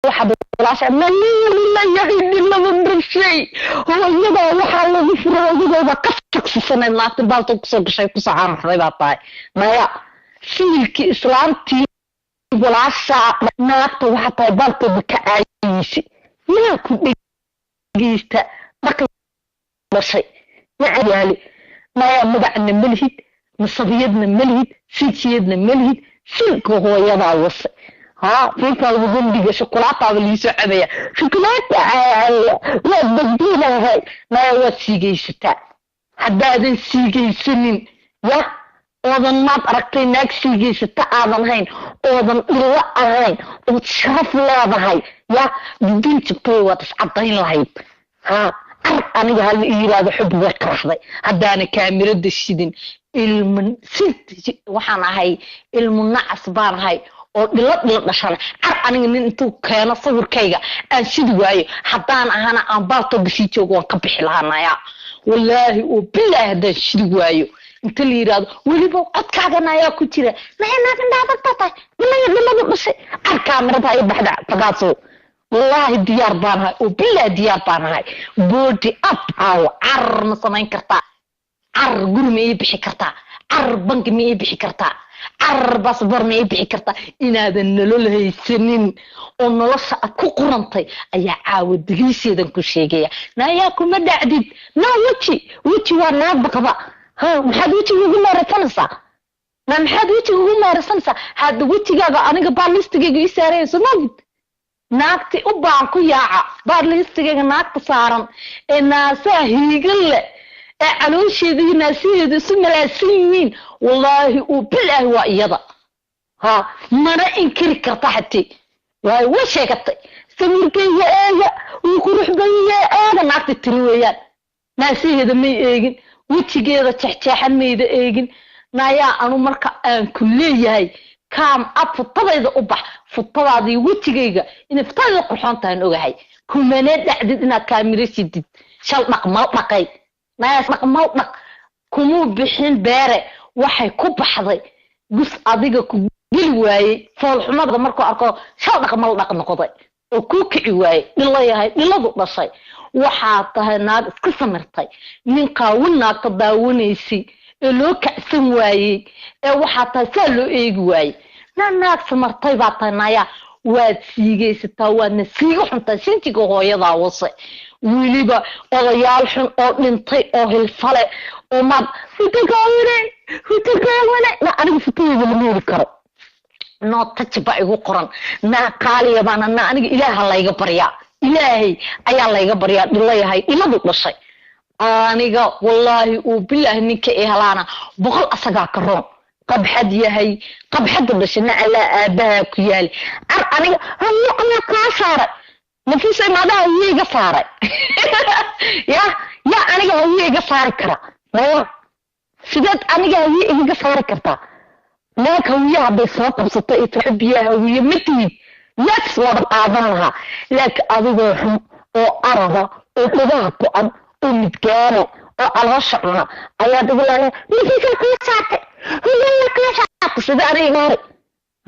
واحد العشاء ما يعيد إلا من الشيء هو يبغى وحال المفروض يبغى كفتك السنة ما تبغى تقصد شيء كسعان حبيبات طاي ما يا سيلك إسلامتي والعشاء ناقة وحتى يبغى بكأيسي ما كنت جيست بقي بشيء ما عيالي ما يا مدعنا ملهد مصبيدنا ملهد سيتيدنا ملهد سيلك هو يبغى وصي فيك الوزن دي شوكولاتة اللي يسعبها شوكولاتة لا بديلة هاي ما هو السيجي شتاء حداد السيجي سنين يا أوضن ما تركتينك سيجي شتاء أوضن هين أوضن إلا هين وتشرف لا هاي يا بدين تبوة تسعطين لهين أنا هالإيراد حب ذكر هداني كاميرا الشدين المن ست وحنا هاي المنعس بار هاي oo dhilad dhashan aniga nin intuu keeno sawirkayga aan sidi waayo hadaan ahana aan baalto bisi joogo waan ka bixi lahaanaya wallahi oo bilaahi hadaan sidi waayo inta la yiraahdo waliba codkaagana ayaa ku jira maxay naagta taatay dhilada dhashay kaamirada ay baxda tagaaso wallahi diyaar baan ahay oo bilaahi diyaar baan ahay body up ma samayn kartaa gurmay bixi kartaa bank ma bixi kartaa bas barmay bixi kartaa inaadan nolol haysanin oo nolosha ku qurantay ayaa caawadigiiseedan ku sheegaya naayaa kuma dhacdid wiji waa naabaqaba maxaad wijiga ugu maarasanaysaa maxaad wijiga ugu maarasanaysaa hadda wijigaaga aniga baalistigayga ii saarayso maagid naagti u baan ku yaaca baalistigayga naagta saaran ee naasaa hiigalle علوشي ناسيه اسم الاسمين والله وبالله وايضا ما انا انكر كرتحتي وش هيك سميركي يا ويروح بيا انا معك الترويان ناسيه ما ايجن وجهيدا تحتاح ميدا ايجن نايا انو marka aan kuleeyahay kaam ab futadayda u bax futadaadii wajigayga in futadayda qurxoontaan ogahay kumana dhacdid inaad kaamiro sidid shal dhaqay ناس مقموط كمو بحين بارع waxay ku baxday gus adiga ku gil waayay fool xumada markuu arko shal dhaqmal noqday oo ku kici waayay dhilayahay dhiladu dhashay waxa tahay naag iska samirtay nin qaawinaad ka daawanaysi ee loo kacsan waayay ee waxa tahay saa loo eegi waayay naag samirtay baa taanaya waad siigaysataa waadna siigo xunta sintiga hooyada wasay wiliba odayaal xun oo dhintay oo hilfale oo mad futakaawire la anigu futayga la meeri karo noo tajba igu qoran na qaaliya bana na aniga ilaaha layga baryaa ilaahay ayaa layga baryaa dhilayahay iladu dhashay aniga wallahi oo bilaahi ninka ee halaana boqol asaga ka roon qabxad yahay qabxad dhashana ala aabaha ku yaal aniga ana ka saara نفس ما ده هو يقصاره يا أنا هو يقصاره كرا لا سيدات أنا هو يقصاره كرتا لك هو يعبي صوت بسطة تحبيها هو يمتي لا تصور أعظمها لك أضيهم أو أرضا أو تضاهق أو متكارة أو على الشعرنا أيها تقول أنا نفس الكلاسات هو الكلاسات سيدات أنا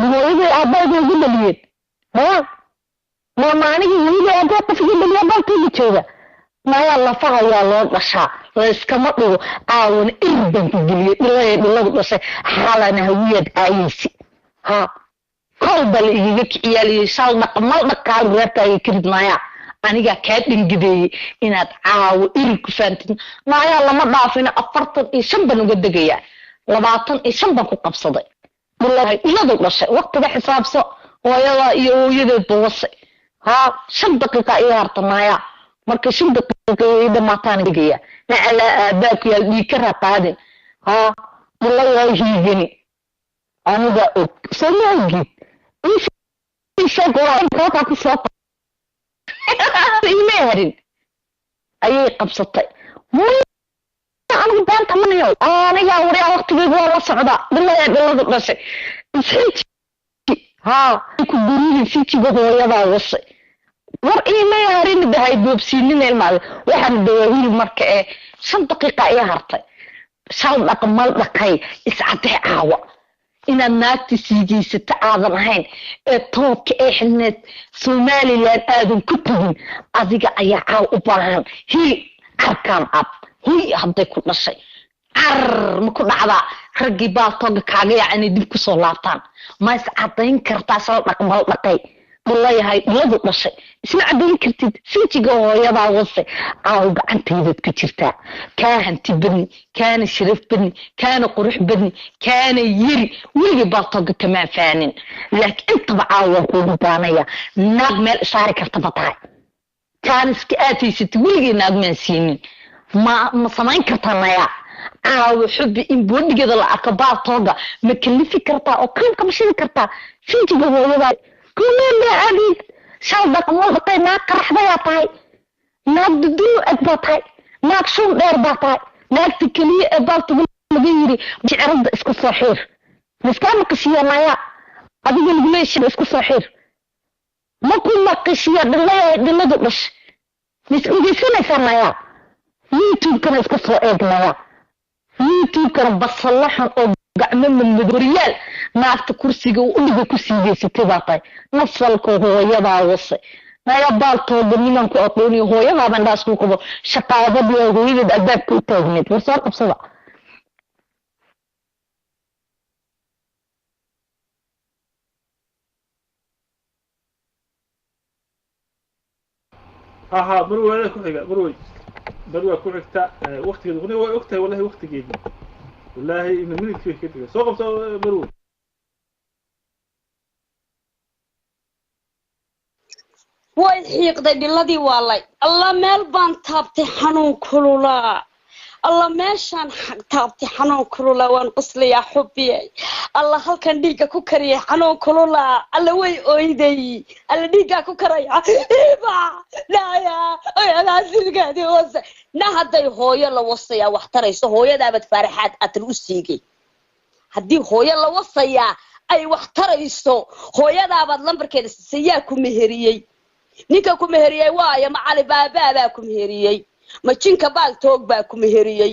هو يقول أبايد يقول لي ما أنا يقول لي أبغى في اللي أبغى تيجي ما يلا فعيا الله بشا ويسكمطوا عاون إردن تجلي الله بس حالنا هوية عايسي قلب اللي يجيك يالي شال نقمل نقال غيرتا يكرد مايا أنا جا كاتن جدي إن عاو إلك فانتين ما يلا ما ضعفنا أفرطن إيشنبن وجدجيا لبعطن إيشنبن كقبصدي والله إلا ذو بس وقت ده حساب سو ويلا يوجد بوصي شن دقيقة إيارت مايا مركز شن دقيقة إذا ما تانجيا على باك يكره قادم والله يجيني أنا ذا سمعي إيش أقول كذا كذا إيمهرين أي قبضتي أنا بنت من يوم أنا يا وري وقت بيقول صعدا بالله بس كبرين فيتي بقى يا وصي ورقي ما يهرين بهاي بوبسينين المال واحد دواويل مركة 5 دقيقة يا هرتي شال رقم مال دقي اسعته عاوة inaad naagti siigeysata aadan ahayn ee toobka ee xilneed Somaliland aadan ku tagin adiga ayaa caaw u baahan hii arkaan ab hii hadday ku dhashay ma ku dhacda raggi baaltooga kaaga yacni dib ku soo laabtaan ma is cadayn kartaa sal dhaqmal dhaqay wallahi ladu dhashay isma cadayn kartid sinjiga hooyadaa wase caaw gacanteedad ku jirtaa kaa hanti badni kaana sharaf badni kaana qurux badni kaana yiri weliga baaltooga kama faanin laakiin intaba caaw waa kuugu baanaya naag meel ishaari karta batahay kaan iska aataysatay weligii naag maan siinin ma samayn kartaa naya caaw xubbi in boodigeeda la arko baaltooga ma kalifi kartaa oo kan kama shidi kartaa sinjiga hooyadaa كمان عليك شاطك موضقي ناك رحبة يا طاي ناك بدو أدبطاي ناك شو غير بطاي ناك تكلي بالطو بالمديري مش عرض اسكو صحيح بس كان قشية مايا أبي الجميش اسكو صحيح ما كل قشية بالله دقش بس إذا سنة سمايا يوتيوب كان اسكو صحيح مايا يوتيوب كان بصلحهم قعمل من ريال naagta kursiga uu uliga ku siideysatay baatay nafsalku hooyada wasi ma baaltooda nimanku aqooni hooyada bandaas ku qabo shaqaadada hooyada albaabka u taagneed warsan qabsada aha barwada ku xiga barwa ku xigta waqtigeedu qani waa ogtahay wallahi waqtigeedu wallahi in minidkii ka tagay soo qabso barwa way xiiqday dhiladii waalay alla meel baan taabtay xanuun kulula alla meeshaan taabtay xanuun kulula waan qoslayaa xubbiyay alla halkan dhiigga ku kariyay xanuun kulula alla way ooyday alla dhiigga ku karaya iba laaya ay alaasirgaadi wasa na haday hooyo la wasaya wax tarayso hooyadaabad faraxaad aad u siigay hadii hooyo la wasaya ay wax tarayso hooyadaabad lambarkeeda siyaa ku meheriyay ninka ku meheriyay waayo macali baabaa ku meheriyay ma jinka baaltoog baa ku meheriyay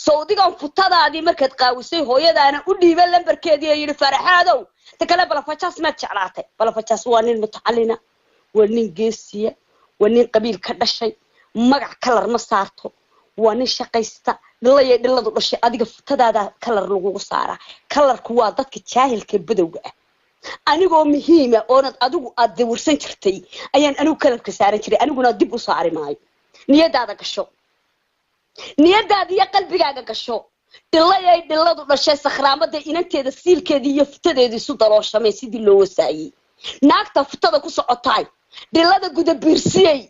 sawdigan futadaadii markaad qaawisay hooyadaana u dhiibay lambarkeedii yiri faraxaadow takala balafajas ma jeclaatay balafajas waa nin mutacalina waa nin geesiya waa nin qabiil ka dhashay magac kalar ma saarto waa nin shaqaysta dhiladu dhashay adiga futadaada kalar lagu saara kalarku waa dadka jaahilka badowga ah anigoo muhiima oonad adigu aad dawrsan jirtay ayaan anigu kalarka saaran jiray aniguna dib u saari maayo niyadaada gasho niyadaada iyo qalbigaaga gasho dhiladu dhashay sakhraamada inanteeda siilkeedii iyo futadeedii isu dalooshamay sidii loo wasaayay naagta futada ku socotay dhilada guda biirsiyay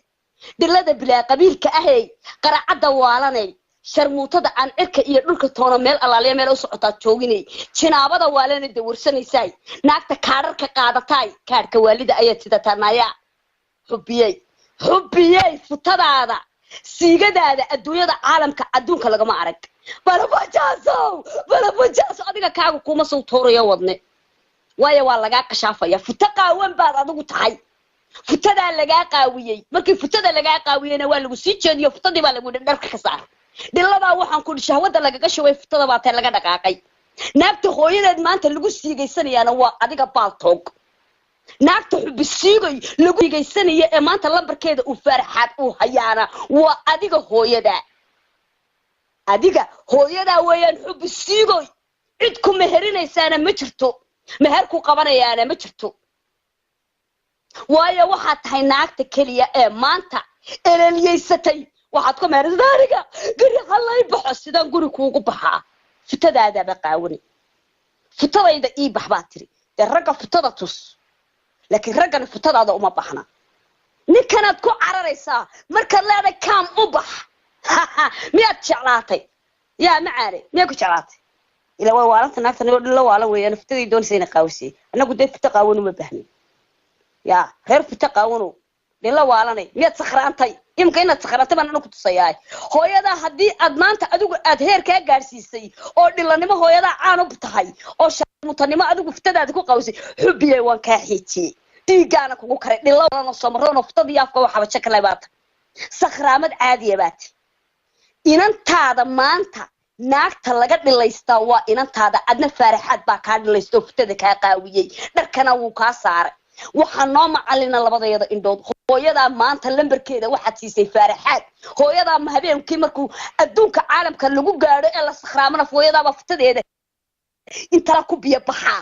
dhilada bilaa qabiilka ahay qaracada waalanay sharmuutada aan cirka iyo dhulka toona meel alaaliya meel u socotaa jooginay jinaabada waalana dawrsanaysay naagta kaararka qaadatay kaarka waalida ayaa sidatanaya xubbiyay futadaada siigadaada adduunyada caalamka adduunka lagama arag balabajaaso adiga kaaga kuma soo tooraya wadne waayo waa lagaa qashaafaya futa qaawan baad adigu tahay futadaa lagaa qaawiyay markii futada lagaa qaawiyayna waa lagu sii jeediyo futadii baa lagu dharka ka saar dhiladaa waxaan ku shahwada lagaga shaway futada baa tay laga dhaqaaqay naagta hooyadeed maanta lagu siigeysanayaana waa adiga baaltoog naagta xubisiigay lagu siigeysanayo ee maanta lambarkeeda uu farxad uu hayaana waa adiga hooyada weeyaan xubisiigay cid ku meherinaysaana ma jirto meherku qabanayaana ma jirto waayo waxaad tahay naagta keliya ee maanta eleliyeysatay waxaad ku meherdaariga guri halay baxo sidaan guri kuugu baxaa futadaada ba qaawani futadayda ii bax baa tiri de ragga futada tus laakiin raggana futadaada uma baxna ninkanaad ku cararaysaa markaad leedahay kaam u bax miyaad jeclaatay yaa macaane miyaa ku jeclaatay ila waa waalanta naagta la waala weeyaan futadii doonaysa qaawisi anagu dee futa qaawanu ma bahnin yaa reer futa qaawanu la waalanay miyaad sakhraantay imka inaad sakhraantay baan anagu tusayaa hooyada hadii aad maanta adigu aad heer ka gaarsiisay oo dhilanimo hooyada caan u tahay oo sharmuutanimo adigu futadaada ku qaawisi xubbiyay waan ka xiijiyay dhiigana kugu karay dhilana somarona futadii afka waxa jeclay baad sakhraamad caadiya baad inantaada maanta naagta laga dhilaystaa waa inantaada adna faaraxaad baa kaa dhilaysto futada kaa qaawiyey dharkana wuu kaa saaray waxaa noo macalina labadayada indhood hooyadaa maanta lambarkeeda waxaad siisay faaraxaad hooyadaa ma habeenkii markuu adduunka caalamka lagu gaadho ee la sakhraamana hooyadaaba futadeeda intala ku biyo baxaa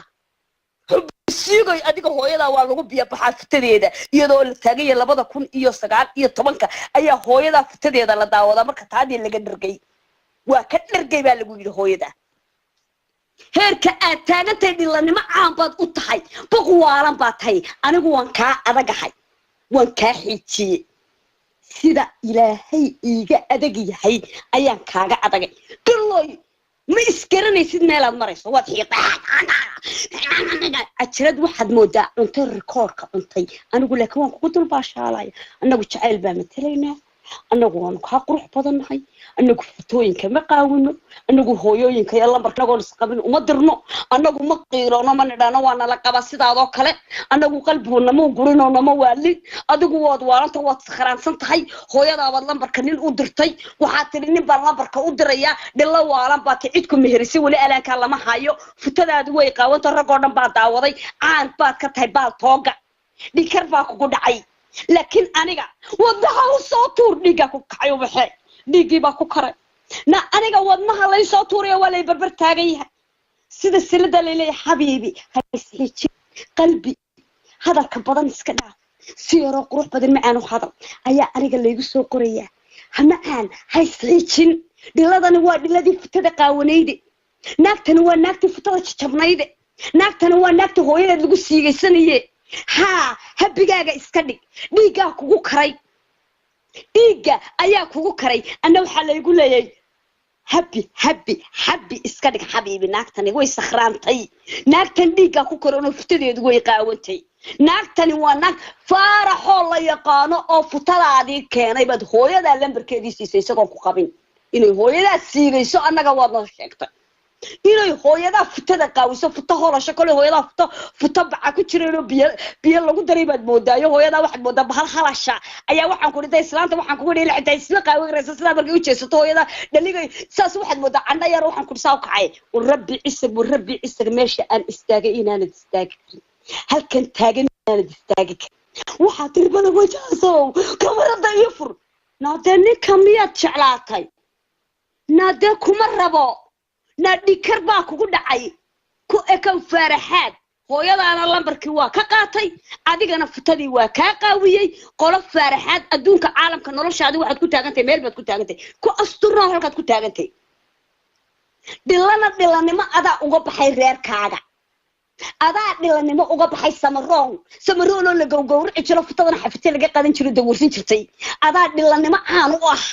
siigoy adiga hooyadaa waa lagu biyo baxaa futadeeda iyadoo la taagay 2019 ayaa hooyadaa futadeeda la daawadaa marka taadii laga dhargay waa ka dhargay baa lagu yiri hooyada heerka aad taagantay dhilanimo caan baad u tahay boqwaalan baad tahay anigu waan kaa adagahay waan kaa xijiyey sida ilaahay iiga adag yahay ayaan kaaga adagay galooy ma iskaranaysid meelaad marayso waad xiiqaa ajrad waxaad moodaa cunto rikoorka cuntay anigu laakiin waan kugu dulbaashaalaya anagu jacayl baa matalaynaa anagu waan kaa qurux badannahay anagu fitooyinka ma qaawino anagu hooyooyinka iyo lambarka anagoon isqabin uma dirno anagu ma qiirono ma nidhaano waa nala qaba sidaadoo kale anagu qalbigoona ma gurino nama waalin adigu waad waalanta waad sakhraansan tahay hooyadaabaad lambarka nin u dirtay waxaad tidhi nin baan lambarka u dirayaa dhilla waalan baad cidku meherisay weli alaankaa lama hayo futadaadu way qaawanta ragoo dhan baa daawaday caan baad ka tahay baal tooga dhikar baa kugu dhacay laakiin aniga wadnaha u soo tuur dhiigga ku kacay waxay dhiiggii baa ku karay na aniga wadnaha lay soo tuuray waa lay barbar taagan yahay sida silada leeyahay xabiibi haysiiji qalbi hadalka badan iska dhaaf si yaro qurux badan macaan u hadal ayaa aniga laygu soo qoraya hamacaan haysiijin dhiladani waa dhiladii futada qaawanayde naagtani waa naagtii futada jabnayde naagtani waa naagtii hooyadeed lagu siigaysanayay ها هبيجاga iska dhig dhiiga kugu karay dhiiga ayaa kugu karay ana waxa la igu leeyay habi iska dhig xabiibi naagtani way sakhraantay naagtan dhiiga ku korona futadeedu way qaawantay naagtani waa naag faaraxo la yaqaano oo futadaadii keenay bad hooyada lambarkeedii siisay isagoo ku qabin inay hooyada siigayso anaga waad noo sheegtay inay hooyada futada qaawiso futa holasho kale hooyada futa baca ku jireen biyo lagu daray baad moodaayo hooyada waxaad moodaa bahal halasha ayaa waxaan ku dhintay islaanta waxaan ku dhigay lacagta isla qaawiraysa sida markay u jeesato hooyada dhaligay saas waxaad moodaa canda yar waxaan ku dhisaa kacay rabbi isag meesha aan istaagay inaan istaagin halkan taagan inaan istaagin waxa tirbada wajaaso kamarada iyo fur naadani kamiyad jeclaatay naade kuma rabo nadikar baa kugu dhacay ku ekan faaraxaad hooyadaana lambarkii waa ka qaatay adigana futadii waa ka qaawiyay qolo faaraxaad adduunka caalamka noloshaadi waxaad ku taagantay meel baad ku taagantay ku asturno halkaad ku taagantay dhilanimo adaa uga baxay reerkaaga adaa dhilanimo uga baxay samaroon oo la gowgowrici jiro futadana xafite laga qadan jiro dawarsin jirtay adaa dhilanimo aan u ah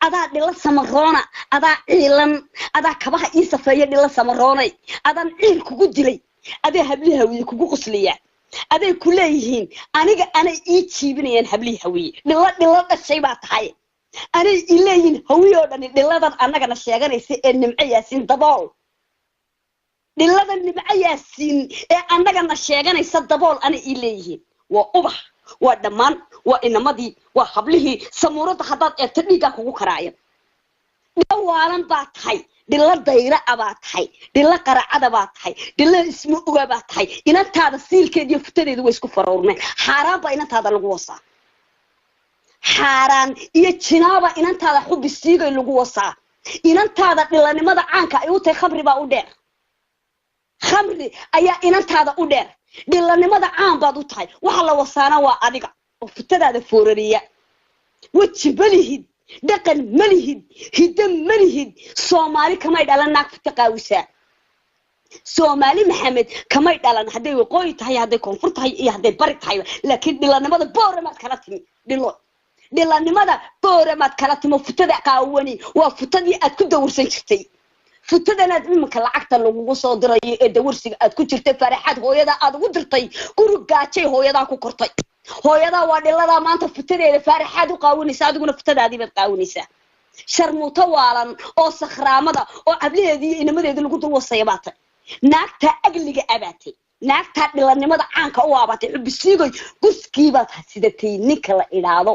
adaa dhila samaroona adaa ciilan adaa kabaha ii safeeya dhila samaroonay adaan ciil kugu dilay adaa hablihi hawiye kugu qosliya aday ku leeyihiin aniga anay ii jiibinayaan hablihi hawiye dhila dhashay baa tahay anay ii leeyihiin hawiye oo dhan dhiladan annagana sheeganaysa ee nimco yaasiin dabool dhiladan nimco yaasiin ee annagana sheeganaysa dabool anay ii leeyihiin waa ubax waa dhamaan waa inamadii waa hablihii samuurada hadaad eegto dhiiga kugu karaaya dhawaalan baa tahay dhila dayra baa tahay dhila qaracada baa tahay dhila ismu uga baa tahay inantaada siilkeed iyo futadeedu way isku faroormeen xaaraan baa inantaada lagu wasaa xaaraan iyo jinaaba inantaada xubi siigay lagu wasaa inantaada dhilanimada caanka ay u tahay khamri baa u dheer khamri ayaa inantaada u dheer dhilanimada caan baad u tahay waxa la wasaana waa adiga oo futadaada foorariya waji malihid dhaqan malihid hidda malihid soomaali kamay dhalan naag futa qaawisaa soomaali maxamed kamay dhalan hadday waqooyi tahay hadday koonfur tahay iyo hadday bari tahay laakiin dhilanimada booramaad kala timi dhilanimada booramaad kala timo futada qaawani waa futadii aad ku dawrsan jirtay futadanaad imanka lacagta lagugu soo dirayo ee dawarsiga aad ku jirtay faraxad hooyada aad ugu dirtay guri gaajay hooyada ku kortay hooyada waa dhilada maanta futadeeda faraxad u qaawinaysa adiguna futadaadii baad qaawinaysaa sharmuuto waalan oo sakhraamada oo ableedii inamadeeda lagu dul wasay baatay naagta agliga abaatay naagta dhilanimada caanka u abaatay xubisiigoy guskiiba sidatay ninka la ilaado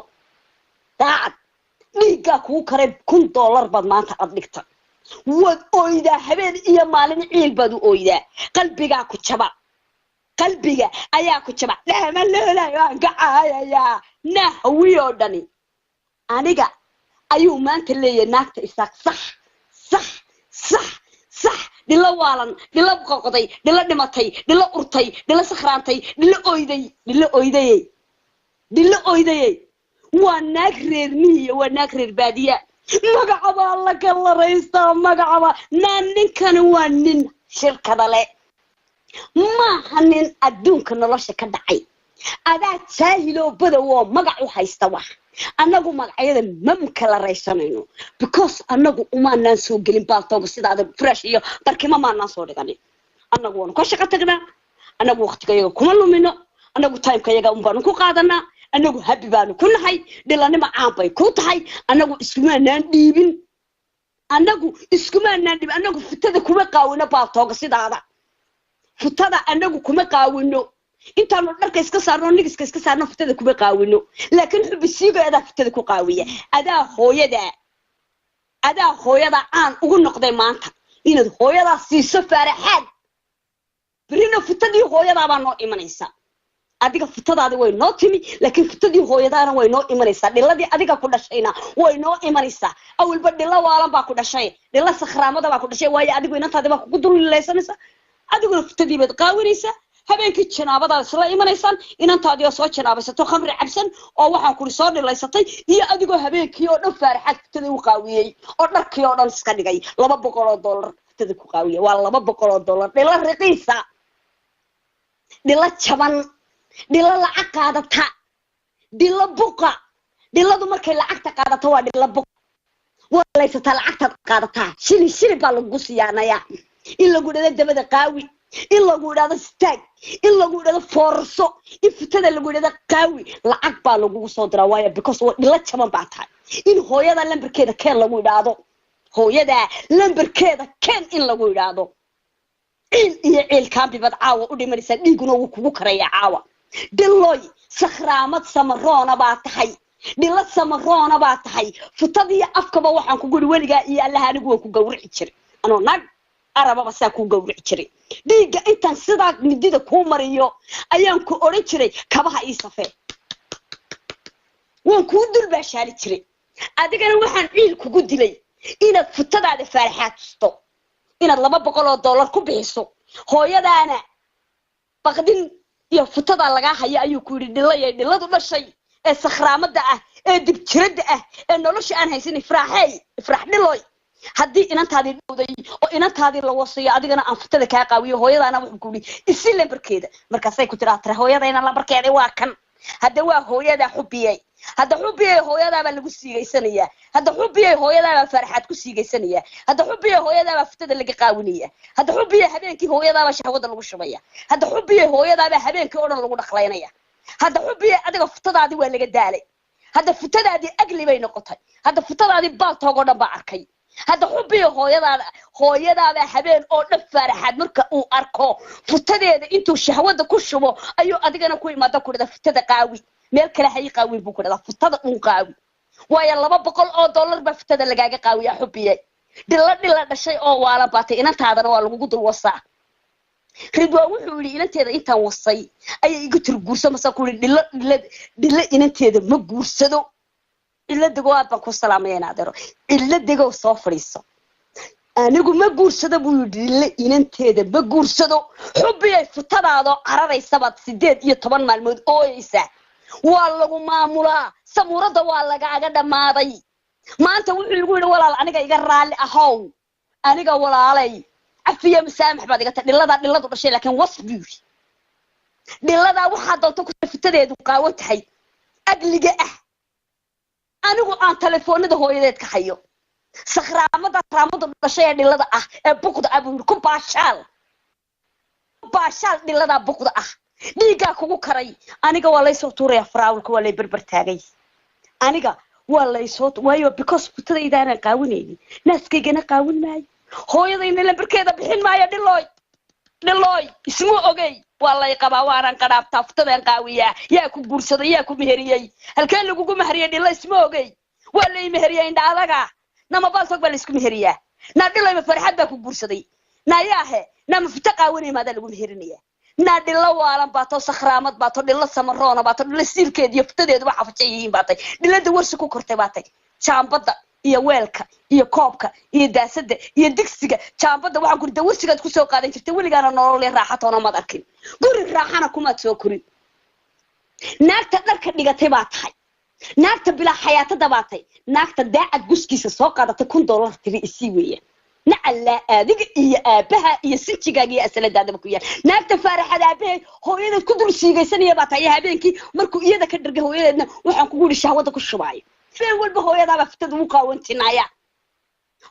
daad dhiiga ku karay $1,000 baad maanta ad dhigtay wad oyda habeen iyo maalin ciil badu oyda qalbiga ku jaba qalbiga ayaa ku jaba dhama leeyahay aan gacaaya na hawiyo dhani aniga ayuu maanta leeyahay naagta isaaq صح دلا والن دلا قوقدي دلا dhimatay dila urtay dila sakhraantay dila oyday waa naag reer miyiga waa naag reer baadiya magacaba alla kala raysta magacaba ninkan waa nin shirkada leh ma hanin adduunka nolosha ka dhacay adaa jaahilo badawo magac u haysta wax anagu magacyada mamka la raysanayno because anagu uma naan soo gelin baaltooba sidaada fresh iyo barkima ma naan soo dhiganin anagu waan ka shaqo tagnaa anagu waqtigayaga kuma lumino anagu time-kayaga baan ku qaadanaa anagu happy baan ku nahay dhilanima caan bay ku tahay anagu iskuma naan dhiibin anagu fitada kuma qaawino baaltooga sidaada fitada anagu kuma qaawino intaanu dharka iska saarno nigiska iska saarno fitada kuma qaawino laakiin xubisiiga adaa fitada ku qaawiya adaa hooyada aan ugu noqday maanta inaad hooyada siiso faraxad birina fitadii hooyada baa noo imanaysa adiga fitadaadi way noo timi laakiin fitadii hooyadaana way noo imanaysa dhiladii adiga ku dhashayna way noo imanaysa awalba dhila waalan baa ku dhashay dhila sakhraamada baa ku dhashay waayo adigu inantaadi baa kugu dulileysanaysa adiguna fitadii baad qaawinaysa habeenkii janaabada isla imanaysan inantaadi oo soo janaabaysato khamri cabsan oo waxaan ku soo dhilaysatay iyo adigoo habeenkii oo dhan faaraxad fitada u qaawiyay oo dharkii oo dhan iska dhigay $200 fitada ku qaawiyay waa $200 dhila riqiisa dhila jaban dhila lacag qaadata dhila buqa dhiladu markay lacagta qaadato waa dhila buq walaysata lacagta qaadata shili baa lagu siyaanaya in lagu dhada dabada qaawi in lagu dhado stag in lagu dhado forso in fitada lagu dhado qaawi lacag baa lagu soo diraa waayo because dhila jaban baa tahay in hooyada lambarkeeda keen lagu idhaado hooyada lambarkeeda keen in lagu idhaado il kambi bad caawa u dhimanaysa dhiiguna uu kugu karaya caawa dhiloy sakhraamad samaroona baa tahay dhila samaroona baa tahay fitadii afkaba waxaan ku guri waliga iyo Allah anigu waan ku gowrici jiray anoo nag arababa saa ku gowrici jiray dhiiga intaan sidaa midida ku mariyo ayaan ku oran jiray kabaha ii safee waan ku dulbaashaali jiray adigana waxaan ciil kugu dilay inaad fitadaada faaraxaasto inaad $200 ku bixiso hooyadaana baqdin iyo fitada laga hayo ayuu ku yiri dhiladu dhashay ee sakhraamada ah ee dibjirada ah ee nolosha aan haysan ifraax dhiloy haddii inantaadi dhawday oo inantaadi la wasiyo adigana aan fitada ka qaawiyo hooyadaana wuxuu ku yiri isi lambarkeeda markaasay ku tiraahdaa hooyadayna lambarkeeda waa kan hadda waa hooyada xubiyay hadda xubiyay hooyada baa lagu siigaysanaya hadda xubiyay hooyada baa farxad ku siigaysanaya hadda xubiyay hooyada baa fitada laga qaawinaya hadda xubiyay habeenkii hooyada baa shahwada lagu shubaya hadda xubiyay hooyada baa habeenkii oo dhan lagu dhaqlaynaya hadda xubiyay adiga fitadaadi waa laga daalay hadda fitadaadi agli bay noqotay hadda fitadaadi baaltoogo dhan baa arkay hadda xubiyay hooyada baa habeen oo dhan farxad marka uu arko fitadeeda intuu shahwada ku shubo ayuu adigana ku imaada ku dhada fitada qaawi meel kale hay qaawin buu ku dhada fitada uu qaawi waayo $200 baa fitada lagaaga qaawiya xubiyay dhila dhashay oo waala baatay inantaadana waa lagu dul wasaa ridwaa wuxuu yiri inanteeda intaan wasay ayay igu tir guursamasa ku yiri dhila inanteeda ma guursado iladigo aad baan ku salaamayna adeero iladigo soo fariiso anigu ma guursado buu yiri inanteeda ma guursado xubiyay fitadaado cararaysa baad 18 maalmood ooyaysa waa lagu maamulaa samuurada waa lagaaga dhamaaday maanta wuxuu lagu yiri walaal aniga iga raali ahow aniga walaalay afiya masaamax baad iga dhiladu dhashay laakiin wasbi dhilada waxa doonto ku fitadeedu qaawan tahay agliga anigu aan telefoonada hooyadeed ka hayo sakhraamada dhashay dhilada ee buqda abu ku baashaal dhilada buqda dhiiga kugu karay aniga waa la soo tuuray faraawlka waa la barbar taagay aniga waa la soo waayo because fitadaydaana qaawinayni naaskaygana qaawin maayo hooyadayna lambarkeeda bixin maayo dhiloy ismu ogay waa la qabaa waaran qaraabta fitadan qaawiya yaa ku guursaday yaa ku meheriyay halkeen lagu meheriyay dhilo ismu ogay waa la meheriyay indhaadaga nama baaltog baa la isku meheriyaa naadhilay ma farxad baa ku guursaday naayahe nama fitaqa wani maada lagu meherinayaa naadhila waalan baato sakhraamad baato dhilla samaroona baato dhilla siilkeed iyo fitadeedu waxa facayiin baatay dhilada warsi ku kortay baatay jaambada iyo weelka iyo koobka iyo daasada iyo digsiga jaambada waxa gurida warsigaad ku soo qaadan jirtay waligaana nolol raaxatoona ma arkin guri raaxana kuma soo korin naagta dharka dhigatay baa tahay naagta bila xayaatada baatay naagta daacad guskiisa soo qaadatay $1 tiri isii weeyaan nacala adiga iyo aabaha iyo sinjigaaga iyo asaladaadaba ku yaal naagta faaraxada aabahay hooyada ku dul siigaysanaya baa tahay habeenkii markuu iyada ka dhargay hooyadeedna waxaan kugu yiri shahwada ku shubaayo habeen walba hooyadaaba fitada u qaawantinaya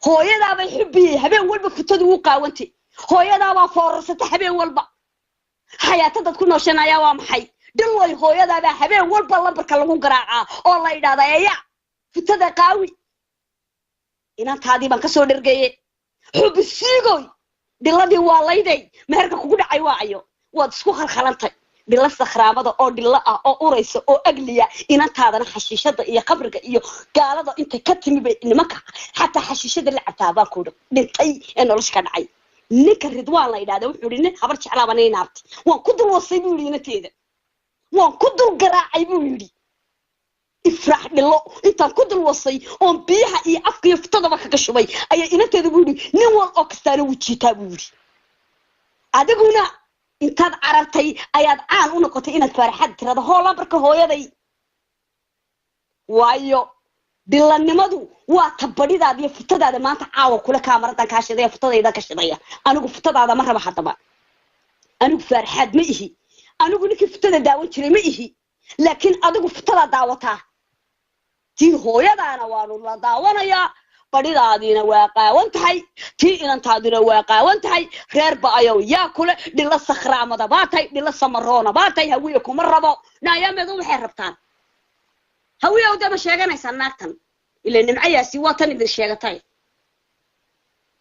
hooyadaaba xubiyay habeen walba fitada u qaawantay hooyadaaba foorarsata habeen walba xayaatada ku nooshanaya waa maxay dhilway hooyadaaba habeen walba lambarka lagu garaacaa oo la yiraahdo eeya fitada qaawi inantaadii baan ka soo dhargeeyay xubisiigoy dhiladii waa layday meherka kugu dhacay waayo waad isku khalkhalantay dhila sakhraamada oo dhilla ah oo uraysa oo agliya inantaadana xashiishada iyo qabriga iyo gaalada inta ka timi bay nimanka xataa xashiishada la cabtaabaan ku dhintay ee nolosha ka dhacay ninka ridwaan la yiraahdo wuxuu yiri habar jeclaabanay naarti waan ku dul wasay buu yiri inateeda waan ku dul garaacay buu yiri ifraax dhilo intaan ku dul wasay oo biyaha iyo afka iyo fitadaba ka shubay ayaa inateeda buu yiri nin wal oo kastaana wujiitaa buu yiri adiguna intaad carartay ayaad caan u noqotay inaad farxad tirado hoola barka hooyaday waayo dilanimadu waa tabadidaad iyo fitadaada maanta caawa kula kaamaradan ka shidaya fitadayda ka shidaya anigu fitadaada ma raba hadaba anigu farxad ma ihi anigu ninka fitada daawan jiray ma ihi laakiin adigu fitada daawataa tii hooyadaana waanu la daawanayaa badidaadina waa qaawan tahay tii inantaadina waa qaawan tahay reerba ayow yaa kule dhilla sakhraamada baatay dhilla samaroona baatay hawiye kuma rabo naayameedu waxay rabtaan hawiye oo daba sheeganaysan naagtan ilaa nimcayaasi waa tan idin sheegatay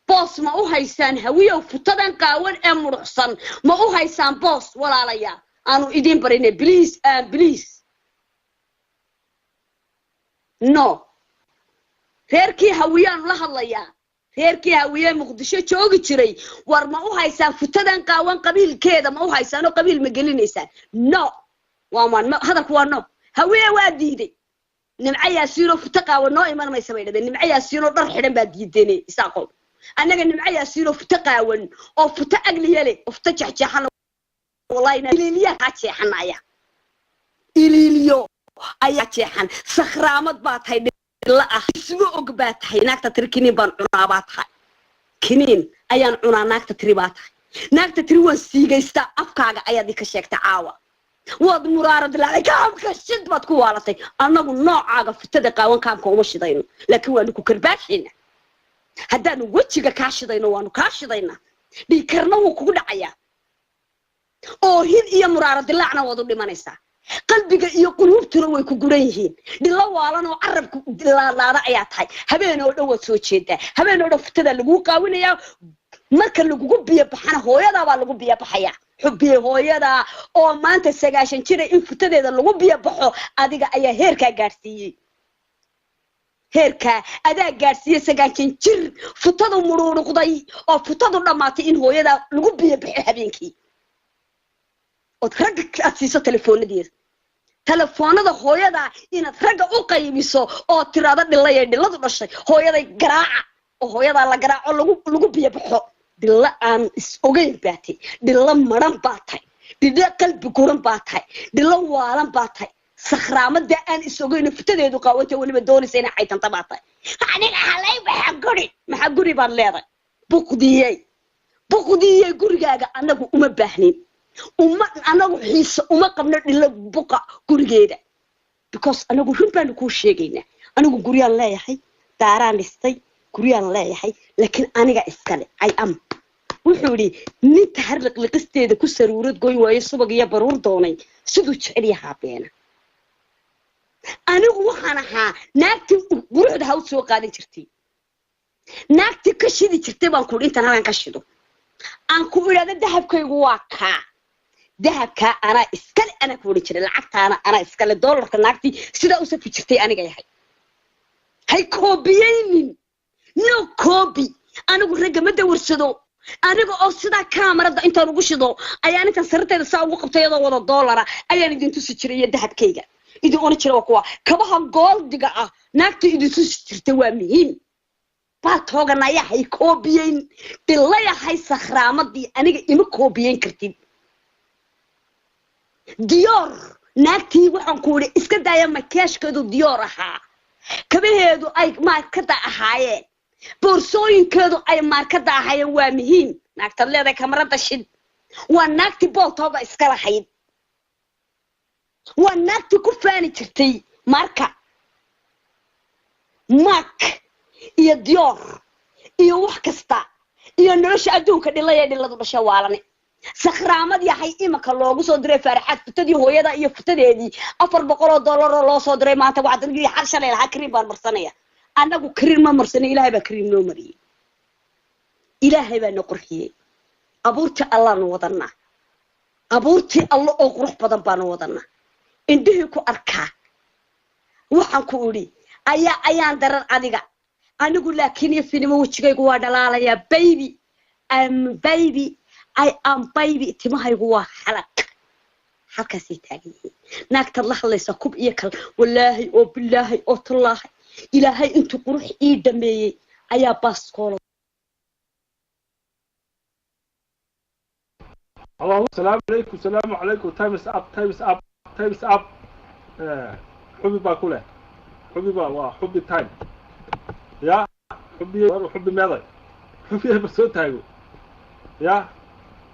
boos ma u haysaan hawiye futadan qaawan ee muruxsan ma u haysaan boos walaalaya aanu idin barinay please and please no reerkii hawiyaan la hadlayaa reerkii hawiye muqdisho joogi jiray war ma u haysaan futadan qaawan qabiilkeeda ma u haysaan oo qabiil ma gelinaysaan no waa man hadalku waa no hawiye waa diiday nimcayaasiino futa qaawan noo iman maysa bay dhadeen nimcayaasiino dhar xidhan baa diideenay isaaqo annaga nimcayaasiino futa qaawan oo futa agliyale oo futa jaxjaxan wallahi ililiya ka jeexanaya ililiyo ayaa jeexan sakhraamad baa tahay la ah isma og baa tahay naagta tiri kiniin baan cunaa baa tahay kiniin ayaan cunaa naagta tiri baa tahay naagta tiri waan siigaysta afkaaga ayaad ka sheegtay caawa waad muraarad lacag kaamka shid baad ku waalatay annagu noocaaga fitada qaawan kaamka uma shidayno laakiin waanu ku karbaashina haddaanu wajiga kaa shidayno waanu kaa shidayna dhiikarna wuu kugu dhacayaa oo hid iyo muraarad laacna waad u dhimanaysaa qalbiga iyo qulubtuna way ku guran yihiin dhilla waalan oo carabku laalaada ayaa tahay habeen oo dhow waad soo jeedaa habeen oo dhow fitada lagu qaawinayaa marka lagu biyo baxana hooyada baa lagu biyo baxaya xubbiye hooyada oo maanta 9 jir in fitadeeda lagu biyo baxo adiga ayaa heerka gaarsiiyay heerka adaa gaarsiiyay 9 jir fitada muruuruqday oo fitadu dhamaatay in hooyada lagu biyo baxo habeenkii oo ragga ka siiso telefoonada hooyada inaad ragga u qaybiso oo tirada dhilay dhiladu dhashay hooyaday garaaca oo hooyada la garaaco lagu biyo baxo dhilla aan is ogeyn baatay dhilla maran baatay dhilla qalbi guran baatay dhilla waalan baatay sakhraamada aan is ogeyn fitadeedu qaawantay waliba doonaysa inay xaytanta baatay aniga halay waxa guri baan leedahay buqdiyay gurigaaga anagu uma baahnin anagu xiisa uma qabno dhilla buqa gurigeeda because anagu run baan ku sheegaynaa anigu guriyaan leeyahay daaraan dhistay guriyaan leeyahay laakiin aniga iskale ay am wuxuu yiri ninta harliqisteeda ku saruurad gooy waayo subag iyo baruur doonay sidoo jecel yahay beena anigu waxaan ahaa naagti quruxda haw soo qaadan jirtay naagti ka shidi jirtay baan ku intaan halkan ka shido aan ku iraada dahabkaygu waa ka dahabka ana iskale ana ku wada jiray lacagtaana ana iskale dollarka naagti sida u safi jirtay aniga yahay hay koobiyeen no copy anigu ragga ma dawarsado aniga oo sida kaamarada intaan ugu shido ayaan intaan sarteeda saa ugu qabtay iyadoo wada dollara ayaan idin tusi jiray dahabkayga idin oona jira kuwa kabaha gooldiga ah naagta idin tusi jirtay waa muhiim baa tooganaya hay koobiyeen dilaya hay sakhraamadii aniga ima koobiyeen kartid dior naagtii waxaan ku wada iska daaya makiyaashkeedu dior ahaa kabaheedu ay markada ahaayeen boorsooyinkeedu ay markada ahaayeen waa muhiim naagta leedahay kamarada shid waa naagti booltooga iska lahayd waa naagti ku faani jirtay marka mak iyo dior iyo wax kasta iyo nolosha adduunka dhiladu dhashay waalane sakhraamad yahay imaka loogu soo diray farxad futadii hooyada iyo futadeedii $400 loo soo diray maanta waa dadkii xal shalay lahaa kariim baan marsanaya anagu kariim ma marsanay ilaahay baa kariim noo mariyay ilaahay baa noo qurxiyay abuurti allah noo wadana abuurti allah oo qurux badan baan wadana indhihi ku arkaa waxaan ku uri ayaan darar adiga anigu laakiin iyo filimo wajigaygu waa dhalaalaya baby I am baby timahaygu waa xalaq halkaasay taagan yihiin naagta la hadlaysa kub iyo kal wallaahi oo billaahi oo tallaahi ilaahay intuu qurux ii dhameeyey ayaa baaskoolo السلام عليكم times up حبي باكله حبي حبي تايم يا حبي ماذا حبي بسوي تايو يا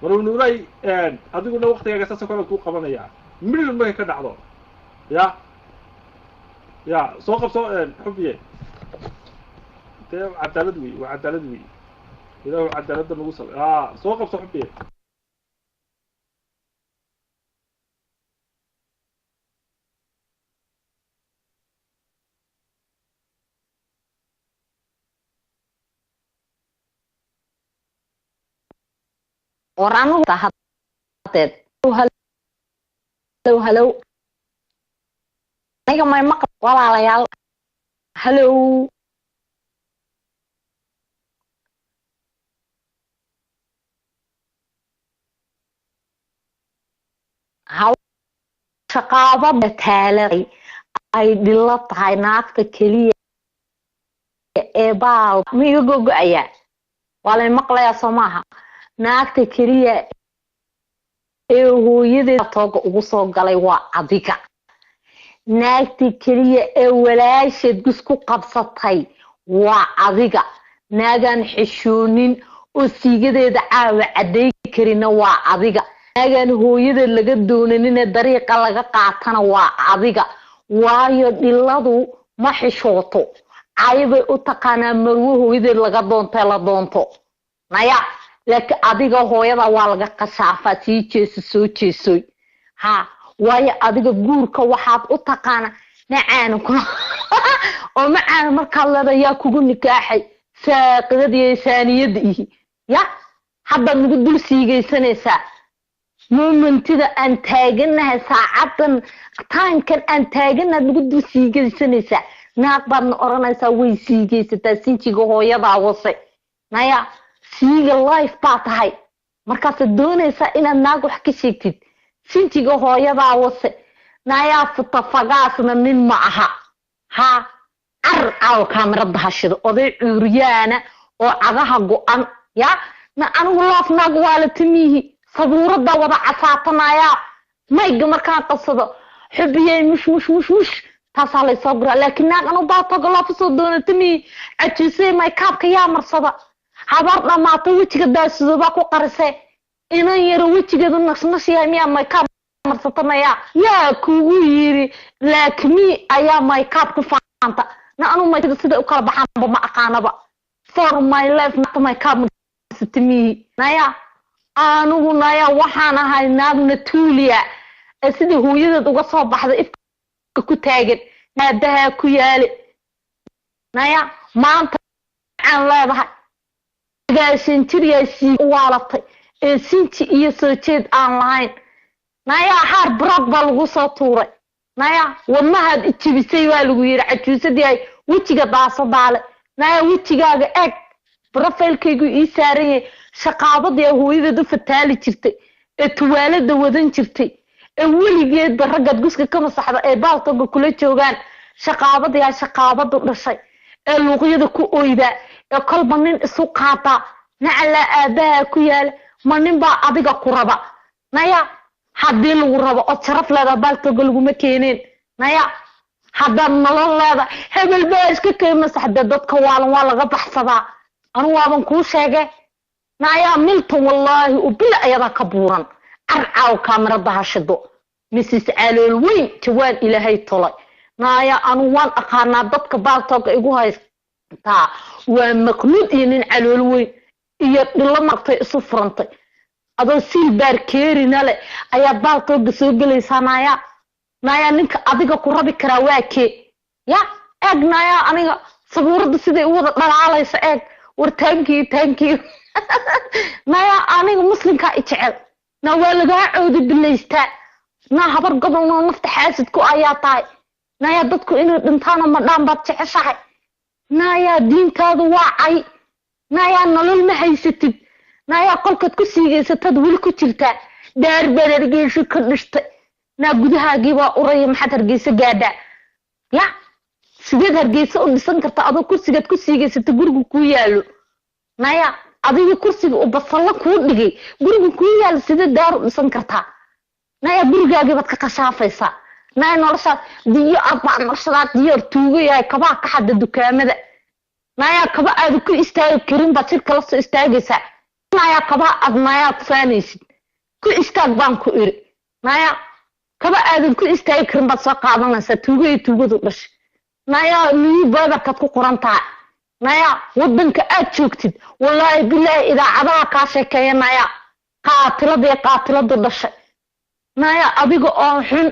maruu nuuray adiguna waqtiga saas kale ku qabanaya mid ma ka dhacdo ya soo qabso xubiye cadaalad wi ilaahu cadaalada nagu sal soo qabso xubiye ورانو تحدد هلو aniga may maqal walaalayaal hello how shaqaabada taalay ay dhilo tahay naagta kaliya ee baal miga gogo'aya walay maqlaya Soomaha naagta kaliya ee hooyadeeda tooga ugu soo galay waa adiga naagta kaliya ee walaasheed isku qabsatay waa adiga naagan xishoonin oo siigadeeda caawa cadeey karina waa adiga naagan hooyadeed laga doonanin dariiqa laga qaatana waa adiga waayo dhiladu ma xishooto caybay u taqaanaa marwo hooyadeed laga doonto la doonto naya laakiin adiga hooyada waa laga qasaafa sii jeeso soo jeesoy ha waayo adiga guurka waxaad u taqaana macaan ku oo macaan marka la yaa kugu nikaaxay saaqadii saaniyadii ya hadda nagu dul siigaysanaysa momentida aan taaganahay saacadan taankan aan taaganahay nagu dul siigaysanaysa naag baad oranaysa way siigaysataa sinjiga hooyada wasay naya siiga life baa tahay markaas doonaysa inaad naag wax ka sheegtid sinjiga hooyada wase naya futafagaasna nin ma aha ha arcaw kaamirada hashida oday cuuryaana oo cagaha go'an ya na anigu loof naag wala timihi sabuurada wada casaatanaya mayga markaan qasado xubiyay mush taasaalay soo gura laakiin naag anu baa tago loof soo doonatimi ajisay may kaabka yaa marsada habar dhamaatay wajiga daasado baa ku qarisay inan yaro wajigeedu nasnashiya miya may kaab marsatanaya yaa kugu yiri laakmi ayaa may kaab ku faanta na anu may sida u kala baxaanba ma aqaanaba for my life not my kaab marsatimi naya anugu naya waxaan ahay naagna tuuliya sida hooyadeed uga soo baxday ifka ku taagan naadaha ku yaale naya maanta aan leedahay gaashin jiriyaasi waalatay ee sinti iyo soo jeed aan lahayn naya har brag baa lagu soo tuuray naya wadnahaad jibisay waa lagu yiri cajuusadii ay wajiga daasadaale naya wajigaaga eg بروفايلكيغو إي سارين شقابدي هويدو فتالي jirtay ee tuwaalada wadan jirtay ee weligeed ragad guska kama saxda ee baaltoga kula joogan shaqaabadu dhashay ee luuqyada ku oyda ee kolba nin isu qaata nacala aabaha ku yaal ma nin baa adiga ku raba naya haddii lagu rabo oo sharaf leeda baaltoga laguma keenin naya haddaan nolol leeda hebel baa iska keena saxda dadka waalan waa laga baxsadaa anu waaban kuu sheegay naya milton wallahi ubila ayada ka buuran arcaaw kaamirada hashado Mrs. Alool weyn jawaan ilaahay tolay naya anu waan aqaanaa dadka baaltoga igu haysta waa maqnuud iyo nin calool weyn iyo dhilo martay isu furantay adoo siil baar keerina leh ayaa baaltoga soo galaysaa naya ninka adiga ku rabi karaa waa kee ya eeg naya aniga sabuurada siday u wada dhalaalaysa eeg war taankii naya aniga muslimka jecel na waa laga coodi bilaystaa na habar gobolno nafta xaasid ku ayaa tahay naya dadku inay dhintaana ma dhaan baad jeceshahay naya diintaadu waa cay naya nolol ma haysatid naya qolkaad ku siigeysatad weli ku jirtaa daar baan hargeysa ka dhashtay na gudahaagii baa uraya maxaad hargeysa gaadhaa ya sideed hargeysa u dhisan karta adoo kursigaad ku siigeysata guriga ku yaalo naya adiga kursiga u basalla kuu dhigay guriga ku yaalo sidee daar u dhisan kartaa naya gurigaagii baad ka qashaafaysaa naya noloshaad diyo arbaa noloshadaa diyoor tuuga yahay kabaa ka xadda dukaamada naya kaba aad ku istaagi karin baad jidka la soo istaagaysaa naya kaba aad nayaad faanaysid ku istaag baan ku iri naya kaba aadan ku istaagi karin baad soo qaadanaysaa tuugadu dhashay naya niyi badarkaad ku qoran tahay naya wadanka aad joogtid wallaahi bilaahi idaacadaha kaa sheekeeya naya qaatilada dhashay naya adiga oo xun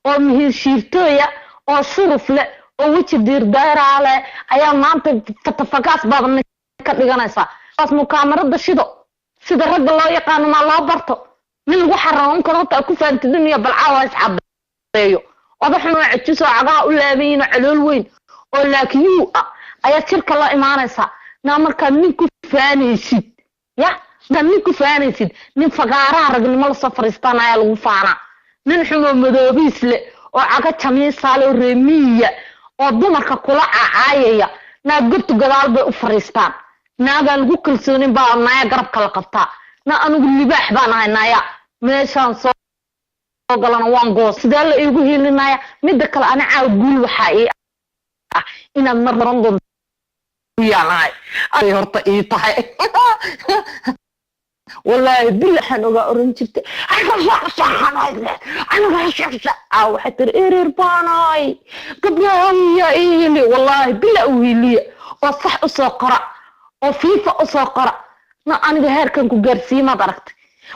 oo mihirshiirtooya oo shuruf leh oo weji diirdaara leh ayaa maanta fatafagaas baad ka dhiganaysaa taas mukaamarada shido sida ragga loo yaqaan ma loo barto min lagu xaraam karo ta ku faantidin iyo balcaawa iscabeeyo wada xun oo cijiso cagaha u laabayna calool weyn oo laakiin ayaa jirka la imaanaysa na marka ninku faanaysid ya ninku faanaysid nin fagaaraha ragnimo la safariistanaya lagu faana nin xumo madoobiis leh oo caga jamiisaalo reemiya oo dumarka kula caayaya na gurtu gadaal bay u fariistaan naaga lagu kalsoonin baa naya garabka la qabtaa na anigu libaax baan ahay naya meeshaan soo galana waan goos sidee la igu hilinaya midda kale ana caaw guul waxa inaad mar maran yaanahay ay horta ii tahay والله بالله حنوغا أورنجبت أنا شخصا أو حتى إيرباناي قبل يا إيلي والله بالله ويلي وصح أساقرأ وفيفا أساقرأ أنا بهار كان كجارسي ما دركت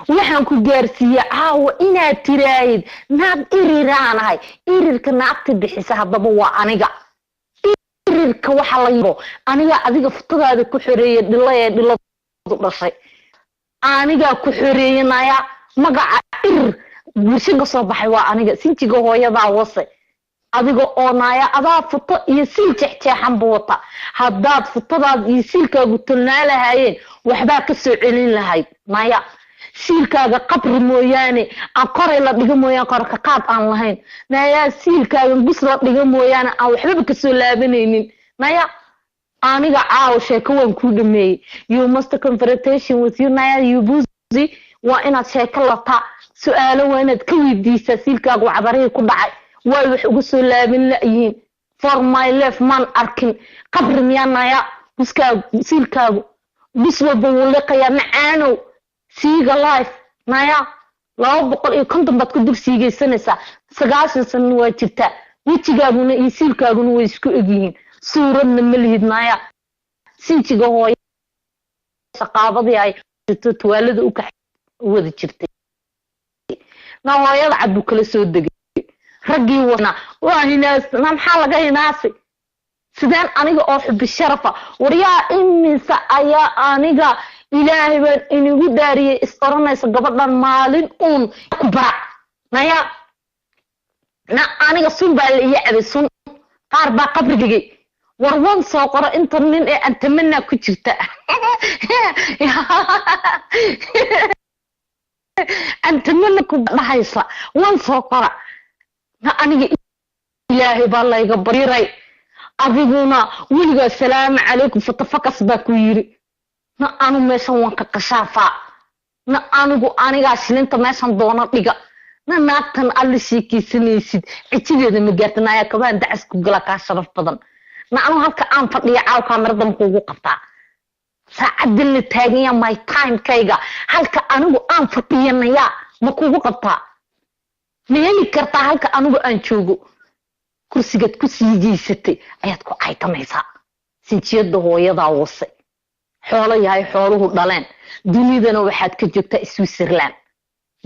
وحن كجارسي إنا ترايد ناب إيران هاي إيرك نعبت بحسها ضبوا أنيقا إيرك وحليبو أنيقا أذيك فتوغا ذي كحرية دلله رشي aniga ku xoreeynaya magaca bulshada soo baxay waa aniga sintiga hooyada wase adiga oo naaya adaa futo iyo sil jeexjeexan boota hadaad futadaad iyo silkaagu tulnaalahaayeen waxba ka soo celin lahayd naaya silkaaga qabri mooyaane aan qoray la dhigo mooyaan qorka qaad aan lahayn naaya silkaaga bus la dhigo mooyaane aan waxba ka soo laabanaynin naaya aniga caaw sheeko waan ku dhameeyay you must confrontation with you naya you busy waa inaad sheeko lata su'aalo waa inaad ka weydiisaa silkaagu cabaray ku dhacay way wax ugu soo laabin laayiin for my life man arkin qabri miyanaya silkaagu biswaba wulaqaya macaanow siiga life naya 250 baad ku dugsiigeysanaysaa 9 sano waa jirtaa wejigaaguna iyo silkaaguna way isku egyihiin suuradna malihid naya sintiga hooyo shaqaabadii ay tuwaalada u ka wada jirtay na hooyada cabdu kala soo degay raggii wana waa hinaas maxaa laga hinaasay sidaan aniga oo xubbi sharafa wariyaa imisa ayaa aniga ilaahay baan inigu daariyay is oranaysa gabadhan maalin uun ku bara naya na aniga sun baa la ii cabay sun qaar baa qabrigay warwan soo qoro inta nin ee aan tamanaa ku jirta aan tamana ku dhahaysa wan soo qora aniga ilaahay baa layga bariray adiguna weligaa salaamu calaykum fatafakas baa ku yiri na anu meeshan waan ka qashaafa na anigaa shilinta meeshan doona dhiga na naagtan alla sheekaysanaysid cijideeda ma gaartanaya kabaan dacas ku gala kaa sharaf badan na anu halka aan fadhiya caaw kaamirada ma kuugu qabtaa saacadin la taaganya my time kayga halka anigu aan fadhiyanaya ma kuugu qabtaa ma heli kartaa halka anigu aan joogo kursigaad ku sii jeysatay ayaad ku caytamaysaa sinjiyada hooyadaa wasay xoolo yahay xooluhu dhaleen dunidana waxaad ka joogtaa Switzerland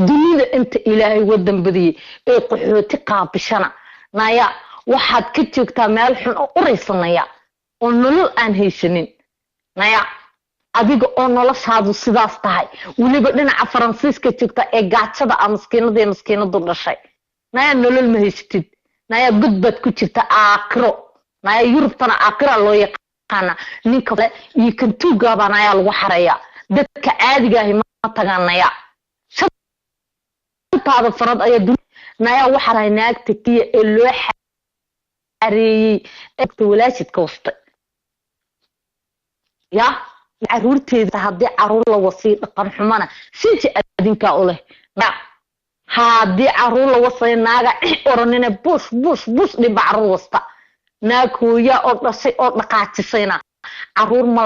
dunida inta ilaahay wadan badiyay ee qaxooti qaabishana naya waxaad ka joogtaa meel xun oo uraysanaya oo nolol aan haysanin naya adiga oo noloshaadu sidaas tahay waliba dhinaca Faransiiska joogta ee gaajada ama maskiinadu dhashay naya nolol ma haysatid naya gudbad ku jirta aakhiro naya Yurubtana aakhira loo yaqaana ninka iyo kan tuugaabana ayaa lagu xareeyaa dadka caadiga ah ma tagaanaya taada farad ayaa naya waxa ay naagta kiya ee loo xareeyay ee walaashidka wasta ya caruurteeda haddii caruur la wasii dhaqan xumana sinti adinka u leh haddii caruur la wasay naaga oranina bush dhiba caruur wasta naag hooya oo dhashay oo dhaqaajisayna caruur ma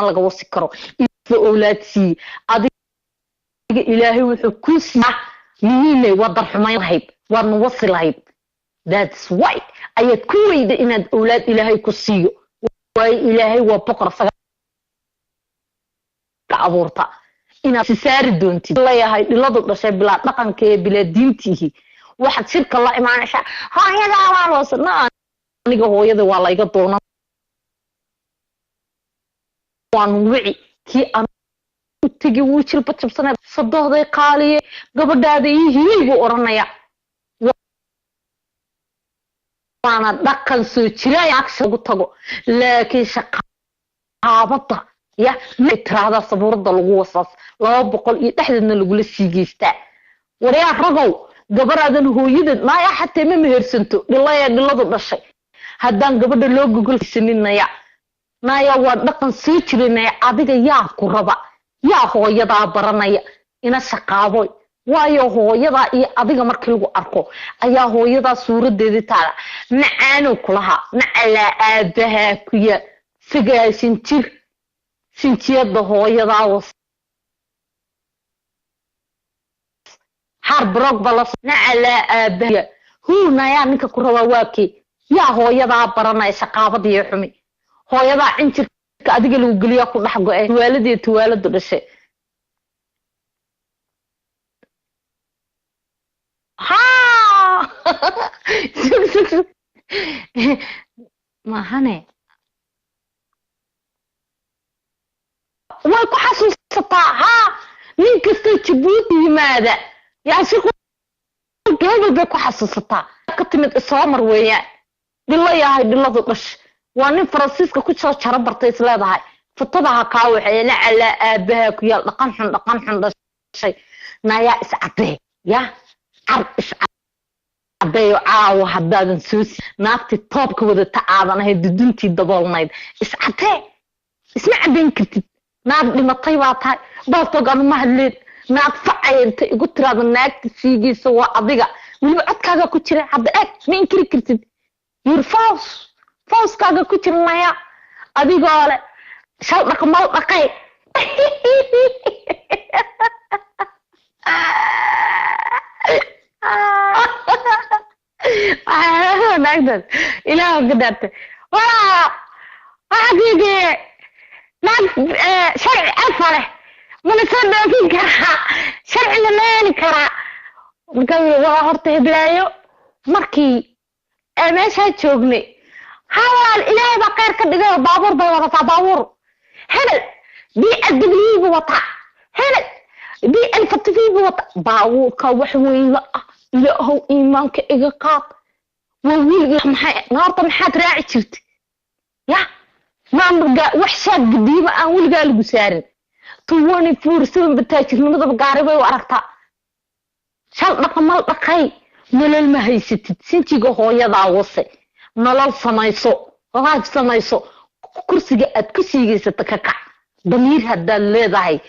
laga wasi karo iyo awlaadsi adiga ilaahay wuxuu ku siiyaa miinay wadar xumayn lahayd waadna wasi lahayd that's why ayad ku weyda inaad awlaad ilaahay ku siiyo way ilaahay waa boqor abuurta inaad saari doontid leeyahay dhiladu dhashay bilaa dhaqanka ee bilaa diintihi waxaad shirka la imaanaysaa hooyada waa loosna aniga hooyada waa layga doona waan wici kii aan tigi wuu jilba jabsanay sadooday qaaliye gabadhaada ii hiigu oranaya waana dhaqan soo jiray aksha ugu tago laakiin shaqaabada ya mitraada sabuurada lagu wasaas 200 iyo dhexdeedna lagu la siigeystaa wariyaa ragow gabadhaadan hooyada maaya xataa ma mehersanto dhiladu dhashay haddaan gabadha loo gogolsanaya naya waa dhaqan soo jirinaya adiga yaa ku raba yaa hooyadaa baranaya ina shaqaaboy waayo hooyadaa iyo adiga markii lagu arko ayaa hooyadaa suuradeedii taala macaanu kulaha macala aabaha kuya sagaasin jir sinjiyada hooyadaa was harbrog balas macala aabaha huunaya ninka ku raba waakii yaa hooyadaa baranaya shaqaabada iyo xumi hooyadaa injirka adiga lagu geliya ku dhax go'ay tuwaaladu dhashay mahane way ku xasuusataa nin kasta Djibouti yimaada yaa si gabadh bay ku xasuusataa ka timid Soomaar weeyaan bilayahay dhiladu dhash waa nin Faransiiska ku soo jara bartay isleedahay fatadaha ka waxay la ala aabaha ku yaal dhaqan xun dhashay naya iscadee ya abeeyo caawa haddaadan soo naagti toobka wadata aadan ahayd duduntii daboolnayd iscadee isma cadeyn kartid naag dhimatay baa tahay baaltogan ma hadleed naag facayntay igu tiraada naagta siigiisa waa adiga weliba codkaaga ku jira hadda ma inkiri kartid you're false kaaga ku jirnaya adigoo le shal dhaqmal dhaqay naagdan ilaaha gadaarta waa xaqiiqi naag sharci afale mana soo dhaafin karaa sharci la leeni karaa waa horta heblaayo markii meeshaa joognay hawal ilaahay baa khayr ka dhigay baabuur bay wadataa baabuur hebel BMW buu wataa hebel BM55 buu wataa baabuurka wax weyn la ah ilaahow iimaanka iga qaad وويل نهارتا محاد راعي جرت يا ما وحشاك قديمة أول قال بسارن تواني فورسون بتاجر نمضى بقاربة وعرقتها شال رقم البقاي نلال ما هيستد سنتيجو هو يضع وصي نلال سمايسو غاج سمايسو كرسي كرسي ستككع ضمير هذا اللي ضعي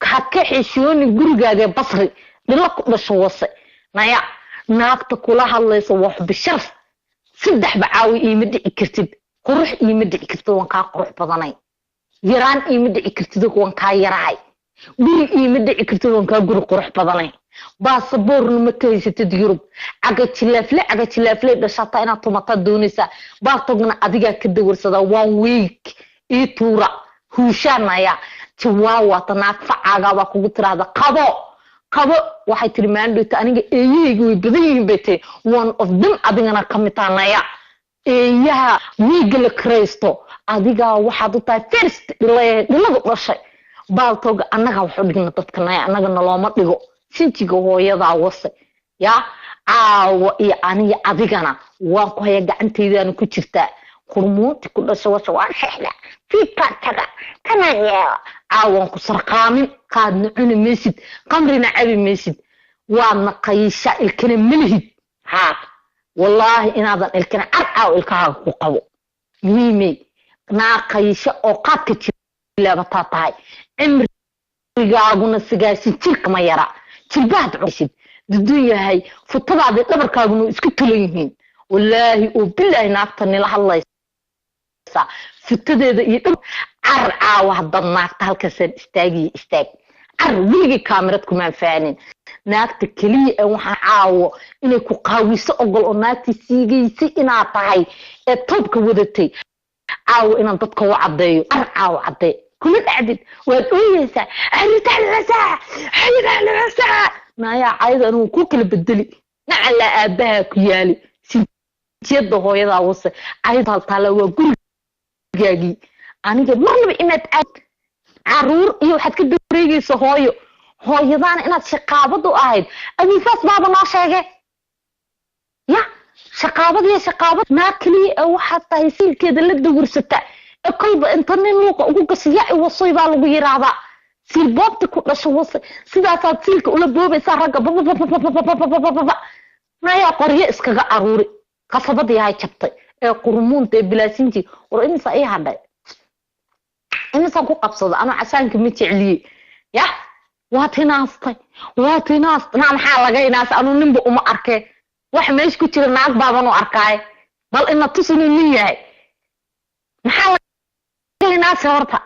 حكى حشوني قرقاقي بصري للك بشو وصي نايا naagta kula hadlayso wax bisharf saddex bacaawi iima dhici kartid qurux iima dhici kartid waan kaa qurux badanay yaraan iima dhici kartid waan kaa yaraay guri iima dhici kartid waan kaa guri qurux badanay baasaboorna ma tahaysatid yurub caga jilaafle dhashata inaad tumata doonaysaa baartogna adigaa ka dawarsada one week ii tuura huushaanaya jiwaawaata naag facaagaa baa kugu tiraahda qabo waxay tiri maandhoota aniga eeyahayga way badan yihiin bay tahay one of them adigana ka mid taanaya eeyaha wiiga la karaysto adigaa waxaad u tahay first dhiladu dhashay baaltooga annaga wax u dhigna dadkanaya annagana looma dhigo sintiga hooyadaa wase yaa caawa iyo aniga adigana waan ku haya gacantaydaana ku jirtaa qurmuunti ku dhasha washa waa xexda fiikaataga kana yeela caawan ku sarqaamin qaadna cuni maysid qamrina cabi maysid waadna qaysha ilkana malihid haa wallaahi inaadan ilkana carcaaw ilkahaaga ku qabo muhiimey naa qaysha oo qaadka jilaabataa tahay cimrigaaguna sigaasin jirka ma yara jilbaad cunaysid duduun yahay futadaadii dhabarkaaguna isku tulan yihiin wallaahi oo bilaahi naagta nila hadlaysa futadeeda iyo dhab car caawa haddaad naagta halkaasaan istaag car weligii kaamirad kumaan faanin naagta keliya ee waxaa caawo inay ku qaawiso ogol oo naagtii siigaysay inaad tahay ee toobka wadatay caawo inaan dadka u caddeeyo car caawo caddee kuma dhacdid waad ooyeysaa xayidaalaasaa naayaa cayada anugu ku kala bedeli nacalaa aabbahaa ku yaali sinjiyada hooyadaa wase cayada haltaala waa gurigaagii aniga marnaba inaad caruur iyo waxaad ka dareegaysa hooyadaana inaad shaqaabad u ahayd abiifaas baaba noo sheegay ya shaqaabad naa keliya waxaad tahay siilkeeda la dawarsata ee kolba inta nin luuqa ugu gasaya wasoy baa lagu yiraahdaa siil boobta ku dhasho wase sidaasaad siilka ula boobaysaa ragga naya qoryo iskaga aruuri qasabadii hay jabtay ee qurmuunta ee bilaasintii war imisa ii hadhay imisaan ku qabsada anoo casaanka ma jecliyey ya waa tinaastay naa maxaa laga inaasa anuu ninba uma arkeen wax meesha ku jira naag baaban u arkaaye bal ina tus inuu nin yahay maxaa laga inaasa horta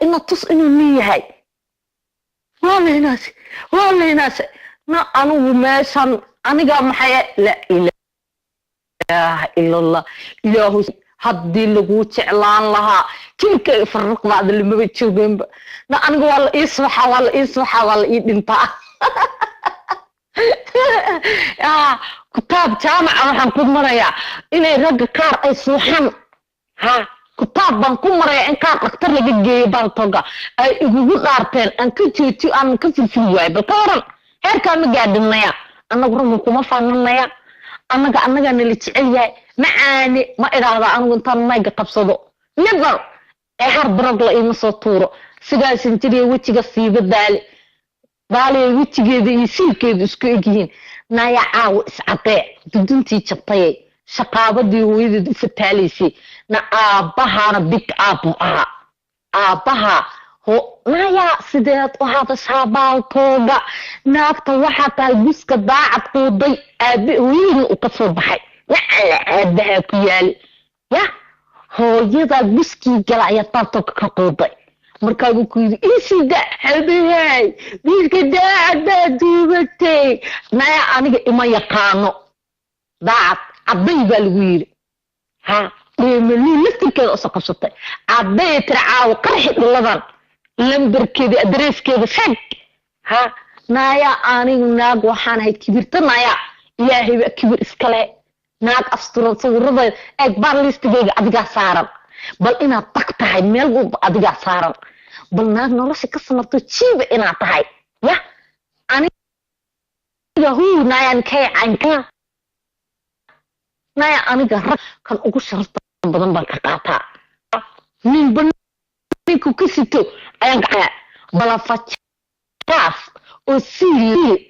ina tus inuu nin yahay waa la inaase na anugu meeshan aniga maxay la ilaaha illallah ilaahu haddii lagu jeclaan lahaa jirka farriqdaada lamaba joogeenba na aniga waa la ii subaxa waa la ii dhintaa kutaab jaamaca waxaan ku marayaa inay ragga qaar ay suuxan kutaab baan ku marayaa in qaar dhaktar laga geeyo baaltoga ay igugu dhaarteen aan ka joojiyo aan ka firfiri waayo bal ka waran heerkaa ma gaadhinaya annagu ragga kuma faananaya annaga nala jecel yahay macaani ma idhaahda anigu intaan mayga qabsado never ee har barag la iima soo tuuro sigaasan jiriya wejiga siiba daaliya wejigeeda iyo siilkeedu isku egyihiin naya caawo iscadee duduntii jabtayay shaqaabadii hooyadeed u fataalaysay na aabbahaana big aabbu ahaa aabbaha naya sideed u hadashaa baaltooga naagta waxaa tahay guska daacad quuday aabe hooyadii u ka soo baxay waxala aabahaa ku yaali ya hooyadaa guskii gala ayaa baaltooga ka quuday markaabuu ku yidhi isida abahay guska daacad baa duubatay naya aniga ima yaqaano daacad cadday baa lagu yidhi dheemalii laftirkeeda usoo qabsatay cadday tira caawo qarxi dhiladan lambarkeeda adreeskeeda sheeg naya anigu naag waxaan ahay kibirta naya ilaahay baa kibir iskale naag asturan sawiradeeda eeg baan listigeyga adigaa saaran bal inaad tag tahay meel walba adigaa saaran bal naag nolosha ka samarto jiiba inaad tahay ya aniga nayaan kay caynka naya aniga rag kan ugu sharafta badan baan ka qaataa nin banku ka sito ayaan gacaya balafajaas oo siili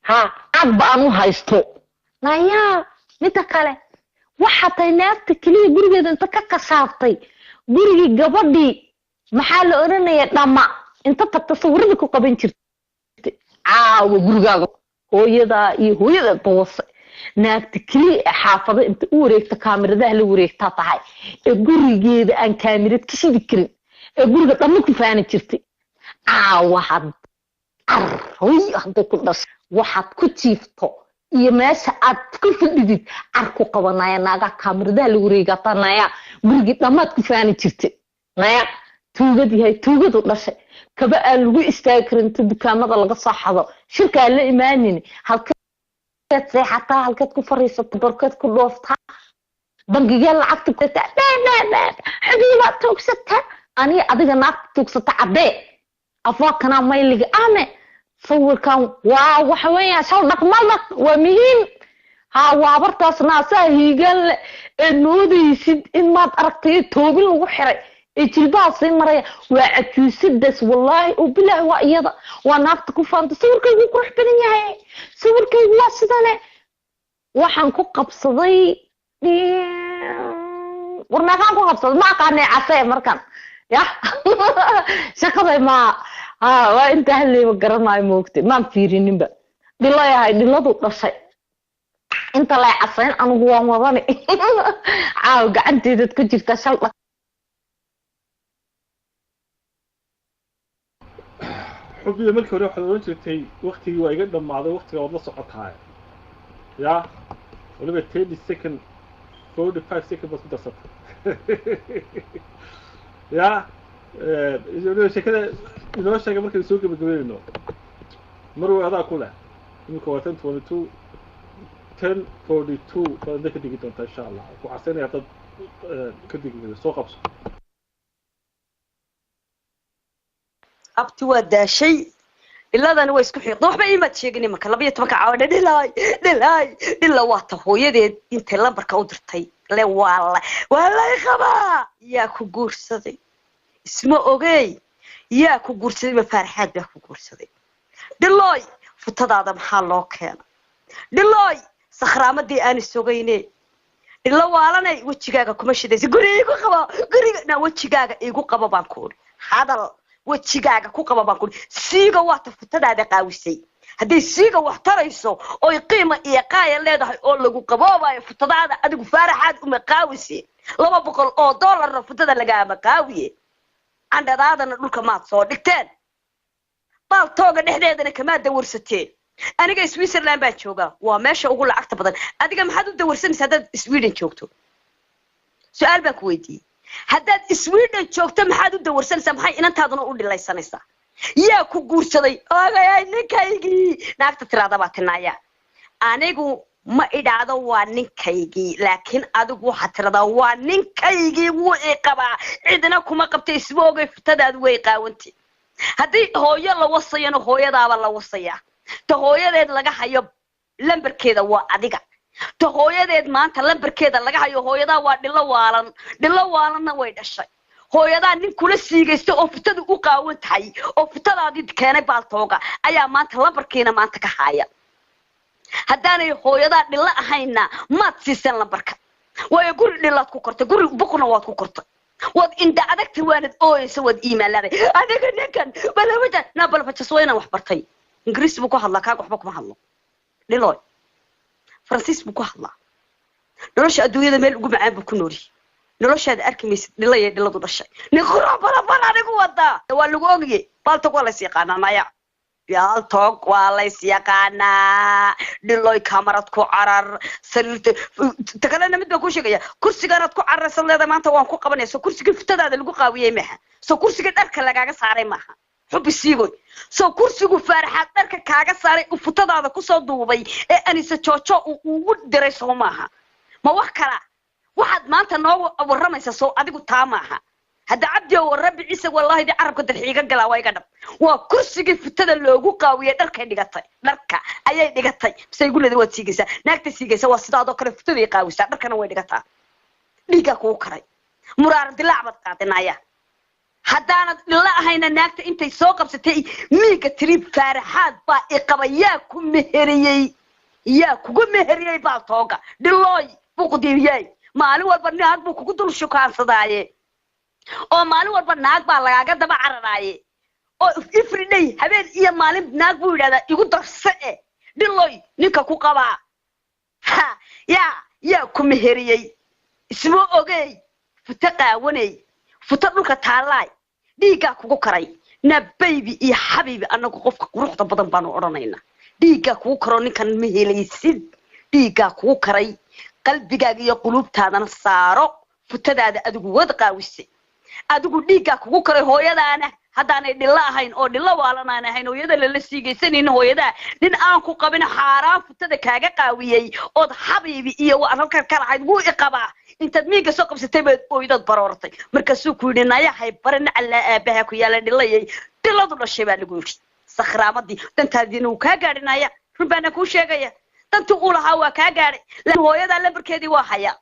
ha aad baan u haysto naya midda kale waxa tay naafta kaliya gurigeeda inta ka kasaaftay gurigii gabadhii maxaa la oranayaa dhama inta tagta sawirada ku qaban jirtay caawa gurigaaga hooyada iyo hooyada boose naagta kaliya xaafada inta u wareegta kaamiradaha la wareegtaa tahay ee gurigeeda aan kaamirad ka shidi karin ee guriga dhamma ku faani jirtay caawa hadday ku dhashay waxaad ku jiifto iyo meesha aad ku fadhidid arku qabanaya naaga kaamiradaha la wareegata naya gurigi dhamaad ku faani jirtay naya tuugad yahay tuugadu dhashay kaba aan lagu istaagi karin inta dukaamada laga soo xado shirkaa la imaanin halkeed seexataa halkeed ku fariisato barkeed ku dhooftaa bangigee lacagta ku xabiibaa tuugsata aniga adiga naagta tuugsata caddee afwaakana mayliga ame sawirkan waa waxa weeyaan shal dhaqmada waa muhiim ha waabartaas naasaa hiigan ee noodaysid in maad aragtay toobin lagu xiray jilbaha sii maraya waa cajuusidaas wallaahi oo bilaahi waa iyada waa naagta ku faanta sawirkaygu qurux badan yahay sawirkaygu waa sidane waxaan ku qabsaday warnaakaan ku qabsaday ma aqaanay casee markan ya shaqaday ma waa inta halleeba garanaayo moogtay maan fiirininba dhilo yahay dhiladu dhashay inta lay casayn anigu waan wadani caaw gacanteedad ku jirta shal حبي ملك وريح وجهتي وقتي ويقدر مع ذا وقتي والله صعدت هاي يا ولا بتهدي سكن 45 سكن بس بتصل يا إذا شكله إذا شكله ممكن يسوق بقبل إنه مرة هذا كله يمكن 1022 1042 فذاك دقيقة إن شاء الله وعساني يعطي كدقيقة سوق أبصر abti waa daashay ilaadana way isku xiiqdo waxba iimaad sheegin marka 12 caawada dhilay waa ta hooyadeed inta lambarka u dirtay le waalay qaba yaa ku guursaday isma ogey yaa ku guursaday ma farxad baa ku guursaday dhilay futadaada maxaa loo keenay dhilay sakhraamadii aan isogayne illa waalanay wajigaaga kuma shidaysa guriga wajigaaga igu qaba baan ku hadal wajigaaga ku qaba baan ku siiga waata futadaada qaawisay hadii siiga wax tarayso oo qiimo iyo qaaya leedahay oo lagu qaboobayo futadaada adigu faaraxaad uma qaawisi $200 futada laga ama qaawiye andadaadana dhulka maad soo dhigteen baal tooga dhexdeedana kama dawarsateen aniga Switzerland baa jooga waa meesha ugu lacagta badan adiga maxaad u dawarsanaysaa dad Sweden joogto su'aal baa ku weydiiyay haddaad Sweden joogto maxaad u dawarsanaysaa maxay inantaaduna u dhilaysanaysaa yaa ku guursaday oogay ninkaygii naagta tiraada baa tinaaya anigu ma idhaado waa ninkaygii laakiin adigu waxa tirada waa ninkaygii wuu iqaba cidina kuma qabtay isboogay futadaad way qaawantay hadii hooyo la wasayano hooyadaaba la wasaya ta hooyadeed laga hayo lambarkeeda waa adiga ta hooyadeed maanta lambarkeeda laga hayo hooyada waa dhilo waalanna way dhashay hooyada nin kula siigaysto oo futada u qaawan tahay oo futadaadii keenay baaltooga ayaa maanta lambarkeena maanta ka haya haddaanay hooyada dhilo ahayna maad siisan lambarka way guri dhilaad ku kortay guri buqna waad ku kortay wad inda adagta waanad ooyaysa wad iimaaladay adiga ninkan balawada na balfajaswayna wax bartay ingiriis buu ku hadlaa kaaga waxba kuma hadlo dhilo Francis buu ku hadlaa nolosha adduunyada meel ugu macaan buu ku nool yahay noloshaada arkimaysid dhilay dhiladu dhashay nin qura bala anigu wada waa lagu ogiyay baltog waa la siiqaana maya baltog waa la siiqaana dhiloy kamarad ku carar sariirta takalena mid baa ku sheegaya kursigaanad ku cararsan leedahay maanta waan ku qabanayso kursiga futadaada lagu qaawiyay maaha soo kursiga dharka lagaaga saaray maaha xubi siigoy soo kursigu faaraxad dharka kaaga saaray u futadaada ku soo duubay ee anisa joojo ugu diray soo maaha ma wax kala waxaad maanta noo waramaysaa soo adigu taa maaha هذا عبدي وربي عيسى والله دي عرب كنت الحقيقة قلا واي قدم وكرسي فتدا لوغو قاوية دركا دغتاي دركا ايي دغتاي بس يقول لي واد سيغيسا ناقتا سيغيسا waa sidaado kale فتدا qaawisa darkana way dhigataa dhiga ku karay muraar dilaacbad qaadanaya haddaanad ila ahayna naagta intay soo qabsatay miiga trip faaraxaad baa iqabayaa ku meheriyay yaa kugu meheriyay baa tooga dhilooy buqdiyay maalin walba naag buu kugu dul shukaansadaaye oo maalin walba naag baa lagaaga daba cararaaye oo every day habeen iyo maalin naag buu yiraahdaa igu darse dhilooy ninka ku qabaa ha yaa ku meheriyay isma ogey futa qaawanay futa dhulka taalaay dhiiga kugu karay na baby iyo habibi anagu qofka quruxda badan baan oranayna dhiiga kugu karo ninkan ma helaysid dhiiga kugu karay qalbigaaga iyo qulubtaadana saaro futadaada adigu wad qaawisay adigu dhiiga kugu karay hooyadaana haddaanay dhilla ahayn oo dhilla waalanaan ahayn hooyada la siigaysanayna hooyada nin aan ku qabin xaaraan futada kaaga qaawiyay oo habibi iyo halka kala hayd wuu iqaba intaad miiga soo qabsatay baad ooydad baroortay markaasuu ku yidhinaya hay baran alla aabaha ku yaala dhilayay dhiladu dhashay baa lagu yiri sakhraamadii dantaadiina uu ka gaadhinaya runbaana ku sheegaya dantu uu lahaa waa ka gaadhay hooyada lambarkeedii waa haya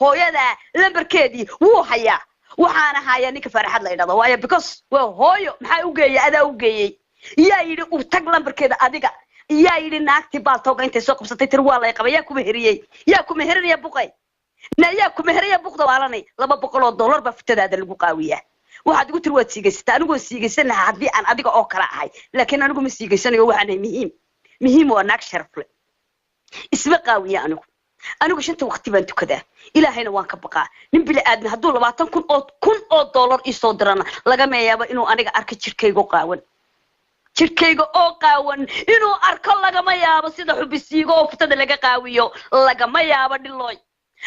hooyada lambarkeedii wuu haya waxaana haya ninka farxad la yiraahdo waayo because waa hooyo maxay u geeyay adaa u geeyay yaa yiri uu tag lambarkeeda adiga yaa yiri naagti baa tooga intay soo qabsatay tir waa la qabaya ku meheriyay yaa ku meheriyay buqay نايا كمهرية بقطة وعلاني لما بقولوا $1 بفتة هذا اللي بقاوية واحد يقول تروى سيجس أنا أقول سيجس أنا عادي أنا أديك أوكرا هاي لكن أنا أقول سيجس أنا جوا أنا مهم وأناك شرف له اسمه قاوية أنا أقول شنت وقتي بنتو كذا إلى هنا وانك بقى نبي لأدنى هدول بعطن كن $1 يصدرنا لقى يابا إنه أنا أركض شركة قاون شركة قاون إنه أركض لقى يابا سيدا حب السيجو فتة لقى قاوية لقى يابا دلوي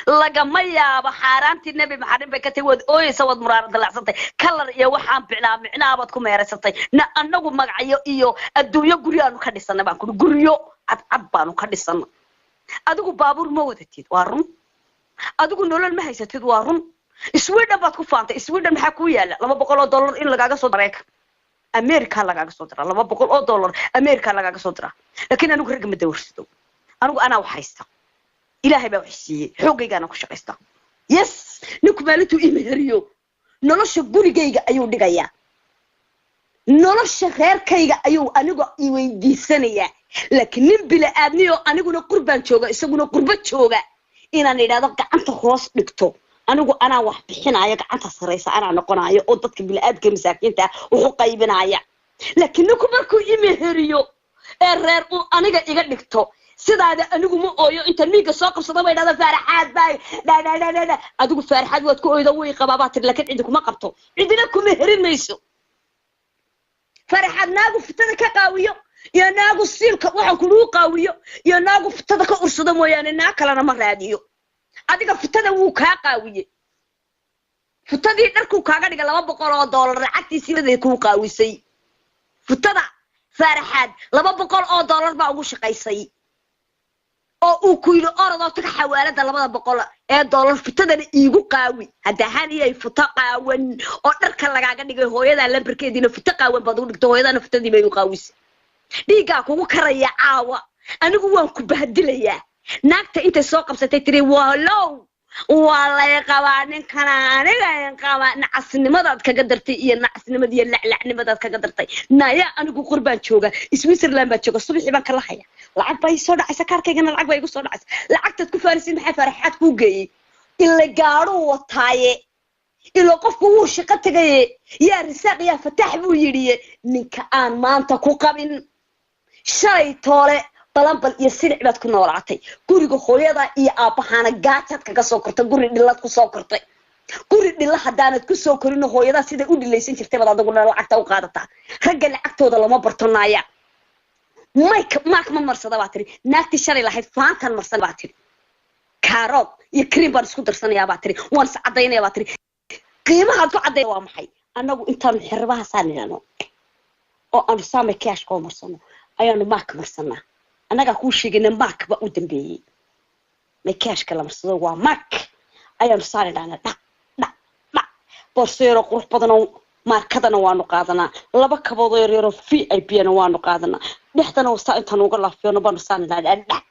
لقى يابا حارانتي النبي محرم بكتي ود أويس ود مرار دلعسنتي كلر يا وحام بعنا بدكم يا رسنتي أنا أقول مقعيو إيو الدنيا قريانو كديسنا بانكو قريو عبانو كديسنا أدوكو بابور موتتيد وارن أدوكو نولن ما هيستيد وارن إسويدن بدكو فانتا إسويدن maxaa ku yaala $200 in lagaaga soo dareek America lagaaga soo dira $200 America lagaaga soo dira laakiin anigu rag ma dawrsado anigu ana waxaysta ilaahay baa waxsiiyay xoogaygaana ku shaqaysta yes ninku maalintu imeheriyo nolosha gurigayga ayuu dhigayaa nolosha reerkayga ayuu anigu i weydiisanayaa laakiin nin bila aadniyo aniguna qurbaan jooga isaguna qurba jooga inaan idhaado gacanta hoos dhigto anigu ana wax bixinaya gacanta sareysa ana noqonayo oo dadka bila aadka masaakiinta wuxuu qaybinaya laakiin ninku markuu imeheriyo ee reer uu aniga iga dhigto sidaada anigu ma ooyo inta miiga soo qabsado way dhada faaraxaad bay la adigu faaraxaad waad ku ooydo way qabaabaa tir laakiin cid kuma qabto cidina kuma herin mayso faaraxaad naagu fitada ka qaawiyo iyo naagu siilka waxaan ku qaawiyo iyo naagu fitada ka ursado mooyaane naa kalena ma raadiyo adiga fitada wuu ka qaawiye fitadii dharku kaaga dhiga $200 lacagtiisii baday ku qaawisay fitada faaraxaad $200 baa ugu shaqaysay oo uu ku yiri orado taga xawaalada $200 fitadana iigu qaawi hadahan iyay fita qaawan oo dharka lagaaga dhigay hooyada lambarkeedina fita qaawan baad u dhigto hooyadana fitadii bay u qaawisay dhiiga kugu karaya caawa anigu waan ku bahdilayaa naagta inta soo qabsatay tiri walow wala qabaa ninkan aniga qaba nacasnimadaad kaga dartay iyo nacasnimadii lacnimadaad kaga dartay naya anigu qurbaan jooga Switzerland baa jooga subaxii baan kala haya lacag bay soo dhacaysa kaarkaygana lacag bay igu soo dhacaysa lacagtaad ku faarisin maxay faraxad ku geeyay ila gaaro wataaye ila qofku uu shaqo tagay yaa risaaq yaa fatax buu yiri ninka aan maanta ku qabin shay toole balambal iyo silic baad ku noolaatay guriga hooyada iyo aabahaana gaajad kaga soo kortay guri dhilad ku soo kortay guri dhilla hadaanad ku soo korin hooyada sida u dhilaysan jirtay baad adigu lacagta u qaadataa ragga lacagtooda lama bartonaaya maak ma marsada baa tiri naagti shalay lahayd faantan marsan baa tiri karood iyo cream baan isku darsanayaa baa tiri waan sacadaynaya baa tiri qiimaha ku caday waa maxay anagu intaan xirbaha saanayno oo aan saame cash ko marsano ayaanu maak marsanaa anaga ku sheegayna maak ba u dambeeyay ma cash kala marsado waa maak ayaanu saanayna بصير قروح بدنا markadana waanu qaadanaa laba kabood oo yar VIP-na waanu qaadanaa dhexdana wasta intaan uga laafiyano baan saanaa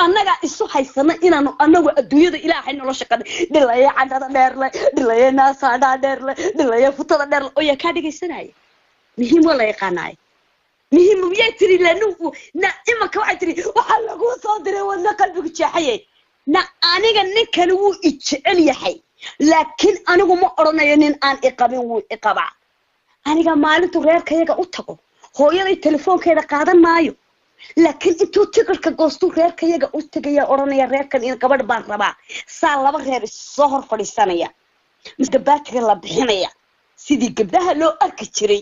annaga isu haysana inaanu annagu adduunyada ilaahay nolosha qad dhilaya cadada dheerle dhilaya naasada dheerle dhilaya futada dheerle oo yaa ka dhigaysanay muhiim wala yaqaanay muhiim miyay tiri lanu na imaka waxay tiri waxa lagu soo diray wadna qalbigu jeexayay na aniga ninkan wuu ijecel yahay laakiin anigu ma oranayo nin aan iqabin wuu iqaba aniga maalintu reerkayaga u tago hooyaday telefoonkeeda qaadan maayo laakiin intuu tikarka goosto reerkayaga u tagaya oranaya reerkan in gabadh baan rabaa saa laba reer soo hor fadhiisanaya midka baatiga la bixinaya sidii gabdhaha loo arki jiray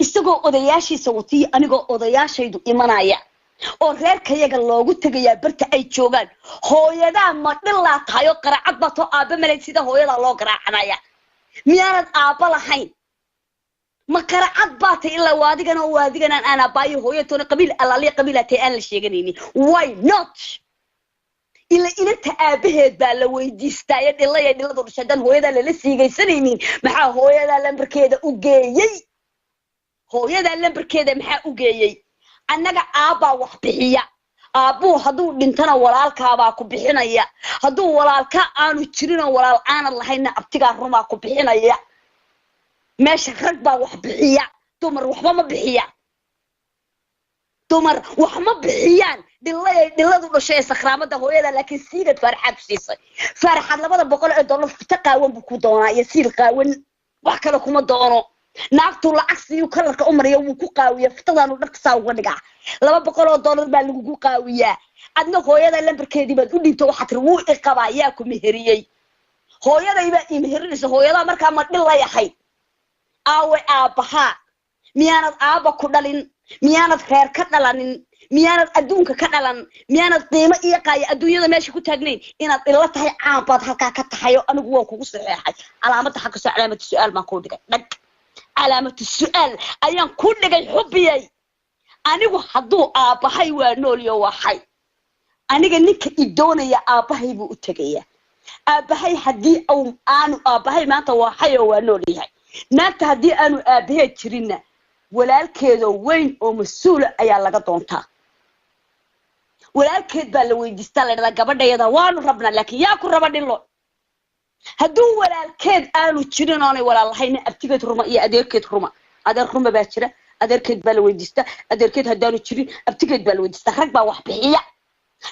isagoo odayaashiisa watay anigoo odayaashaydu imanaya oo reerkayaga loogu tagaya barta ay joogan hooyada ma dhilaa tahay oo qaracad bato aaba malay sida hooyada loo qaraacanaya miyaanad aaba lahayn ma qaracad baatay ilaa waadigana aan abaayo hooyatoona qabiil allaaliya qabiilatay aan la sheeganayni why not ila inta aabaheed baa la weydiistay dhiladu dhashadan hooyada la siigaysanaynin maxaa hooyada lambarkeeda u geeyay maxaa u geeyay annaga aaba wax bixiya aabu haduu dhintana walaalkaaba ku bixinaya haduu walaalka aanu jirin oo walaal aan lahayna abtiga ruma ku bixinaya meesha rag baa wax bixiya dumar waxba ma bixiyaan dhiladu dhashay sakhraamada hooyada laakiin siidad farxad siisay farxad $200 fita qaawan buu ku doonaa iyo siil qaawan wax kale kuma doono naagtu lacag siiyo kalarka umariyo wuu ku qaawiya fitadaanu dharka saa uga dhigaa $200 baa lagu qaawiyaa adna hooyada lambarkeedii baad u dhinto waxa tir wuu iqabaa yaa ku meheriyay hooyadayba imeherinaysa hooyada markaa ma dhilayahay aawe aabaha miyaanad aaba ku dhalin miyaanad reer ka dhalanin miyaanad adduunka ka dhalan miyaanad qiimo iyo qaaya adduunyada meesha ku taagnayn inaad ila tahay caanbaad halkaa ka tahay oo anigu waan kugu saxeexay calaamada xagga soo calaamada su'aal baan ku dhigay dhag calaamada su'aal ayaan ku dhigay xubiyay anigu hadduu aabahay waa nooliyo waxay aniga ninka idoonaya aabahay buu u tagaya aabahay haddii aanu aabahay maanta waxay waa noolyahay naagta haddii aanu aabahay jirinna walaalkeedo weyn oo mas'uul ayaa laga doontaa walaalkeed baa la weydiistaa la gabadheeda waanu rabnaa laakiin yaa ku raba dhilo hadduu walaalkeed aanu jirin oo ay walaalahayn abtigeed ruma iyo adeerkeed ruma adeer ruma baa jira adeerkeed baa la weydiistaa adeerkeed haddaanu jirin abtigeed baa la weydiistaa rag baa wax bixiya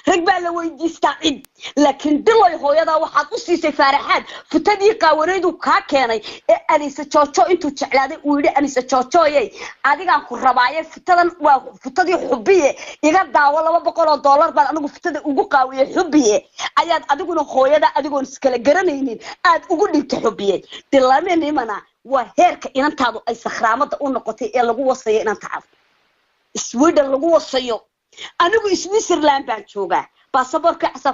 rag baa la weydiistaa cid laakiin dilay hooyada waxaad u siisay faaraxaad futadii qaawareedu ka keenay ee Anisa Jojo intuu jeclaaday uu yiri Anisa Jojoyay adigaan ku rabaaye futadan waa futadii xubiye iga daawo $200 baan anigu futada ugu qaawiyay xubiye ayaad adiguna hooyada adigoon iskala garanaynin aad ugu dhintay xubiye dilaameenimana waa heerka inantaadu ay sakhraamada u noqotay ee lagu wasayo inanta cad Sweden lagu wasayo anigu Switzerland baan joogaa baasaboorka asa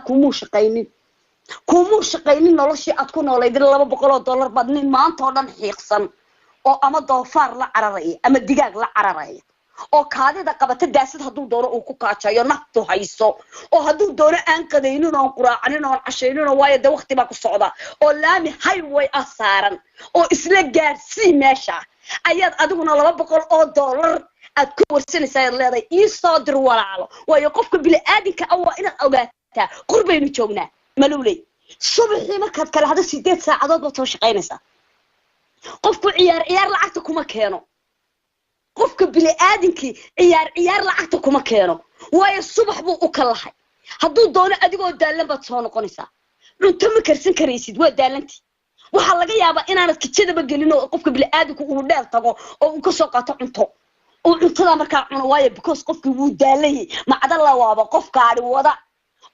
kumu shaqaynin noloshii aad ku noolaydin $200 baad nin maanta oo dhan xiiqsan oo ama doofaar la cararay ama digaag la cararay oo kaadida qabata daasad haduu doono uu ku kaajayo naftu hayso oo haduu doono aan qadaynin oo quraacanin oo cashaynin oo waayo waqti baa ku socda oo laami highway asaaran oo isla gaarsi meesha ayaad adiguna $200 aad ku warsanaysaa leedahay ii soo dir walaalo waayo qofka bini'aadinka waa inaad ogaataa qurbaynu joognaa malulay subaxii markaad kala hada 8 saacadood baad soo shaqaynaysaa qofku ciyaar lacagta kuma keeno qofka bini'aadinkii ciyaar lacagta kuma keeno waayo subax buu u kalahay hadduu doono adigoo daalan baad soo noqonaysaa cunto ma karsan karaysid waa daalantii waxa laga yaabaa inaanad kijadaba gelin oo qofka bini'aadinku uu dheel tago oo uu ka soo qaato cunto oo cuntada markaa cuno waayo because qofkii wuu daalay macdala waaba qofkaari wada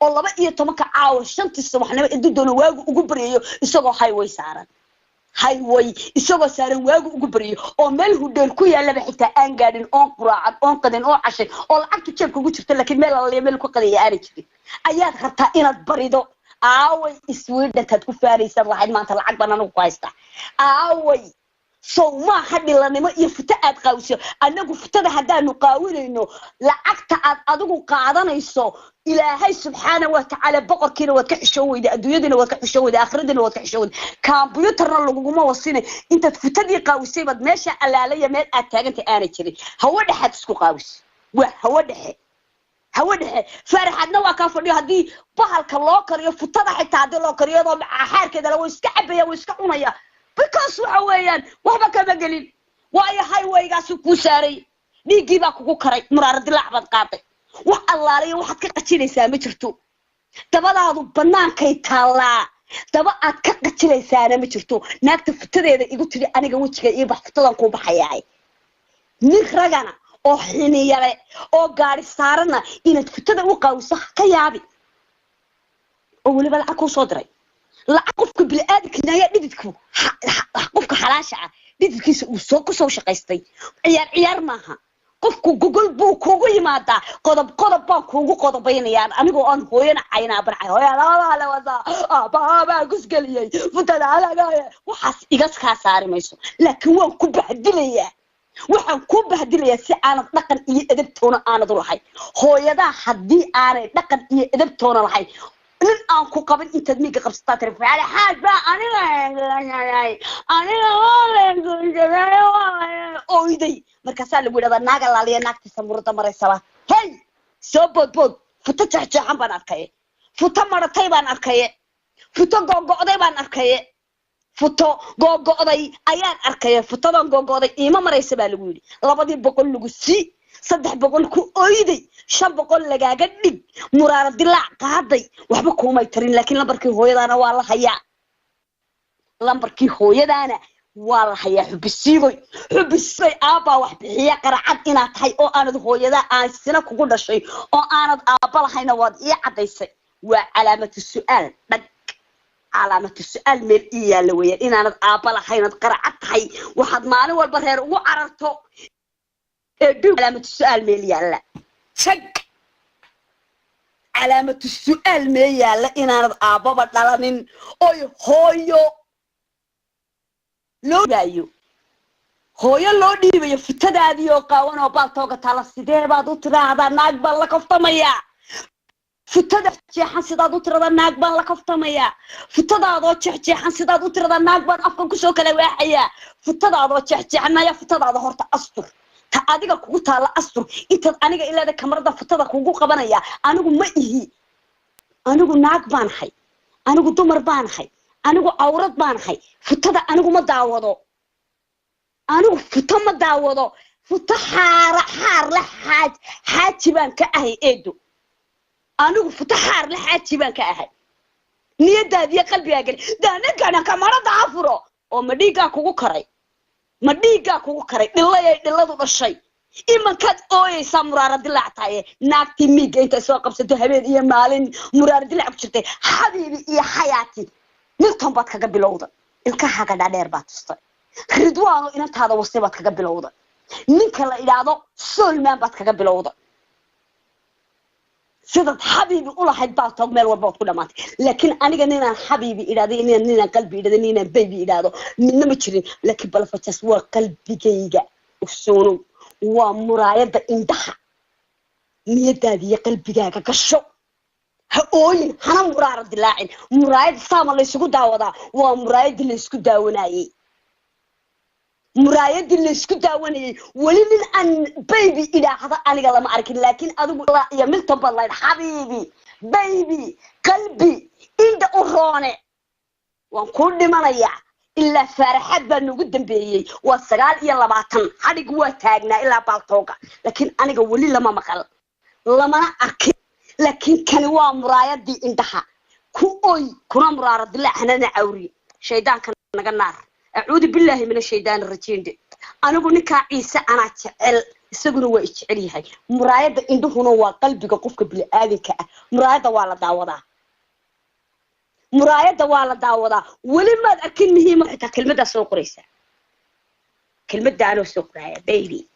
oo 12 caawa 5 subaxnimo intuu doono waagu ugu bariyo isagoo highway saaran waagu ugu bariyo oo meel hudeel ku yaalaba xitaa aan gaadhin oo quraacad oo qadin oo cashay oo lacagtu jeebka ugu jirto laakiin meel ku qadiya aan jirin ayaad rabtaa inaad barido aaway Sweden tad ku faaraysan waxaad maanta lacag baan anigu ku haystaa aaway سو ما حد لنا ما يفتقد قاوسه أنك فتقد هذا نقاول إنه لعقت أدوك قاعدنا يسوع إلهي سبحانه وتعالى بقر كنا وتكحشوا إذا أدويدنا وتكحشوا إذا آخرنا وتكحشوا كمبيوتر اللجومة وصينه أنت تفتقد قاوسه بد ماشي على مال أنت أنا كذي هو ده حتسكو قاوس هو ده فرحنا وكافر هذه بحال كلاكر يفتقد حتى هذا لاكر يضم حار كده لو يسكعب يا ويسكعون يا because وحويان وحبا كما قليل واي هاي ويغاسو كوساري ديغي با كوكو كراي مرارد لعبد قاطي wax allaaliyo waxaad ka qajilaysaa ma jirto dabadaadu banaankay taalaa daba aad ka qajilaysaana ma jirto naagta futadeeda igu tiri aniga wajiga iyo baxfutadan ku baxayaay nin ragana oo xiniyale oo gaari saarana inaad futada u qawso ka yaabi oo waliba lacag ku soo diray lacag qofka bilaadanka ayaa dhididku qofka xalaasha ah dhididkiisa uu soo ku soo shaqaystay ciyaar maaha qofku Google buu kugu yimaada qodob baan kugu qodobaynayaan anigoo aan hooyana caynaa barcay hooyada la wada baaba gusgaliyay futada alaga waxaas iga ka saarimayso laakiin waan ku bahdilayaa waxaan ku bahdilayaa si aanad dhaqan iyo edeb toona aanad lahayn hooyada hadii aanay dhaqan iyo edeb toona lahayn nin aan ku qabin intaad miiga qabsataa tarifaale xaajba aniga ooyday markaasaa lagu yidhahdaa naaga laaliya naagtiisa murada maraysaba hey soo boodbood futo jeexjeexan baan arkaye futo maratay baan arkaye futo googo'day baan arkaye futo googo'day ayaan arkaye futodan googo'day iima maraysa baa lagu yidhi 200 lagu sii 300 ku ooyday 500 lagaaga dhig muraara dilaac qaaday waxba kuumay tarin laakiin lambarkii hooyadaana waa la hayaa lambarkii hooyadaana waa la hayaa xubisay aaba wax bixiya qaracad inaad tahay oo aanad hooyada aan sina kugu dhashay oo aanad aaba lahayna waad ii cadaysay waa calaamatu su'aal dhag calaamatu su'aal meel iyaala weeyaan inaanad aaba lahaynad qaracad tahay waxaad maalin walba reer ugu cararto علامة السؤال ميليالا شق علامة السؤال ميليالا إن أنا أبابا دلانين أي هويو لو دايو هويو لو ديبي فتدا ديو قاوان وبالتوغة تالا سيدي بادو ترى هذا ناقبال لكفتميا فتدا جيحان سيدادو ترى ناقبال لكفتميا فتدا دو جيحان سيدادو ترى ناقبال أفكا كسو كلا واحيا فتدا دو جيحان يا فتدا دو هورتا أسطر adiga kugu taala astur inta aniga ilaada kamarada futada kugu qabanaya anigu ma ihi anigu naag baan hay anigu dumar baan hay anigu awrad baan hay futada anigu ma daawado anigu futa ma daawado futa xaar la xaaji baan ka ahay eedo anigu futa xaar la xaaji baan ka ahay niyadaadiya qalbiga gal daana kamarada afuro oo madhiga kugu karay madhiga kugu karay dhiladu dhashay imankaad ooyaysaa muraara dilaac tahay naagti miiga inta soo qabsato habeen iyo maalin muraara dilaac ku jirtay xabiibi iyo xayaati milton baad kaga bilowda ilkahaga dhaadheer baad tustay ridwaano inantaada wasi baad kaga bilowda ninka la idhaahdo solman baad kaga bilowda sidad xabiibi u lahayd baa toog meel walba ku dhamaatay laakiin aniga ninaan xabiibi idhaaday ninaan qalbi idhaaday ninaan baby idhaado midna ma jirin laakiin balfajas waa qalbigayga usoono waa muraayada indhaha niyadaadiya qalbigaaga gasho ha ooyin hana muraara dilaacin muraayada saama la isugu daawadaa waa muraayadii la isku daawanayay muraayadii la isku daawanayay wali nin aan baby idhaahda aniga lama arkin laakiin adigu iyo milton badlayd xabiibi baby qalbi inda u roone waan ku dhimanayaa ilaa faaraxad baa nagu dambeeyay waa 29 xadhig waa taagnaa ilaa baaltooga laakiin aniga wali lama maqal lamana arkin laakiin kani waa muraayadii indhaha ku oy kuna muraara dilaacnana cawri shaydaanka naga naar أعوذ بالله من الشيطان الرجيم أنا أقول لك عيسى أنا تعال يسقون ويجعلي هاي مرايد عنده هنا وقلبك قفك بالآذك مرايد ولا دعوة مرايد ولا دعوة ولما أكن هي محتاج كلمة سوق ريسة كلمة دعوة سوق ريسة بيبي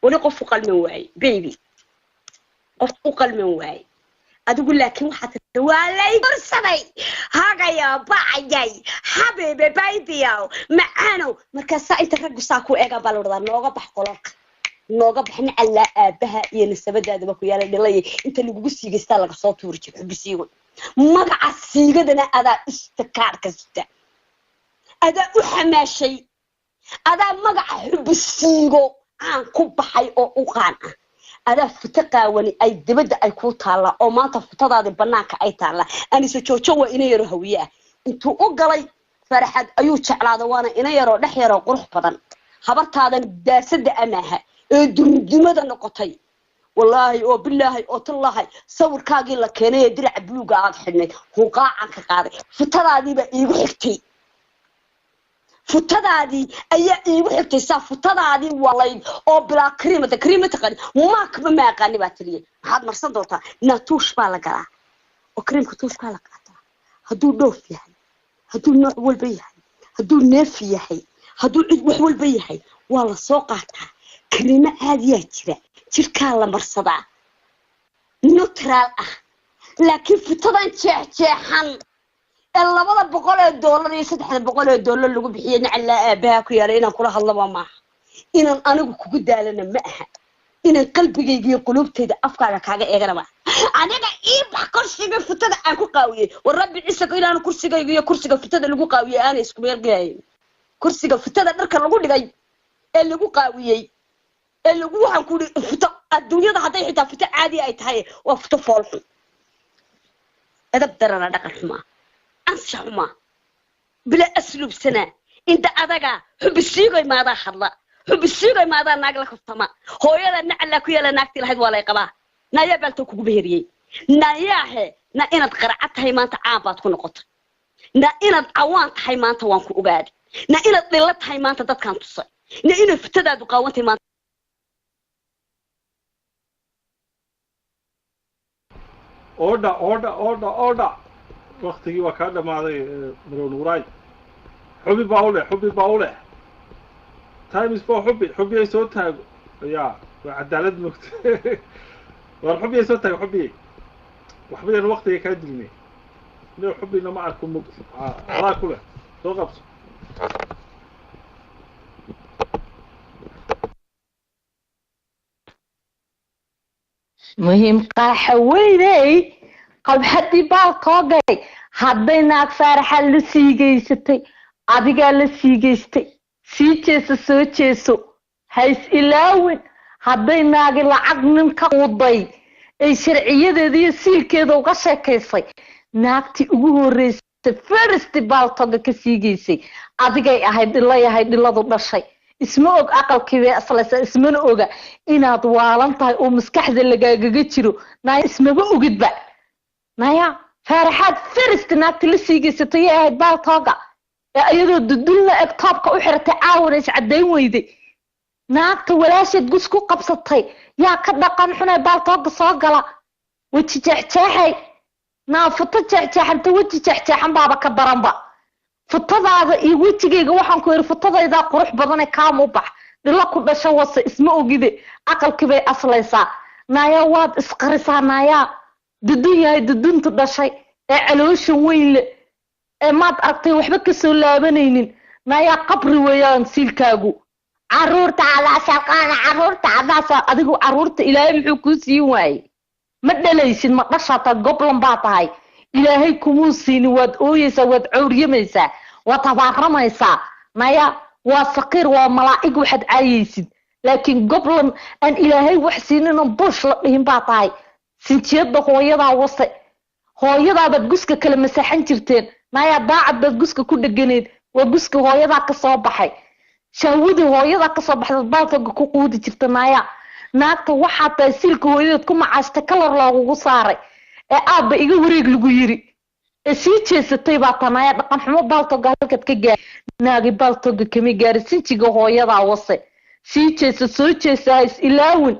ونقف قلب من وعي بيبي قف قلب من وعي أقول لك واحد والله برسمي هاجا يا باعي حبيبي بايبيو معانو مركز أنت رجع ساكو إيجا بالوردا نوجا بحقولك نوجا بحنا على بها ينسبة هذا بكو يا رجلي أنت اللي بقول سيجي استلقى صوت ورجع بسيون مقع السيجي ده أنا استكار كسته هذا وحماشي هذا مقع حب السيجو عن كوب حي أو قانا هذا فتقاوني أي دبدة أي كوتالا أو ما تفتضى بناك أي تالا أنا سوتشوا إني يرهويه أنتوا أقلي فرحت أيوتش على دوانا إني يرو نحيرو قروح بدن خبرت هذا داسد أماها دمدة نقطي والله أو بالله أو تالله صور كاجي لك هنا يدرع بلوغ عاد حني هو قاعد كقاعد فتضى دي بقى يحكي فتدادي أي وحدة صف فتدادي والله أو بلا كريمة قد ما قاني باتريه هاد مرسل دوتا ناتوش بالقرا وكريم كتوش بالقرا هدو دوف يعني هدو نوع والبيع هدو نف يعني هدو عد والبيع والله سوقتها كريمة هذه تركها مرصدة نوترال لكن فتدان تشحن إلا والله $100 يسدح $100 اللي بحينا على باكو يارينا كلها الله ما إن أنا كوكو دالنا معها إن قلبي يجي قلوبتي ده أفكار كذا إيه ما أنا إيه بحكرش في فتاة أكو قوية والرب عيسى قال أنا كرسي جاي كرسي فتاة اللي قوية أنا إسكبير جاي كرسي فتاة نركب اللي جاي اللي قوية اللي هو هنقول فتاة الدنيا ده هتيجي فتاة عادي أي تهاي وفتاة فالح هذا بدرنا دقة حما أنصحما بلا أسلوب سنة أنت أذاك حب السيرة ما ذا خلا حب السيرة ما ذا ناقل خفتما هو يلا نعلى كيلا ناكتي لهاد ولا يقبا نايا بلتوك بهري ناياه نا إنا تقرعت هاي ما أنت عابات كن قط نا إنا تعوانت هاي ما أنت وانكو أبادي نا إنا طلت هاي ما أنت دت كان تصي نا إنا فتدا دقاوانت ما order وقتي وكذا ما هذا مرونوراي حبي باوله time is for حبي يسوتها يا عدالة مكت والحبي يسوتها حبي وحبي الوقت يكادلني لو حبي إنه معكم على كله توقف مهم قاحويني قب حدي بالكوغي هاديناك فرحة لسيجيستي adigaa la siigeystay sii jeeso soo jeeso hays ilaawin hadday naagi lacag nin ka waday ay sharciyadeeda iyo siilkeeda uga sheekaysay naagtii ugu horeysay first baaltoga ka siigeysay adigay ahayd dhiladu dhashay isma og aqalkiiba aslaysa ismana oga inaad waalan tahay oo maskaxda lagaagaga jiro naa ismaba ogidba naya farxad first naagtii la siigeysay ahayd baaltoga ayadoo dudulna eg toobka u xiratay caawinays caddayn weyday naagta walaasheed gus ku qabsatay yaa ka dhaqan xunay baaltooga soo gala weji jeexjeexay naafuto jeexjeexanta weji jeexjeexan baaba ka daranba futadaada iyo wejigayga waxaan ku yidhi futadaydaa qurux badane kaamu bax dhilo ku dhasho wase isma ogide aqalkii bay aslaysaa naayaa waad isqarisaa naayaa dudun yahay duduntu dhashay ee calooshan weyn le maad aragtay waxba ka soo laabanaynin naya qabri weeyaan siilkaagu caruurta ala shaqana caruurta adaasa adigu caruurta ilaahay muxuu ku siin waayay ma dhalaysid ma dhashata goblan baa tahay ilaahay kumuu siin waad ooyeysaa waad cawriyamaysaa waad tabaaramaysaa naya waa saqiir waa malaa'ig waxaad caayaysid laakiin goblan aan ilaahay wax siinin oo bush la dhihin baa tahay sinjiyada hooyadaa wase hooyadaabad guska kala masaxan jirteen naya daacad baad guska ku dhaganeed waa guska hooyadaa ka soo baxay shahwadii hooyadaa ka soo baxday baaltoga ku quudi jirta naya naagta waxaa tahay silka hooyadeed ku macaashta kalar loogugu saaray ee aabba iga wareeg lagu yiri ee sii jeesatay baa tanaya dhaqan xumo baaltoga halkaad ka gaari naagi baaltoga kama gaari sinjiga hooyadaa wase sii jeesa soo jeesa is ilaawin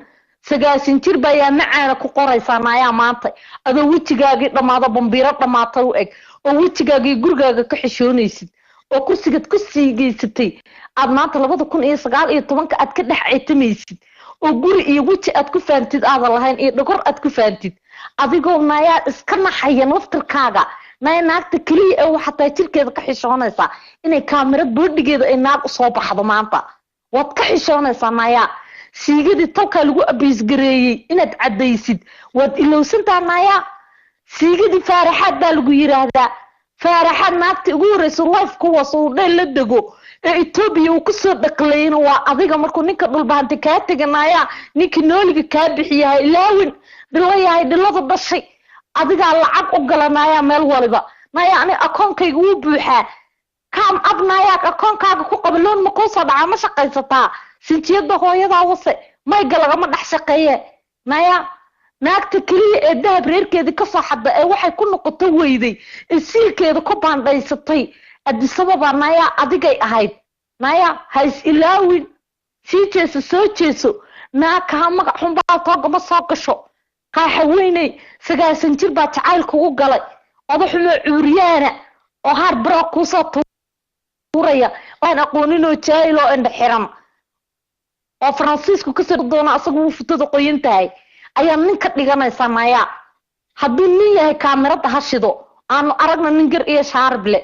9 jir baa yaa macaana ku qoraysaa naya maanta adoo wejigaagii dhamaado bambiiro dhamaatay u eg oo wejigaagii gurigaaga ka xishoonaysid oo kursigaad ku siigeysatay aad maanta 2019 aad ka dhex ceytamaysid oo guri iyo weji aad ku faantid aadan lahayn iyo dhagor aad ku faantid adigoo naya iska naxaya naftirkaaga naya naagta kaliya ee waxa taa jirkeeda ka xishoonaysa inay kaamirad boodhigeeda ay naag u soo baxdo maanta wad ka xishoonaysaa naya siigadii talka lagu abiis gareeyay inaad cadaysid wad ilowsantaa naya siigadii faaraxad baa lagu yiraahdaa faaraxad naagta ugu horeysa life kuwa soo dheel la dego ee Ethiopia uu ku soo dhaqleeyna waa adiga markuu ninka dhulbaanta ka taganaya ninka nooliga ka bixiyaa ilaawin dhilayahay dhilada dhashay adiga lacag u galanaya meel waliba naya ani akoonkaygu uu buuxaa kam abnaya akoonkaaga ku qabloon ma ku soo dhaca ma shaqaysataa sinjiyada hooyada wase may galaga ma dhax shaqeeye naya naagta kaliya ee dahab reerkeeda ka soo xadda ee waxay ku noqotay weyday isiilkeeda ku baandaysatay adisababa naya adigay ahayd naya hays ilaawin soo jeeso naaka magac xun baa toogama soo gasho qaxaweynay 9 jir baa jacaylku u galay odaxumo cuuriyana oo har baro ku soo tuuraya aan aqooninoo jaaylo indha xiran oo Francisco ka soo doona asagu uu futada qoyan tahay ayaa ninka dhiganaysa naya haddii nin yahay kaamirada hashido aanu aragna nin gar iyo shaarble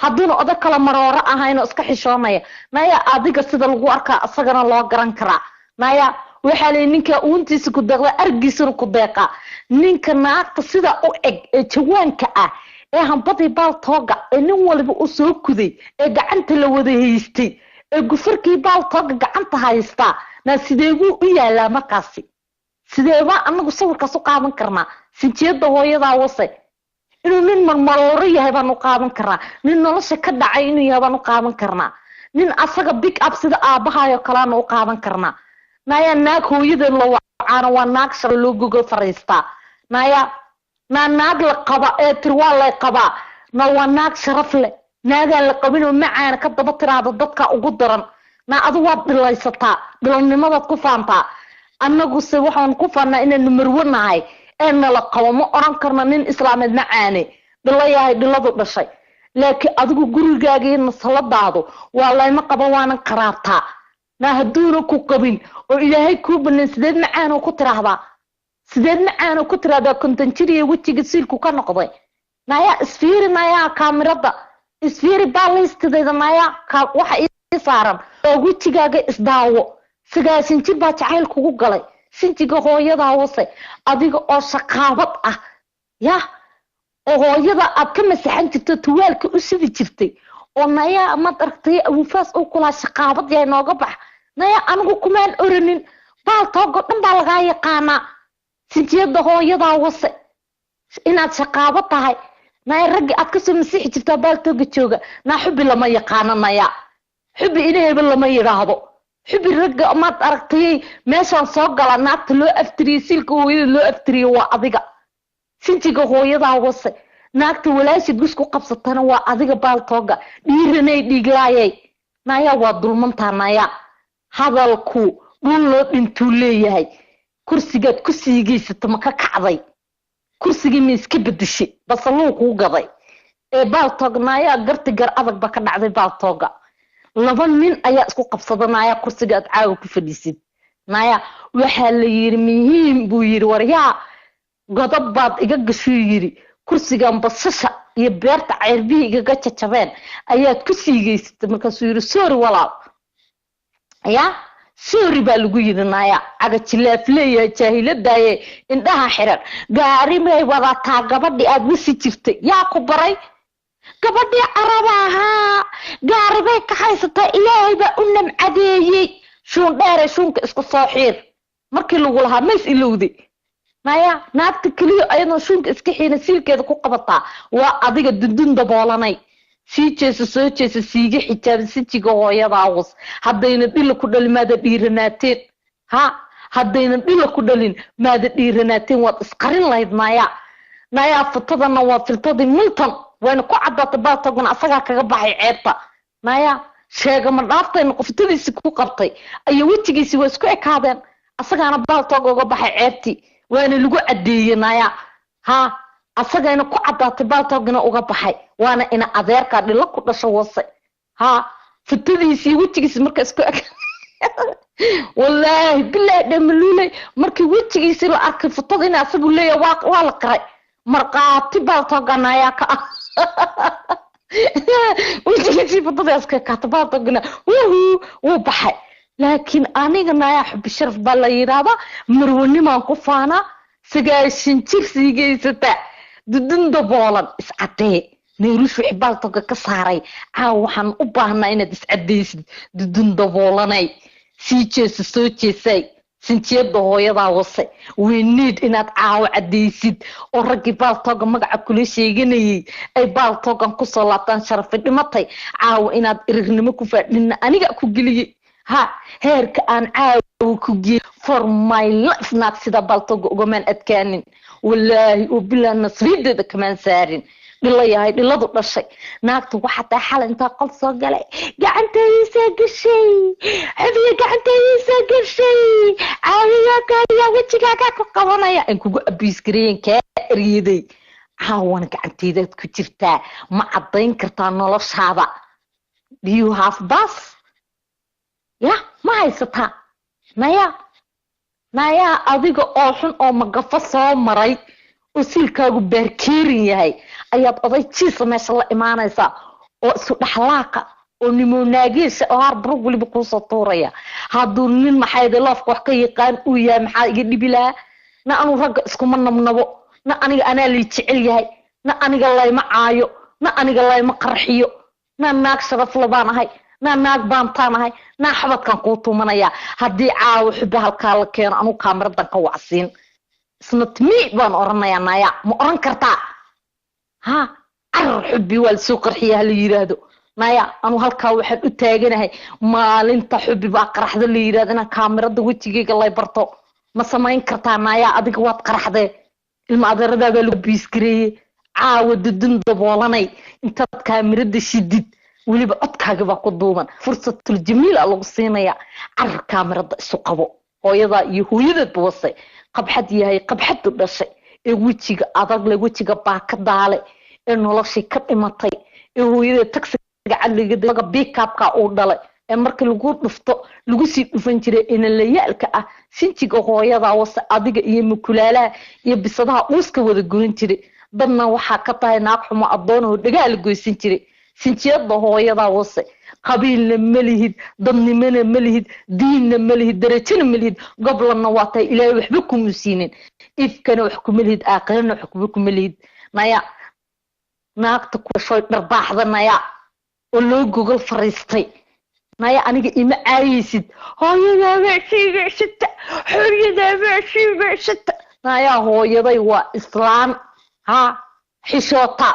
hadduna oda kala marooro ahayno iska xishoonaya naya adiga sida lagu arkaa asagana loo garan karaa naya waxa la ninka uuntiisa ku deeqda argiisana ku deeqa ninka naagta sida u eg ee jawaanka ah ee hanbadii baal tooga ee nin waliba u soo kuday ee gacanta la wada haystay ee gufarkii baal tooga gacanta haysta na sideegu u yaalaa markaasi sideeba anagu sawirkaas u qaadan karnaa sinjiyada hooyada wase inuu nin marmarooro yahay baan u qaadan karnaa nin nolosha ka dhacay inuu yahay baan u qaadan karnaa nin asaga big up sida aabahayo kalaana u qaadan karnaa naya naag hooyada la wacana waa naag shar loo gogo fariista naya naag la qaba ee tirwaa la qaba na waa naag sharaf leh naaga la qabin oo macaan ka daba tiraado dadka ugu daran na adu waa dhilaysataa dhilnimada ku faantaa anagu se waxaan ku faanaa inaan marwanahay ee nala qabo ma oran karna nin islaameed macaane dhilayahay dhiladu dhashay laakiin adigu gurigaaga in saladaado waa layma qaba waanan qaraabtaa na haduuna ku qabin oo ilaahay ku banan sideed macaan oo ku tiraahdaa sideed macaan oo ku tiraahdaa konton jiriye wajiga siilku ka noqday naya isfiiri naya kaamirada isfiiri baalisteeda naya waxa ii saaran oo wajigaaga isdaawo 9 jir baa jacayl kugu galay sinjiga hooyada wase adiga oo shaqaabad ah ya oo hooyada aad ka masaxan jirto tuwaalka u sidi jirtay oo naya ma aragtay abufaas oo kula shaqaabad yahay nooga bax naya anigu kumaan oranin baal toogo dhan baa laga yaqaana sinjiyada hooyada wase inaad shaqaabad tahay naya rag aad ka soo masixi jirtaa baal tooga jooga na xubi lama yaqaana naya xubi inayba lama yiraahdo xubi ragga ma aragtay meeshan soo gala naagta loo aftiriyo silka hooyada loo aftiriyo waa adiga sinjiga hooyada wase naagta walaashid gusku qabsatana waa adiga baal tooga dhiiranay dhiglaayay naya waa dulmantaa naya hadalku dhul loo dhintuu leeyahay kursigaad ku siigeysata ma ka kacday kursigii ma iska bedeshay basaluu kuu gaday ee baal toog naya gartigar adag ba ka dhacday baal tooga laba nin ayaa isku qabsadanaya kursiga aad caawa ku fadhiisid naya waxa la yiri muhiim buu yiri waryaa godob baad iga gashay yiri kursigan basasha iyo beerta ceerbihi iga jajabeen ayaad ku siigeysatay markaasuu yiri sorry walaal ya sorry baa lagu yiri naya aga jilaaf leeyahay jaahiladaye indhaha xiran gaari may wadataa gabadhi aad wisi jirtay yaa ku baray gabadhi arabaha gaaribay ka haysata ilaahay baa u namcadeeyay shuun dheere shuunka iska soo xiir markii lagu lahaa mays ilowday naya naagta kaliya ayadoo shuunka iska xiina siilkeeda ku qabataa waa adiga dundun daboolanay sii jeesa soo jeesa siiga xijaab sijiga hooyada awas haddayna dhila ku dhalin maada dhiiranaateen ha haddayna dhila ku dhalin maada dhiiranaateen waad isqarin lahayd naya futadana waa filtadii milton wayna ku cadaatay baatogna asaga kaga baxay ceebta naya sheega ma dhaaftay qoftadiisi ku qabtay ayaa wajigiisi waa isku ekaadeen asagana baatog uga baxay ceebti waana lagu cadeeyay naya ha asagana ku cadaatay baatogna uga baxay waana ina adeerka dhilo ku dhasho wase ha futadiisi wajigiisi marka isku والله بالله دملولي markii wajigiisa la arkay fotada in asagu leeyahay waa la qaray marqaati baltoganaya ka wajigiisa fotada iska katabaaltogana wuu baxay laakiin aniga naya xub sharaf baa la yiraahdaa marwanimo ku faana sagaashin jirsigeysata dudun daboolan iscadee neerush wixii baltoga ka saaray waxaan u baahnaa inaad iscadeysid dudun daboolanay siijeesa soo jeesay sinjeeda hooyadaa wase we need inaad caawo cadeysid oo ragii baltoga magaca kula sheeganayay ay baltogan ku soo laabtaan sharafi dhimatay caawo inaad irignimo ku faadhina aniga ku geliyay ha heerka aan caawo ku geey for my life naag sida baltoga ugamaan adkaanin wallaahi oo bilaa nasriideeda kamaan saarin dhilayahay dhiladu dhashay naagtu waxa taa xal inta qol soo galay gacantaysa gashay hadiya gacantaysa gashay caawiya kaliya wajigaaga ku qabanaya in kugu abis gareyn ka eriiday caawan gacantayda ku jirtaa ma cadayn kartaa noloshaada do you have bus ya ma haysata naya adiga oo xun oo magafa soo maray usilkaagu baarkeerin yahay ayaad oday jiisa meesha la imaanaysaa oo isu dhaxlaaqa oo nimonaageesha oo harbarug waliba kuu soo tuuraya hadduu nin maxayde loofka wax ka yaqaan uu yahay maxaa iga dhibi lahaa na anuu ragga iskuma nabnabo na aniga anaa lay jecel yahay na aniga layma caayo na aniga layma qarxiyo na naag sharaf labaan ahay na naag baantaan ahay na xabadkan kuu tuumanaya haddii caawo xubba halkaa la keeno anuu kaamiradan ka wacsiin isnat me baan oranayaa naya ma oran kartaa ha carar xubbi waa soo qarxiyaa la yiraahdo naya anu halkaa waxaan u taaganahay maalinta xubbi baa qaraxda la yiraahdo inaan kaamirada wajigayga lay barto ma samayn kartaa naya adiga waad qaraxdee ilma adeeradaada lagu biisgareeyey caawa dudun daboolanay intaad kaamirada shidid weliba codkaaga baa ku duuban fursatul jamiil lagu siinaya carar kaamirada isu qabo hooyada iyo hooyadeedba wasay qabxad yahay qabxad u dhashay ee wajiga adag leh wajiga baa ka daale ee noloshii ka dhimatay ee hooyada taksiga cadliga pick-upka uu dhalay ee markii lagu dhufto lagu sii dhufan jiray in la yaalka ah sinjiga hooyada wasa adiga iyo mukulaalaha iyo bisadaha uuska wada goyn jiray dadna waxa ka tahay naag xumo adoon oo dhagaal goysan jiray sinjiyada hooyada wasa qabiilna malihid dadnimana malihid diinna malihid darajana malihid goblana waa tahay ilaahay waxba kuma siinin ifkana wax kuma lihid aakhirana wax kuma lihid naya naagta ku soo dharbaaxda naya oo loo gogol fariistay naya aniga ima caayaysid hooyada waashiga hooyada waashiga naya hooyaday waa islaan ha xishoota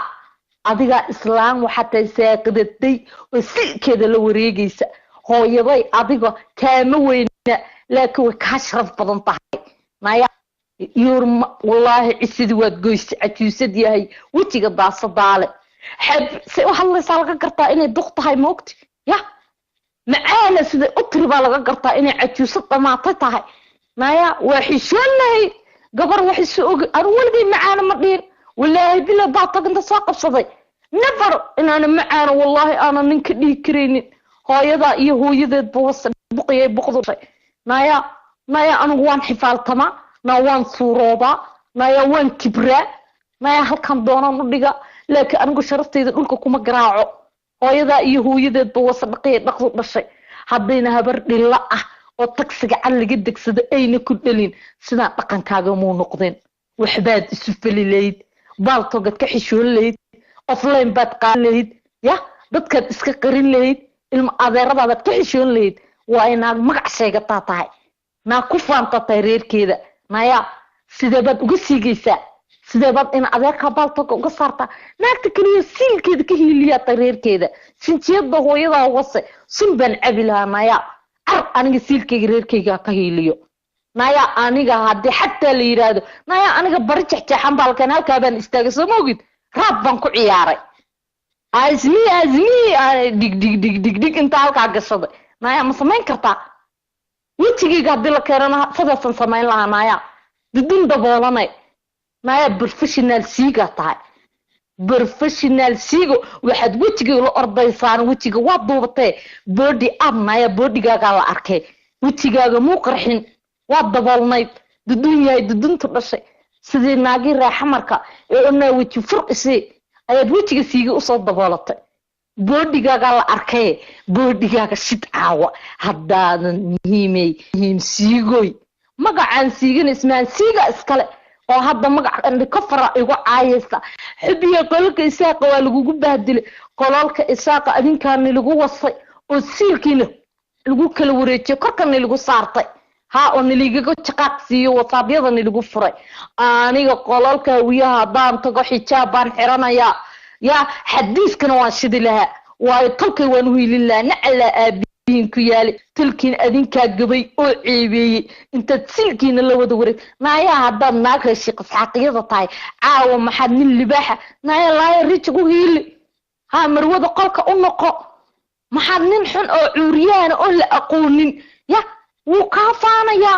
adiga islaan waxa tay saaqadatay oo silkeeda la wareegaysa hooyaday adiga kaama weyna laakiin way ka sharaf badan tahay naya يورم والله عسد واد جويس عتوسد ياهي وتيجا ضاصة ضالة حب وحلا سالقة قرطة إني ضغط هاي موقت يا معانا سيدي أطرب على قرطة إني عتوسد ما طتها ما يا وحشون هي قبر وحسوق أول ذي معانا مرين والله بلا بعطك أنت ساقف صدي نفر إن أنا معانا والله أنا منك لي كريني هاي ذا يهو يذد بوصل بقية بقدر شيء ما يا أنا وان حفال تما نوان صوروبا نايا وان كبرى نايا halkan doona mudhiga laakiin anigu sharaftayda dhulka kuma garaaco hooyada iyo hooyadeed ba wasaqay dhaqso dhashay hadayna habar dhilla ah oo taksiga caliga degsada ayna ku dhalin sida dhaqankaaga muu noqdeen waxbaad isu falileyd baaltogad ka xishoon leyd offline baad qaan leyd ya dadka iska qarin leyd ilma adeeradaada ka xishoon leyd waa inaad magac sheegataa tahay naa ku faantay reerkeeda naya sideebad uga siigaysaa sideebad in adeerka baaltoga uga saartaa naagta kaliya siilkeeda ka hiiliyaa reerkeeda sinjiyada hooyada wase sunban cabi lahaa naya car aniga siilkeyga reerkeyga ka hiiliyo naya aniga haddii xataa la yiraahdo naya aniga bari jexjeexan baalkan halkaa baan istaagay soo moogid raab baan ku ciyaaray azmi dig inta halkaa gashaday naya ma samayn kartaa wajigayga haddii la keenana sidaasan samayn lahaa naya dudun daboolanay naya professional siiga tahay professional siigo waxaad wejiga la ordaysaan wejiga waa duubatay body up naya bodygaaga la arkay wejigaaga muu qarxin waa daboolnayd dudun yahay duduntu dhashay sidii naagi raaxamarka ee onaa weji fur isii ayaad wejiga siiga usoo daboolatay boodhigaaga la arkay boodhigaaga sid caawa haddaadan muhiim siigoy magacaan siigan ismaan siiga iskale oo hadda magac ka fara igu caayaysa xubiga qolka isaaqa waa lagugu bahdilay qololka isaaqa adinkaani lagu wasay oo siilkiina lagu kala wareejiyay korkana lagu saartay ها ونلقى تقاقسي وصابيضا نلقى فري أنا قولك وياها دام تقو حجابان حرانا يا حديث كانوا واشد لها ويطلقي وانوي لله نعلى آبين كيالي تلكين أذين كاقبي أعيبي انت تسلكين اللي ودوري نايا هدام ناكري شيق سحاقيضة طاي عاوة محد من اللباحة نايا لا يريتش قوهيلي ها مروضة قولك أنقو محد ننحن أو عوريان أو لأقونين يا وكافانيا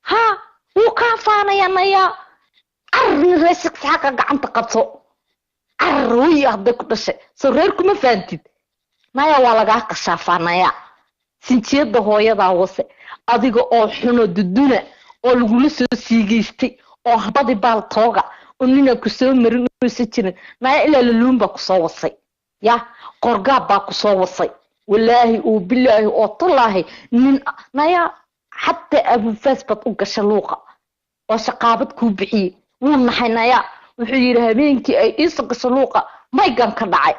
ها وكافانيا نيا عرني راسك ساقا قعنت قبصو عروي هداك دشي سريركم ما فهمتيد نيا والاغا قشافانيا سنتيدا هويدا وسه adiga oo xuno duduna oo lagu la soo siigeystay oo habadi baal tooga oo nina ku soo marin oo jirin naya ila lumba ku soo wasay ya qorgaab baa ku soo wasay والله وبالله والله من نايا حتى أبو فاس بتوقع شلوقة وشقابت كوبعي ونحي نايا وحيرها بينكي أي إيسق شلوقة ما يقام كدعي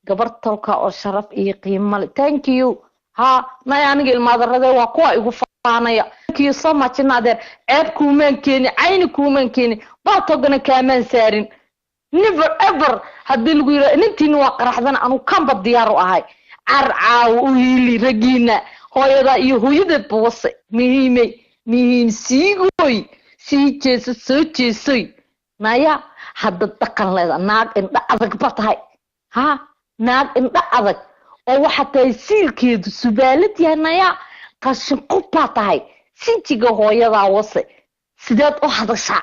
قبرت تلقى أو شرف إيه قيمة thank you ها نايا نجي المادر هذا وقوة يقفانايا كي صمّا تنادر عيب كومان كيني عين كومان كيني باطوقنا كامان سارين never ever هدي الغيرة ننتي نواقع رحضان أنو كان بالديارو أهاي عرعاو ويلي رجينا هويدا يهويدا بوصي مهم سيغوي سيجيس سوجيسوي نايا هذا تقن لذا ناق إن أذك بطهاي ها ناق إن أذك أو حتى يصير كيد سبالت يا نايا قشن قبطهاي سيجيغو هويدا وصي سيدات أحد الشعب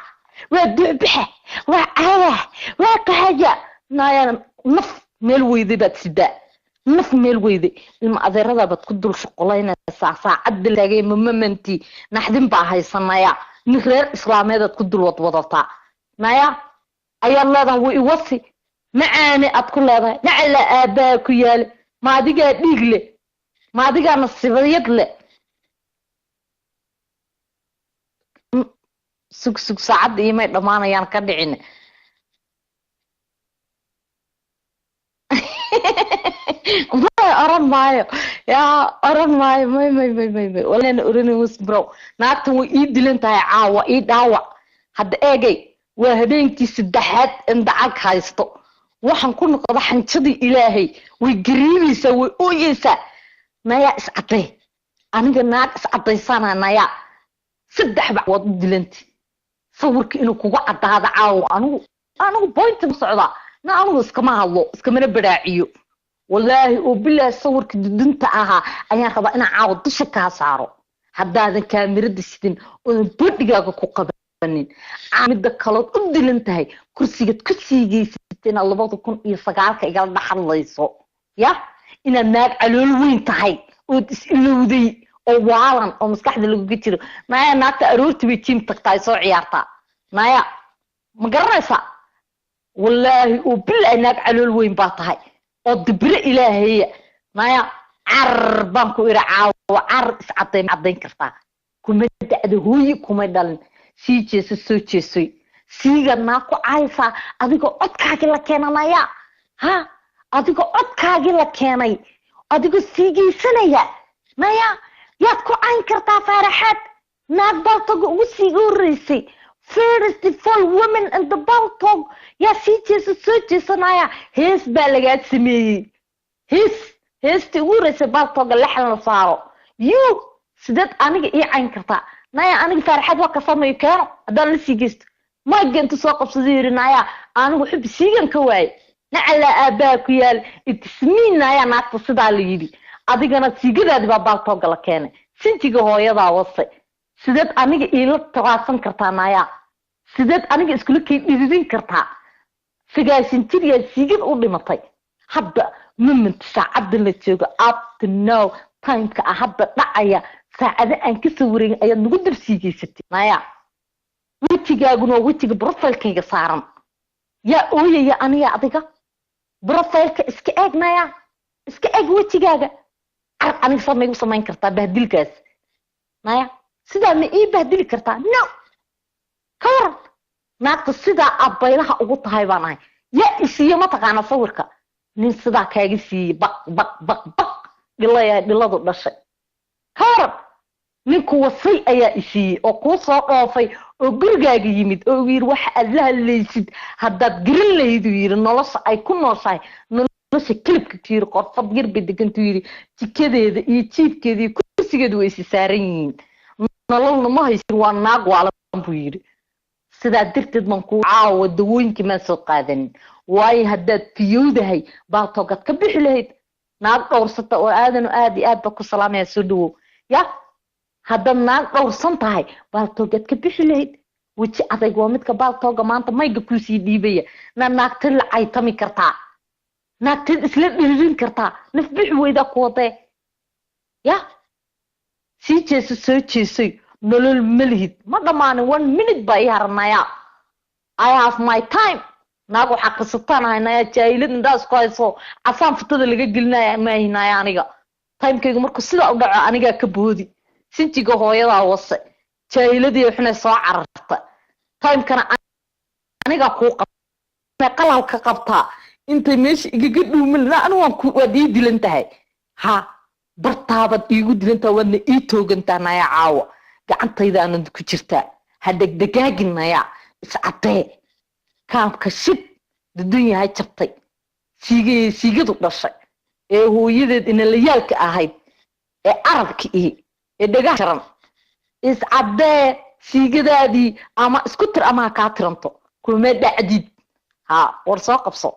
ودعبه وعاه وكهجا نايا نف ملويدي بتسداء نف ميل ويدي المعذرة بتقدر شقولين ساعة عدل لقي ممنتي نحدم بها يصنايا نخير إسلامي ده تقدر وضوضتا نايا أي الله ده ويوصي معاني أتقول هذا نعلى آباك يالي ما ديجا ديجلي ما ديجا نصيبيت لي سوق ساعة دي ما يضمانا يعني كدعين ما أرن مايو يا أرن مايو ما ولا أنا أرني وسبرو ناقتو إيد لنتاي عاوة إيد عاوة هاد أجي وهبينكي سدحات اندعاك هايستو وحن كنا قضا حنشدي إلهي ويقريبي سوي أويسا نايا إسعطي أنا قناك إسعطي سانا نايا سدح بعوض دلنتي صورك إنو كوعد هذا عاوة أنا بوينت مصعدة أنا اسكما الله اسكما براعيو والله وبالله صورك دنت أها أنا ربا أنا عاود دشكها صارو هذا كاميرا دشتين وبدقاقا كوقبانين عامد كالوت أبدل انتهي كرسيجي ستين الله بطو كون إيصاقالك إيقال دحر الله يسو يا إنا ناك علولوين تهي وتسئلو دي أو وعالان أو مسكحد اللي قلتلو نايا ناك أرورت بيتيم تقطاي سو عيارتا نايا مقرسا والله وبالله ناك علولوين باطهي ودبر إلهي نايا عربانكو إرعاو وعر إسعطي معدين كرتا كما دعدهوي كما دالن سيجيس سوچيسوي سيغا ناكو عايسا أديكو أدكاكي لكينا نايا ها أديكو أدكاكي لكيناي أديكو سيجي سنايا نايا يادكو عين كرتا فارحات ناك بالتوغو وسيغو ريسي first of all women in the baltog يا سيجيس نايا هيس بالغات سمي هيس تقول بالتوغ اللي حنا صارو يو سدت انيغا اي عين كرتا نايا انيغا فارحات waa kasamayo keeno hadaan la siigeesto ma geento soo qabsadii naya anigu xub siigan ka waay nacala aabaa ku yaal ismiinaya naagta sida la yiri adigana siigadaadi baa baltooga la keenay sintiga hooyada wasay sideed aniga ila tawaasan kartaa naya sideed aniga isku dhididin kartaa sigaasin tiriya siigad u dhimatay hadda moment saacad la joogo up to now timeka hadda dhacaya saacada aan ka soo wareegin ayaad nagu dabsiigeysatay naya wejigaaguna wejiga profilkayga saaran yaa ooyaya aniga adiga profilka iska eegnaya iska eeg wejigaaga aniga samaygu samayn kartaa bahdilkaas naya sidaa ma ii bahdili kartaa no kawar naagta sidaa abaylaha ugu tahay baan ahay yaa isiiyo mataqaana sawirka nin sidaa kaaga siiyey baq dhiladu dhashay kawar ninku wasay ayaa isiiyey oo kuu soo dhoofay oo gurigaaga yimid oo yiri waxa aad la hadlaysid haddaad garan lahayd yiri nolosha ay ku nooshahay nolosha kilibka tiir qorfad yar bedegantu yiri jikadeeda iyo jiifkeeda iyo kursigeedu way is saaran yihiin nololna ma haysin waa naag waalan buu yiri sidaa darteed man ku caawa dawooyinkii ma soo qaadanin waayo haddaad fiyowdahay baa toogad ka bixi lahayd naag dhowrsata oo aadanu aad iyo aad ba ku salaamaya soo dhawow ya haddaad naag dhowrsan tahay baaltoogad ka bixi lahayd weji adayg waa midka baaltooga maanta mayga kuusii dhiibaya naagtid la caytami kartaa naagtid isla dhiririn kartaa naf bixi weydaa ku wadee ya sii jeeso soo jeesay nolol malihid ma dhammaanin 1 minute baa ii haranaya I have my time naag waxaa kasataan haynaya jaahilad indaas ku hayso casaan futada laga gelinaya ma haynaya aniga timekayga markuu sidaa u dhaco anigaa ka boodi sintiga hooyadaa wase jaahiladii waxna soo cararta timekana aniga ku qabta qalalka qabtaa intay meesha igaga dhuumin anu waan ku wadii dilan tahay ha bartaabad iigu dilan tahay wadna ii toogantaa naya caawa gacantayda aan ku jirtaa ha degdegaagin iscadee kaamka shib dunya hay jabtay siigadu dhashay ee hooyadeed in la yaalka ahayd ee arabki ee dhaga jaran iscadee siigadaadii ama isku tir ama ka tiranto kuma dhacdid ha war soo qabso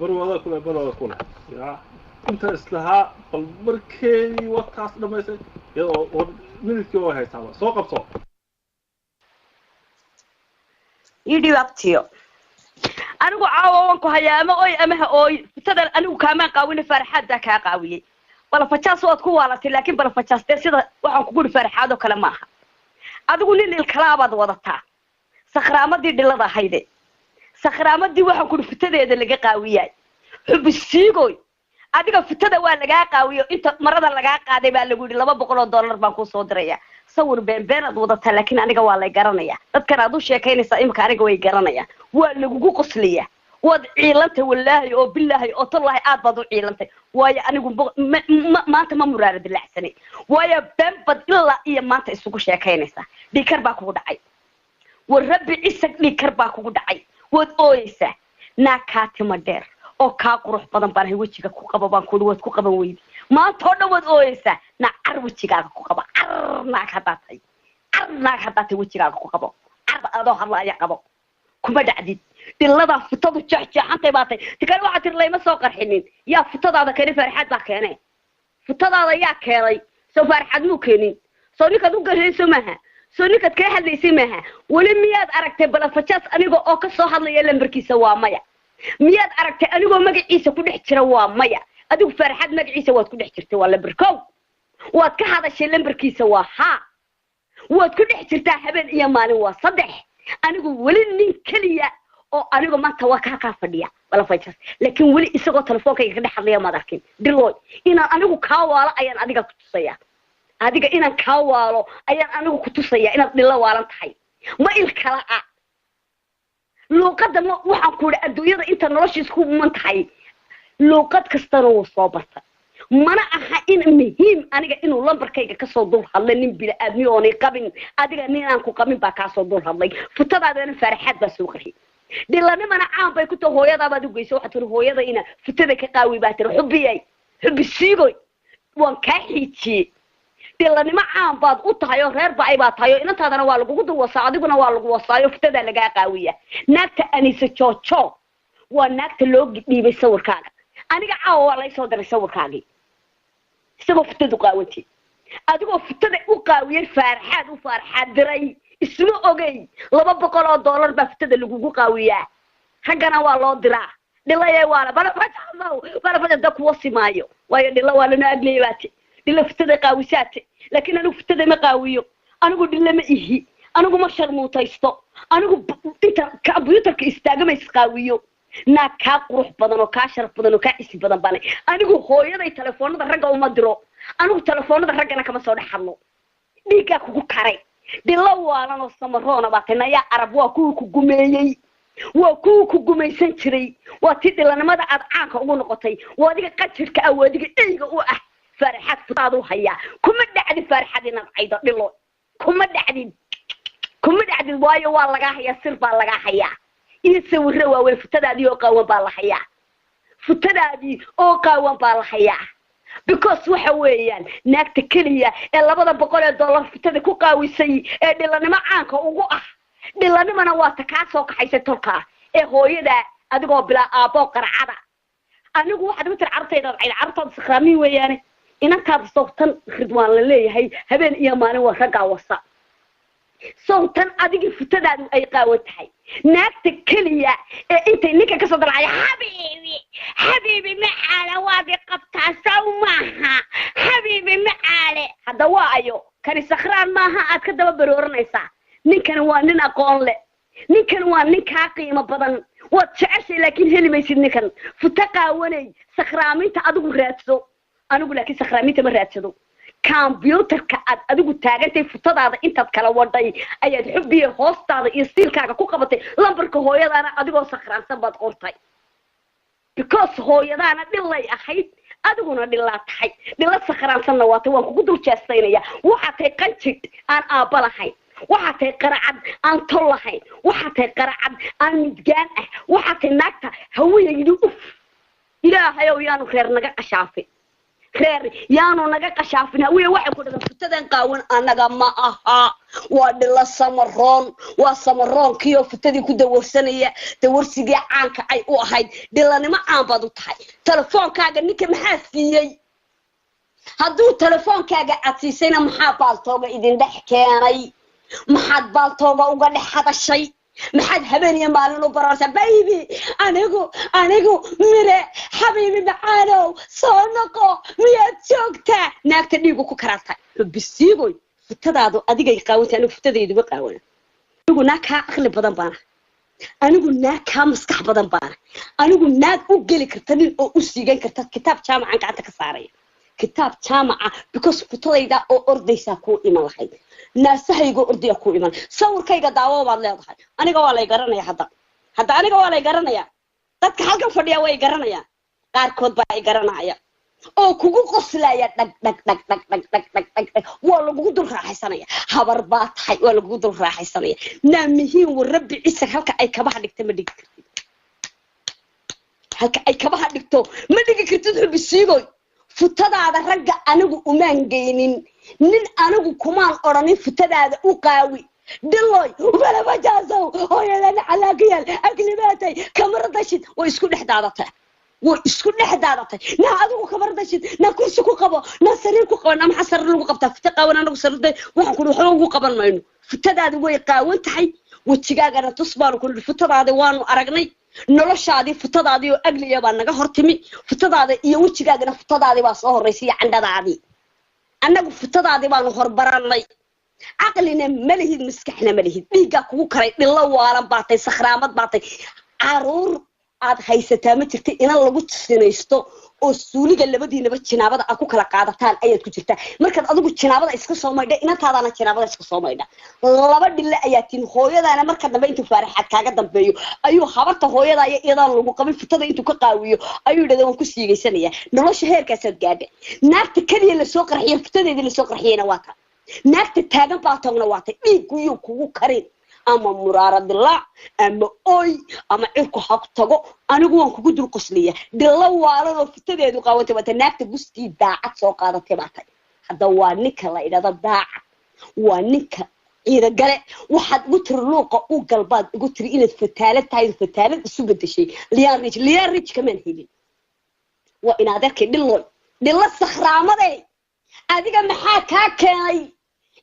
barwada kula ya inta islaha bal markii waqtaas dhameysay iyadoo minidkii oo haysaa soo qabso yidhi waqtiyo anigu caawa waan ku hayaamo oy amaha oy fitadan anigu kaama qaawin farxada ka qaawiyay bal fajaas waad ku waalatay laakiin bal fajaas sida waxaan ku guri farxado kale maaha adigu nin ilkalaabaad wadataa sakraamadii dhilada hayde sakraamadii waxaan ku fitadeeda laga qaawiyay xubisiigoy adiga fitada waa laga qaawiyo inta marada laga qaaday baa lagu yiri $200 baan ku soo diraya sawir beenaad wadata laakiin aniga waa la garanaya dadkan aad u sheekaynaysa imka aniga way garanayaan waa lagu qosliya wad ciilanta wallahi oo billahi oo tallahi aad baad u ciilantay waayo anigu maanta ma muraarad laxsanay waayo beenbad illa iyo maanta isugu sheekaynaysa dhikar baa kugu dhacay war rabbi isag dhikar baa kugu dhacay wad ooysa naakaati dheer oo ka qurux badan baan wajiga ku qabo baan ku wad ku qaban weyd maanta oo dhawad ooysa na wajigaaga ku qabo na hadatay wajigaaga ku qabo adoo hadlaaya qabo kuma dhacdid ilada fitadu jaxjaxantay baatay tikal waxa tir leeyma soo qarxinin yaa fitadaada keenay farxad baa keenay fitadaada yaa keenay soo farxad muu keenin soo ninka u garayso maaha soo ninka ka hadlaysay maaha wali miyaad aragtay balafajaas aniga oo ka soo hadlaya lambarkiisa waa maya miyaad aragtay anigoo magaciisa ku dhex jira waa maya adigu farxad magaciisa waad ku dhex jirtay waa lambarkow waad ka hadashay lambarkiisa waa ha waad ku dhex jirtaa habeen iyo maalin waa 3 anigu wali nin kaliya oo anigu maanta waa ka fadhiya wala fajaas laakiin wali isagoo telefoonkayga ka dhex hadlaya ma arkin diloy inaan anigu ka waalo ayaan adiga ku tusaya adiga inaan ka waalo ayaan anigu ku tusaya inaad dhilla waalan tahay ma il kala ah luuqada waxaan ku yiri adduunyada inta noloshiis ku mantahay luuqad kastana wuu soo bartay mana aha in muhiim aniga inuu lambarkayga ka soo dul hadlay nin bil aadmi oo ni qabin adiga nin aan ku qabin baa ka soo dul hadlay futadaadana farxad baa soo qaxay dhilanimana caan bay ku too hooyada baad u geysay waxa tir hooyada ina futada ka qaawi baa tir xubisiigoy waan ka xiijiyay dhilanimo caan baad u tahay oo reer baa ay baa tahay intaadana waa lagu dul wasaa adiguna waa lagu wasaayo futada laga qaawiya naagta anisa joojo waa naagta loo dhiibay sawirkaaga aniga caawa waa la soo diray sawirkaagii isagoo futadu qaawantay adigoo futada u qaawiyay farxad diray isma ogay $200 baa futada lagu qaawiyaa raggana waa loo diraa dhilay waana bala dad ku wasimaayo waayo dhila waa lana agleeyaati dhila fitada qaawisaate laakiin anigu fitada ma qaawiyo anigu dhila ma ihi anigu ma sharmuutaysto anigu inta computerka istaagama isqaawiyo na ka qurux badan oo ka sharaf badan oo ka isi badan bane anigu hooyaday telefoonada ragga uma diro anigu telefoonada raggana kama soo dhaxadno dhiiga kugu karay dhila waalan oo samaroona baatanaya arab waa ku gumeeyay waa ku gumaysan jiray waa tii dhilanimada aad caanka ugu noqotay waa adiga qajirka ah waa adiga eyga u ah farxad futaadu haya kuma dhacdi farxad inaad caydo dhilo kuma dhacdi waayo waa laga haya sir baa laga haya iyo sawirro waaweyn futadaadii oo qaawan baa la hayaa futadaadii oo qaawan baa la hayaa because waxa weeyaan naagta kaliya ee $200 futada ku qaawisay ee dhilanimo caanka ugu ah dhilanimana waa ta ka soo kaxaysay tolka ee hooyada adigoo bila aabo qaracada anigu waxaad u tir cartayda cartada sakhraami weeyaan inantaad sawtan khidwaan la leeyahay habeen iyo maalin waa ragaa wasa sawtan adigii futadaadu ay qaawan tahay naagta kaliya ee intay ninka ka soo dalacay habiibi macaale waa bi qabtaa saw maaha habiibi macaale hada waa ayo kani sakhraan maaha aad ka daba barooranaysaa ninkan waa nin aqoon leh ninkan waa nin ka qiimo badan waad jeceshay laakiin heli maysid ninkan futa qaawanay sakhraaminta adigu raadso anigu laakiin sakhraaminta ma raadsado computerka aad adigu taagantay futadaada intaad kala waday ayaad xubbiye hoostaada iyo siilkaaga ku qabatay lambarka hooyadaana adigoo sakhraansan baad qortay because hooyadaana dhilay ahayd adiguna dhilaa tahay dhila sakhraansanna waatay waan kugu dul jeestaynaya waxaa tahay qanjid aan aabba lahayn waxaa tahay qaracad aan tol lahayn waxaa tahay qaracad aan midgaan ah waxaa tahay naagta haweenaydu ilaahayow yaanu reer naga qashaafin reer yaanu naga qashaafin hawiye waxay ku dhagan futadan qaawan anaga ma aha waa dhila samaroon waa samaroonkiyo futadii ku dawarsanaya dawarsigii caanka ay u ahayd dhilanimo caan baad u tahay telefoonkaaga ninka maxaa siiyey hadduu telefoonkaaga aad siisayna maxaa baaltooga idin dhex keenay maxaad baaltooga uga dhex hadashay maxaad habeen iyo maalin u bararta baby anigu mire habiibi macaanow soo noqo miyaad joogtaa naagta dhiigu ku karaatay bisiigoy futadaadu adigay qaawantay anigu futadaydu ma qaawana anigu naag kaa aqli badan baana anigu naag kaa maskax badan baana anigu naag u geli karta nin oo u siigan karta kitaab jaamacan gacanta ka saaraya kitaab jaamaca because futadayda oo ordaysaa kuu iman lahayd naasahayga ordiya ku iman sawirkayga daawo baad leedahay aniga waa la garanaya hadda aniga waa la garanaya dadka halkan fadhiya way garanayaan qaarkood baa ay garanaya oo kugu qoslaya dhag waa lagu dul raaxaysanaya habar baa tahay waa lagu dul raaxaysanaya naamihiin warabbi ciise halka ay kabaha dhigto ma dhigi kartid halka ay kabaha dhigto ma dhigi kartid xubisiigoy futadaada ragga anigu umaan geynin nin anigu kumaan oranin futadaada u qaawi dhiloy wala majaasow hooyadana calaaqiyal aklibaatay kamaradashid way isku dhex daadatay naa adigu kamaradashid naa kursi ku qabo naa sariir ku qabo naa maxaa sariir lagu qabtaa futa qaawan anagu sariirday waxaan ku waxba ugu qaban mayno futadaada way qaawan tahay wajigaagana tus baanu ku futadaada waanu aragnay noloshaadii futadaadii oo agliya baa naga hortimi futadaada iyo wajigaagana futadaadii baa soo horeysay candhadaadii annagu futadaadii baanu horbaranay caqlina ma lihid maskaxna ma lihid dhiigga kugu karay dhilo waalan baatay sakhraamad baatay caruur aad haysataa ma jirta ina lagu sinaysto oo suuliga labadiinaba jinaabada aad ku kala qaadataan ayaad ku jirtaa markaad adigu jinaabada iska soo maydha inantaadana jinaabada iska soo maydha laba dhille ayaa tin hooyadaana marka dambe intuu faaraxaad kaaga dambeeyo ayuu habarta hooyada iyo iyadaan lagu qabin futada intuu ka qaawiyo ayuu yidhahda waan ku siigaysanayaa nolosha heerkaasaad gaadha naagta keliya lasoo qarxiya futadeedii lasoo qarxiyeyna waa ta naagta taagan baa toogna waa ta dhiigguyuu kugu karin ama muraara dilaac ama oy ama cirku ha tago anigu waan kugu dul qosliya dhilla waalan oo futadeedu qaawantay waata naagta gustii daacad soo qaadatay baatay hadda waa ninka la idhahdo daacad waa ninka ciida gale waxaad ugu tiri luuqa u galbaad ugu tiri inaad fataalad tahay fataalad isu bedeshay liyaan rij kamaan helin waa inaad arkay dhilla sakhraamaday adiga maxaa kaa keenay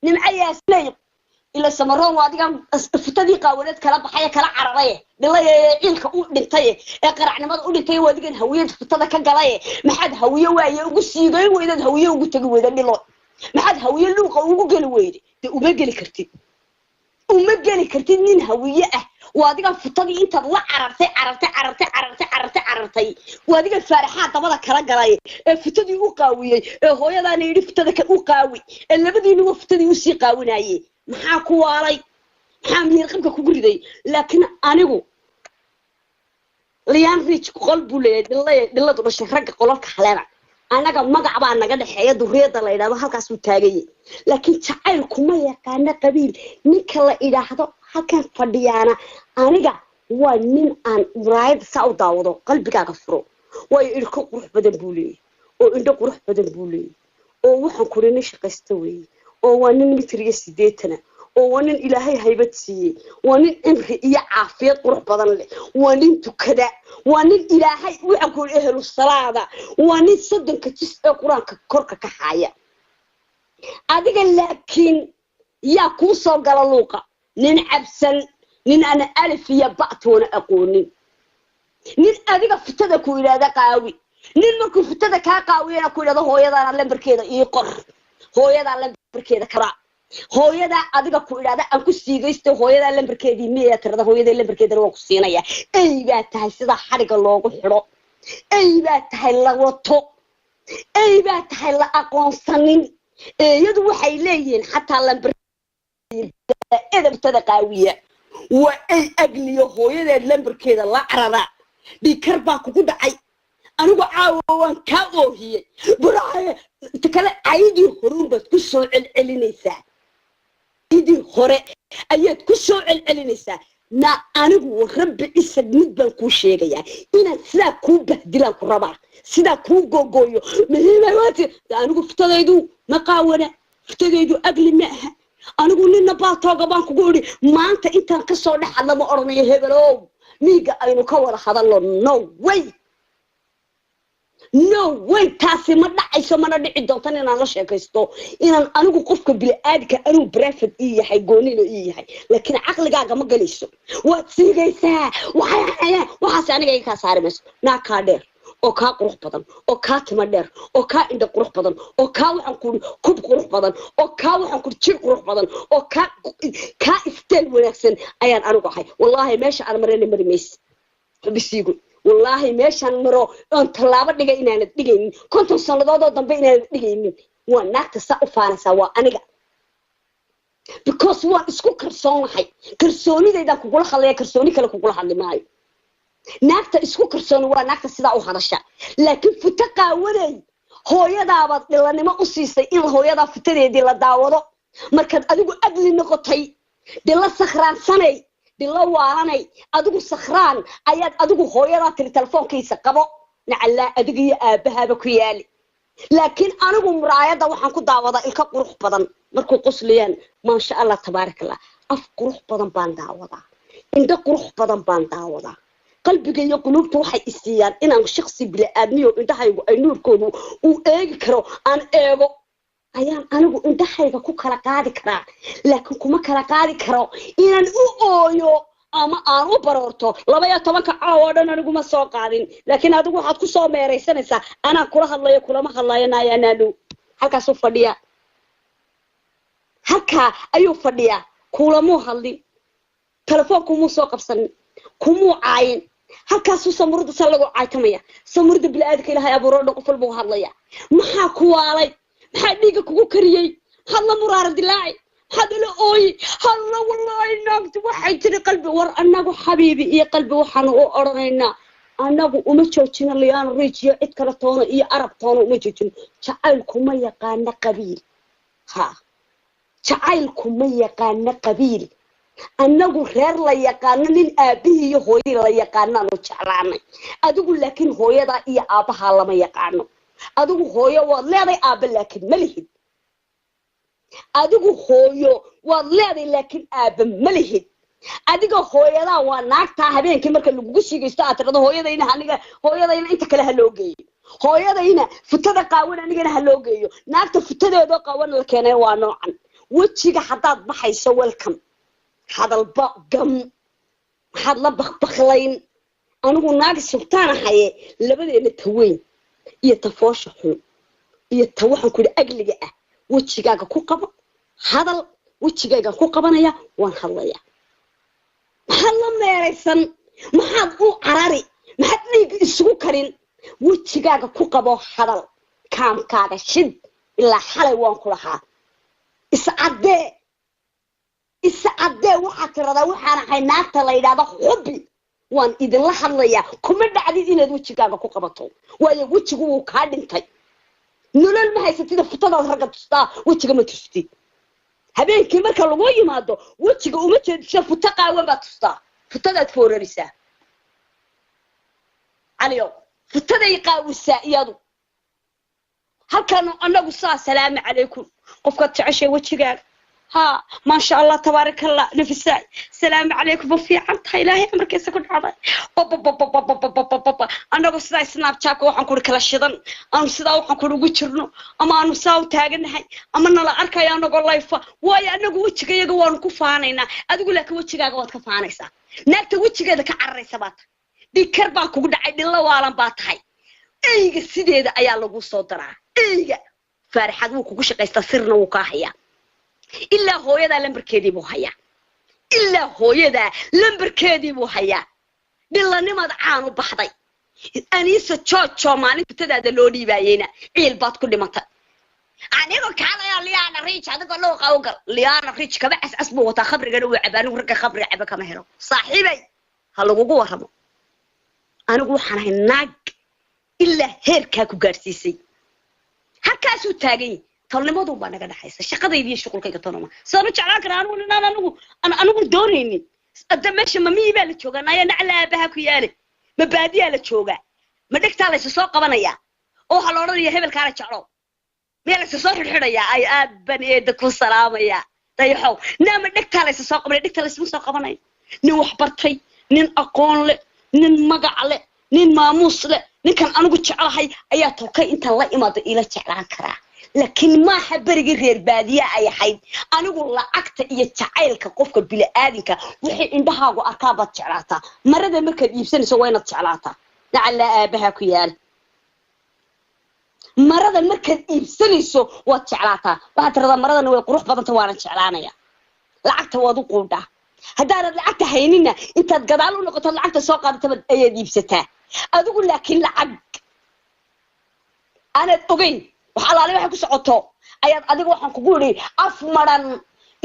nimcayaasnay إلا سمرون وادقا فتدي قاولت كلا بحية كلا عربية بالله يعيلك دنتي اقرأ نمط دنتي وادقا هوية فتدا كقلاية ما حد هوية ويا وقصيدين وإذا هوية وقتقوا وإذا بالله ما حد هوية لوقا وقالوا ويدي وما قالي كرتي وما قالي كرتي من هوية وادقا فتدي انت الله عرفتي وادقا الفارحات طبعا كلا قلاية فتدي وقاوية هوية لا نيري فتدا كوقاوي اللي بدي نو فتدي وسي قاونايي maxaa ku waalay maxaa miyir qabka ku guriday laakiin anigu liyaan rich qolbu leeyahay dhiladu dhashay rag qolka xaleena anaga magac baa naga dhaxeeya duriyada la yiraahdo halkaas uu taagay laakiin jacayl kuma yaqaan qabiil ninka la yiraahdo halkan fadhiyana aniga waa nin aan warayd saaw daawado qalbigaaga furo way irko qurux badan buu leeyahay oo indho qurux badan buu leeyahay oo waxaan ku reenay shaqaysta weey oo waa nin mitriga 8 oo waa nin ilaahay haybad siiyay waa nin imri iyo caafiyad qurux badan leh waa nin tukada waa nin ilaahay waxa ku ehlu salaada waa nin sadanka jis ee quraanka korka ka haya adiga laakiin yaa ku soo gala luuqa nin cabsan nin ana alif iyo ba'toona aqoonin nin adiga fitada ku ilaada qaawi nin markuu fitada ka qaawiyana ku ilaada hooyadana lambarkeeda ii qor hooyada lambarkeeda kara hooyada adiga ku ilaada aan ku siigaysto hooyada lambarkeedii miya tirada hooyada lambarkeeda waan ku siinaya ay baa tahay sida xariga loogu xiro ay baa tahay la wato ay baa tahay la aqoonsanin iyadu waxay leeyihiin xataa lambarkeeda edabtada qaawiya waa ay agliyo hooyada lambarkeeda la carada dhikar baa kugu dhacay anigu caawaan ka oohiyay buraay kala aydi horun bad ku soo celcelinaysaa idii hore ayaad ku soo celcelinaysaa na anigu rabbi isag mid baan ku sheegayaa inaan sida ku bahdilaan ku rabaa sida ku gogooyo muhiimay waati anigu ftadaydu ma qaawana ftadaydu agli ma aha anigu ninna baatooga baan kugu iri maanta intaan ka soo dhaxadla ma oranayo hebelow miiga aynu ka wada hadalno no way taasi ma dhacayso mana dhici doonto inaan la sheekaysto inaan anigu qofka bini'aadka anigu private yahay goonina yahay laakiin aqligaaga ma galayso waad siigaysaa waxaas aniga ka saarmayso naa ka dheer oo ka qurux badan oo ka timo dheer oo ka indho qurux badan oo ka waxan ku kub qurux badan oo ka waxan ku jir qurux badan oo ka istel wanaagsan ayaan anigu ahay wallahi meesha aan marayna marimays bisiigu والله ماشان مرو أنت طلابة دقة إن أنا دقين كنت صندوق ضمبي إن أنا دقين وناك تسقف أنا سوا أنا جا because هو إسكو كرسون حي كرسوني ده كقول خليه كرسوني كلا كقول حد معي ناك إسكو كرسون وناك تسدع وهذا الشيء لكن فتقة ولي هو يدعى لأن ما أصيصي إن هو يدعى فترة دي للدعوة مركز أدوق أدل النقطي دي لا سخران سنة بالله وعاني أدوق سخران أياد أدوق هويرة التلفون كيس قبو نعلا أدوق أبها بكيالي لكن أنا بمرايا وحن كنت دعوة إلك قروح بدن مركو قصليان ما شاء الله تبارك الله أف قروح بدن بان دعوة إن ده قروح بدن بان دعوة قلبي يقولون توحي إستيان إن أنا شخصي بلا أدمي وإن ده هيو أنور كونو وإيجكرو أن إيجو ayaan anigu indhahayga ku kala qaadi karaa laakiin kuma kala qaadi karo inaan u ooyo ama aan u baroorto 12 caawa dhan anigu ma soo qaadin laakiin adigu waxaad ku soo meeraysanaysaa ana kula hadlayo kulama hadlaynaaya naadu halkaas u fadhiya halka ayuu fadhiya kulamo hadlin telefoonku mu soo qabsan kumu caayin halkaas uu samurda salagu caaytamaya samurda bilaaadka ilaahay abuuro qof walba hadlaya maxaa ku waalay حديقة كوكو كريي هلا مرار دلاعي هذا لا أوي هلا والله إنك توحيتني قلبي ور أنك حبيبي إيه قلبي وحنا وأرنا أنك ومشوتشنا اللي أنا ريتي إتكلتونه إيه عرب تونه ومشوتشنا شعيلكم ما يقان قبيل ها شعيلكم ما يقان قبيل أنك غير لا يقان من أبيه هوي لا يقان نشعراني أقول لكن هوي ذا إيه أبها لما يقانه adigu hooyo waad leeday aaba laakiin ma lihid adigu hooyo waad leeday laakiin aaba ma lihid adiga hooyada waa naagta habeenkii marka lagu shigaysto aad tirado hooyadayna aniga hooyadayna inta kale ha loo geeyo hooyadayna futada qaawan anigana ha loo geeyo naagta futadeedo qaawan la keenay waa noocan wejiga haddaad baxayso welcome hadalba gam maxaad la bakbaklayn anigu naagi sultaan ahaye labadeena taweyn iyo tafoosha xun iyo ta waxaan ku agliga ah wejigaaga ku qabo hadal wejigaaga ku qabanaya waan hadlaya maxaad la meeraysan maxaad u carari maxaad dhiig isugu karin wejigaaga ku qabo hadal kaamkaaga shid ilaa xalay waan ku lahaa iscadee waxaad tiradaa waxaan ahay naagta la yidhaahdo xubbi waan idinla hadlayaa kuma dhacdid inaad wejigaaga ku qabato waayo wejigu wuu kaa dhintay nolol ma haysatida futadaad ragga tustaa wejiga ma tustid habeenkii marka lagu yimaado wejiga uma jeedisha futa qaawan baad tustaa futadaad foorarisaa caliyo futaday qaawisaa iyadu halkan anagu salaamu calaykum qofka jeceshay wejigaaga ها ما شاء الله تبارك الله نفسي السلام عليكم في عمتها إلهي أمرك يسكن عضي أنا قصدي سناب شات وحن كل كلا شيطان أنا صدا وحن كل وجهنا أما أنا ساو تاجنا هاي أما أنا لا أركي أنا قول لايفا ويا أنا قوتش كي يجوان كفانينا أقول لك وتش كي جوات كفانيسا نكت وتش كي ذاك عرّيسبات دي كربا كود عيد الله وعلم باتهاي إيه سيدي هذا أيا لو صدرا إيه فرحة وكوش قيستسرنا وكاهيا إلا هو يدا لمبركدي بوهيا إلا هو يدا لمبركدي بوهيا بالله نمد عانو بحضي أنيسة تشو ماني بتدا لودي باينا إيه البات كل مطر أنا كان يا ليانا ريتش هذا قال له قوقل ليانا ريتش كذا أسبوع وتخبر قالوا عبانو ورك خبر عبا كما هرو صاحبي هلا جوجو رمو أنا جو حنا هناك إلا هيركاكو جارسيسي هكاسو تاجي تلمودو بانا قد حيس شقديدي شغلكayga tanoma soo jeclaan karaan anigu doonaynin hadda meesha mamiyi baa la jooganaya naclaabaha ku yaale ma baadiya la jooga ma dhigtaa la soo qabanaya oo waxa la oranayaa hebelka la jeclo meel la soo xirxiraya ay aad baneeda ku salaamaya dayaxow naama dhigtaa la soo qabanaya dhigtaa la soo qabanaya nin wax bartay nin aqoon leh nin magac leh nin maamuus leh ninkan anigu jecelahay ayaa tolkay inta la imaado ila jeclaan karaa لكن ما حبرق غير بادية أي حد أنا أقول لا أكتر يتعايلك قفك بلا آديك وحي عندها وأكابة شعلاتا مرة مركب يبسن سوينا شعلاتا لعل آبها كيال مرة مركب يبسن سو وشعلاتا بعد رضا مرة نوي قروح بدن توانا شعلانيا لعكت وادو قودا هذا لعكت هينينا أنت تقدروا نقطة لعكت سوق هذا تبد أيدي يبسته أقول لكن لعك أنا تقين وحلالي waxay ku socoto ayaad adiga waxaan ku guuray af maran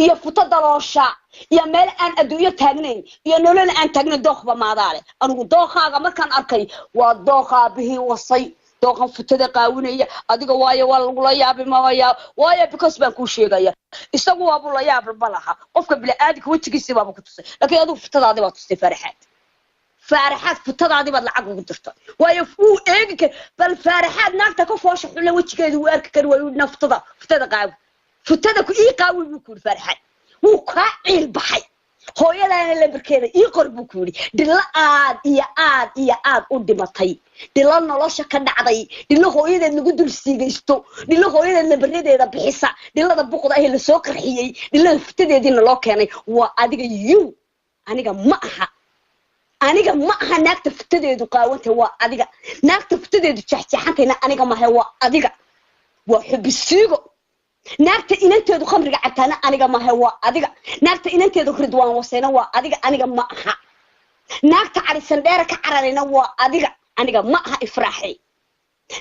iyo futa daloosha iyo meel aan adduunyo taagnayn iyo nolol aan taagnayn dooqba maadaale anigu dooqaaga markaan arkay waa dooqa bihi wasay dooqan futada qaawinaya adiga waayo waa lagu la yaabi maaya waayo because baan ku sheegaya isagu waa buu la yaab balaha qofka bila aadka wajigiisa baa ku tusay laakiin adigu futadaadi waa tusay فارحات فتضع دي بدل عقب قدرته ويفو إيجك بل فارحات ناقتك كفوش حلا وجهك وأرك كروي ونفتضع فتضع قاو فتضع كإيه قاوي بكون فارحات وكاعل بحي هو يلا اللي بركينا يقرب بكوني دل آد قدمتي دل أنا لاشة كنا عضي دل هو يدا نقدر سيجستو دل هو يدا اللي بريد يدا بحسة دل هذا بقول أهل السكر حيي دل فتضع دين الله كاني وأديك يو أنا جمعها aniga ma aha naagta fitadeedu qaawanta waa adiga naagta fitadeedu jaxjaxantayna aniga ma waa adiga waa xubisiigo naagta inanteedu khamriga cabtaana aniga ma waa adiga naagta inanteedu ridwaan waseena waa adiga aniga ma aha naagta carisan dheer ka cararayna waa adiga aniga ma aha ifraaxi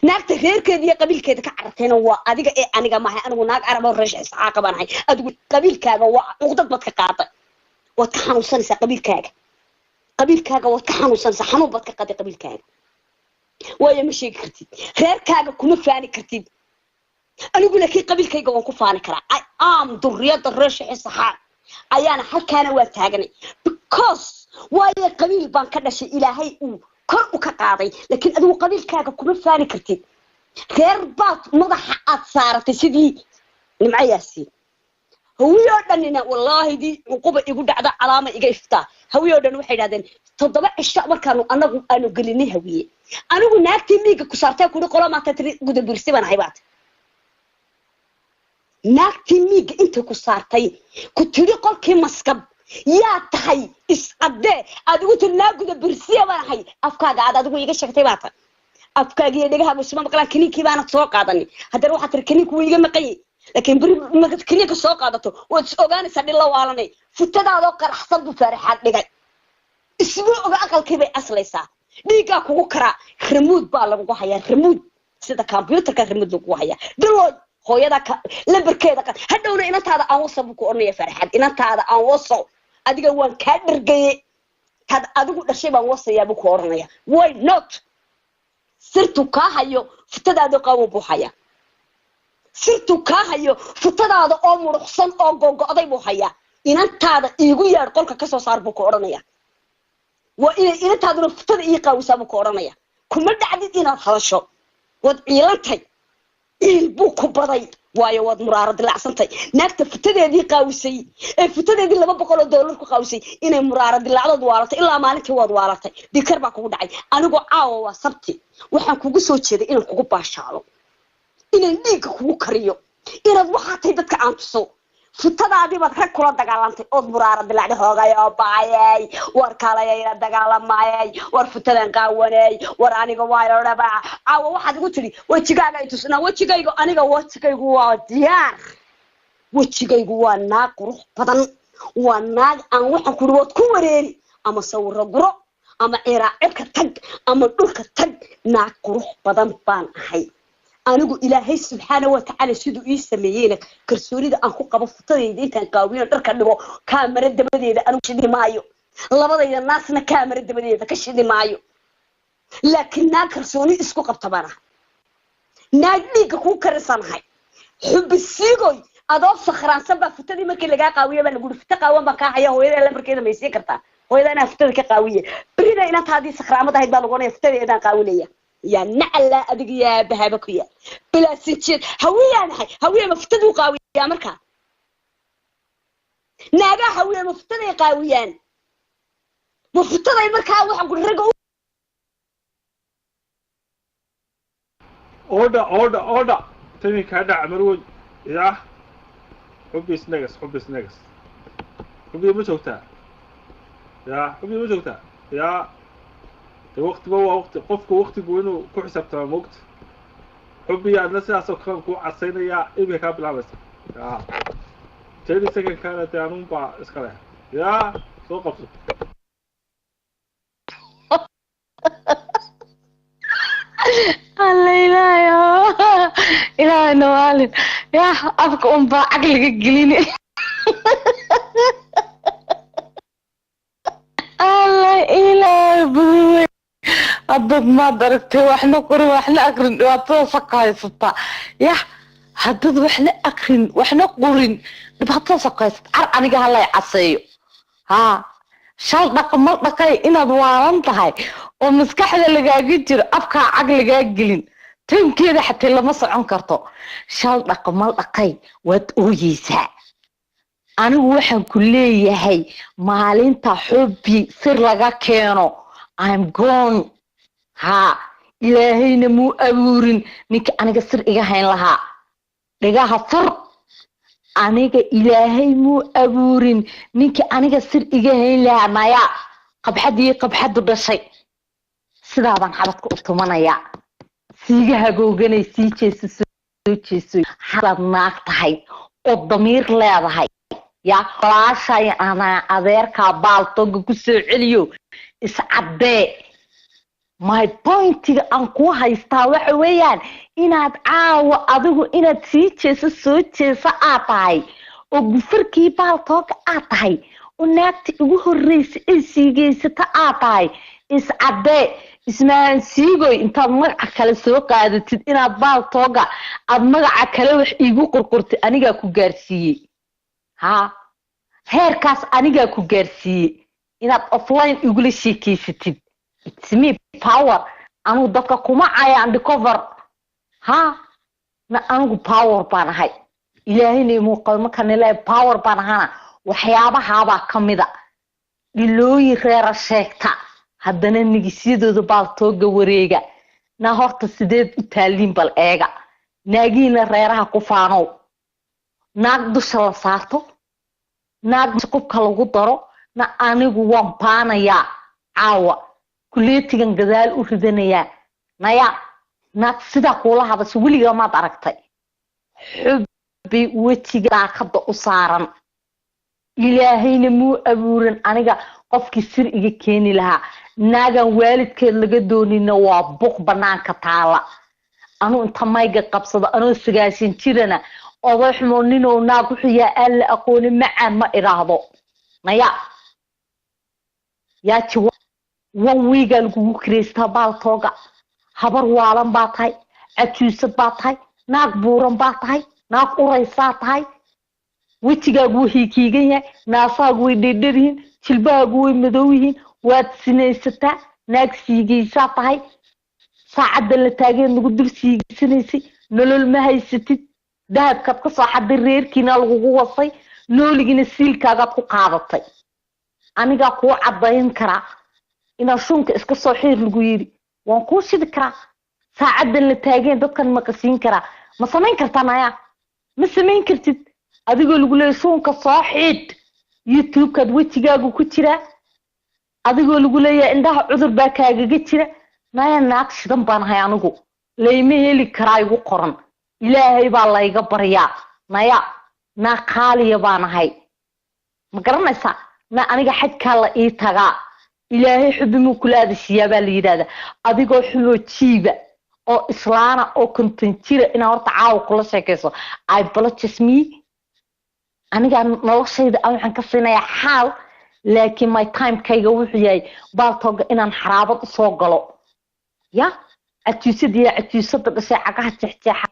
naagta reerkeeda iyo qabiilkeeda ka carartayna waa adiga ee aniga ma aha anigu naag arab oo reesh isxaaq banahay adigu qabiilkaaga waa uqdad bad ka qaaday waa ka xanuunsanaysa qabiilkaaga qabiilkaaga waad ka xanuunsanaysaa xanuun baad ka qaaday qabiilkaaga waayo ma sheegi kartid reerkaaga kuma faani kartid anigu laakiin qabiilkayga waan ku faani karaa I am duriyada reesha saxaa ayaana halkaana waa taaganay because waayo qabiil baan ka dhashay ilaahay uu kor u ka qaaday laakiin adigu qabiilkaaga kuma faani kartid reer baad madaxa aad saaratay sidii nimcayaasi هويو دننا والله دي عقوبة يقول دعدا علامة يجيفتا هويو دن waxay yiraahdeen 7 cisho markaanu anagu gelinay hawiye anigu naagtii miiga ku saartay ku qolo ma tatri guda birsi baan haybaad naagtii miiga inta ku saartay ku tiri qolkii maskab yaa tahay is-adee adigu tilnaaguda birsiya baan ahay afkaaga aad adigu iga sheegtay baa tahay afkaaga iyo dhagaha isma maqlaan kiniinkii baana soo qaadanin haddana waxaad tiri kiniinku wuu iga maqayay laakiin bari magad kiniinka soo qaadato waad is ogaanaysaa dhilla waalanay futadaadoo qaraxsan buu faaraxaad dhigay isma oga aqalkii bay aslaysaa dhiiggaa kugu karaa remood baa lagu hayaa remood sida computerka remood lagu hayaa dhilooy hooyada lambarkeeda qad hadhowna inantaada aan wasa buu ku ornaya farxad inantaada aan waso adiga waan ka dhargay tad adigu dhashay baan wasaya buu ku ornaya why not sirtu ka hayo futadaada qawo buu haya sirtu ka hayo futadaada oo muruxsan oo gogo'day buu haya inantaada iigu yeer qolka ka soo saar buu ku ornaya waa inantaaduna futada ii qaawisa buu ku ornaya kuma dhacdid inaad hadasho wad ciilantay buu ku baday waayo wad muraarad dilaacsantay naagta futadeedii qaawisay ee futadeedii $200 ku qaawisay inay muraarad dilaacdood waalatay ilaa maalintii wad waalatay dikar baa kugu dhacay anigu caawa waa sabti waxaan kugu soo jeeday inaan kugu baashaalo inaan dhiig kugu kariyo inaad waxa tay dadka aan tuso futadaadii baad rag kula dagaalantay oo muraarad dilaacday hoogay oo baayay war kale ay dagaalamay war futadan qaawanay war aniga waa raba caawa waxaad igu tiri wajigaaga ay tusna wajigaygu aniga wajigaygu waa diyaar wajigaygu waa naag qurux badan waa naag aan waxaan ku dhawood ku wareeri ama sawir guro ama ciraacidka tag ama dhulka tag naag qurux badan baan ahay anigu ilaahay subhanahu wa ta'ala sidoo ii sameeyay kalsoonida aan ku qabo futadayda intaan qaawiyo dharka dhigo kaamara dabadeeda anigu shidi maayo labadayda naasna kaamara dabadeeda ka shidi maayo laakiin naag kalsooni isku qabta bana naag dhiiga ku karsanahay xubisiigoy adoo sakhraansan baa futadii markii laga qaawiyo baa lagu futa qaawan baa ka haya hooyada lambarkeeda ma isii kartaa hooyada inaa futada ka qaawiye birida inaad taadii sakhraamada ahayd baa lagu oranaya futadeeda qaawinaya يا نعلا أدق يا بهابكويا بلا سنتين هوية نحي هوية مفتد وقاوية مركا ناقا هوية مفتد قاويان مفتد مركا وحن قل رقو أودا تاني كادا عمرون يا حبي سنقص حبي مشوكتا يا حبي مشوكتا يا وقت قفك وقت بوينو كو حسابته موقت حبي أنا ساسو كان كو عصينيا إبي كابل عمس تاني سكن كانت يعنون با إسكالي يا سو قفصو الله إلهي نوالد يا أفك با عقلك قليني الله إلهي بوي هدد ما دركتي وحنا قري وحنا أقرن واتوسق هاي سطا يا هدد وحنا أقرن وحنا قرن بهاتوسق هاي سطا عنيقا هلا يعصيو ها شال دقمال دقاي إنا دواران تهاي ومسكحة اللي قاقيتير أبكا عقل قاقلين تيم كيدا حتى لما صعون كارتو شال دقمال دقاي واتويسا أنا وحن كلية هاي مالينتا حبي سر لغا كينو I'm gone ها إلهينا مو أبورين نيك أنا قصر إيجا هين لها لغاها فر أنا إلهي مو أبورين نيك أنا قصر إيجا هين لها مايا قبحد بشي سيدادان حبتك أطمانا يا سيجا هاقوغاني سيجي حراد ناك تهي الضمير لا تهي يا قلاشاي أنا أذيركا بالطوغ كسو عليو iscadee my pointiga aan ku haystaa waxa weeyaan inaad caawa adigu inaad sii soo jeesa aad tahay oo gufarkii baaltooga aad tahay oo naagti ugu horreysay ay siigeysata aad tahay iscadee ismaan siigoy intaad magaca kale soo qaadatid inaad baaltooga aad magaca kale wax iigu qorqortay anigaa ku gaarsiiyey ha heerkaas anigaa ku gaarsiiyey inaad offline igula sheekeysatid it's me power anu dadka kuma caya undercover ha na anu power baan ahay ilaahayna muuqaal markaan ilaahay power baan ahana waxyaabaha baa kamida dhilooyi reera sheegta haddana nigisyadooda baaltooga wareega na horta sideed u taaliin bal eega naagiina reeraha ku faanow naag dusha la saarto naag qubka lagu daro na anigu waan baanayaa caawa kuleetigan gadaal u ridanayaa naya naag sidaa kula hadasho weligaa maad aragtay xubbi wejiga daaqada u saaran ilaahayna muu abuuran aniga qofkii sir iga keeni lahaa naagan waalidkeed laga doonina waa buq banaanka taala anu inta mayga qabsado anoo 9 jirana oday xumo ninoo naag wuxuu yaa alla aqooni macaan ma iraahdo naya yaa ci wan wiiga lagu kireystaa baaltooga habar waalan baa tahay cajuusad baa tahay naag buuran baa tahay naag uraysaa tahay wejigaagu wixii kiigan yahay naasaagu way dheedheryihiin jilbahaagu way madow yihiin waad sinaysataa naag siigaysaa tahay saacadda la taageen lagu dul siigaysanaysay nolol ma haysatid dahabkaad ka soo xaday reerkiina lagugu wasay nooligina siilkaagaad ku qaadatay anigaa kuu caddayn karaa inaa shunka iska soo xiir lagu yidhi waan kuu shidi karaa saacaddan la taageen dadkan maqasiin karaa ma samayn kartaa naya ma samayn kartid adigoo lagu leeyahay shunka soo xidh youtube-kaad wejigaagu ku jiraa adigoo lagu leeyahay indhaha cudur baa kaagaga jira naya naag shidan baan ahay anigu layma heli karaa igu qoran ilaahay baa layga baryaa naya naa qaaliya baan ahay ma garanaysaa na aniga xajkaa la ii tagaa ilaahay xubimuu kula adashiyaa baa la yidhaahdaa adigoo xumoo jiiba oo islaana oo konton jira inaa horta caawa kula sheekayso I apologize me aniga noloshayda waxaan ka siinayaa xaal laakiin my time-kayga wuxuu yahay baaltooga inaan xaraabad u soo galo ya cajuusada dhashay cagaha jeexjeexa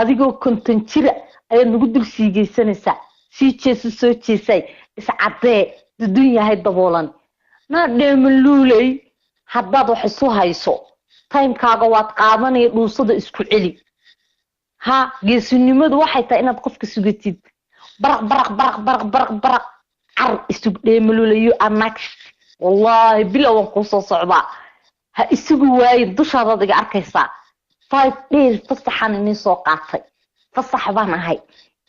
adigoo konton jira ayaad nagu dul siigaysanaysaa sii jeesa soo jeesay iscadee dudun yahay daboolan naa dheemaluuley haddaad wax isu hayso timekaaga waad qaadanaya dhuusada isku celi ha geesinimadu waxay tahay inaad qofka sugatid baraq car isug dheemaluulayo anaag wallaahi bilowan kuu soo socdaa ha isugu waayin dushaadaad iga arkaysaa 5 days fasaxan inii soo qaatay fasax baan ahay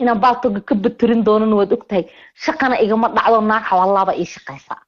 inaan baaltoga ka batirin doonan waad ogtahay shaqana igama dhacdo naag xawalaaba ii shaqaysaa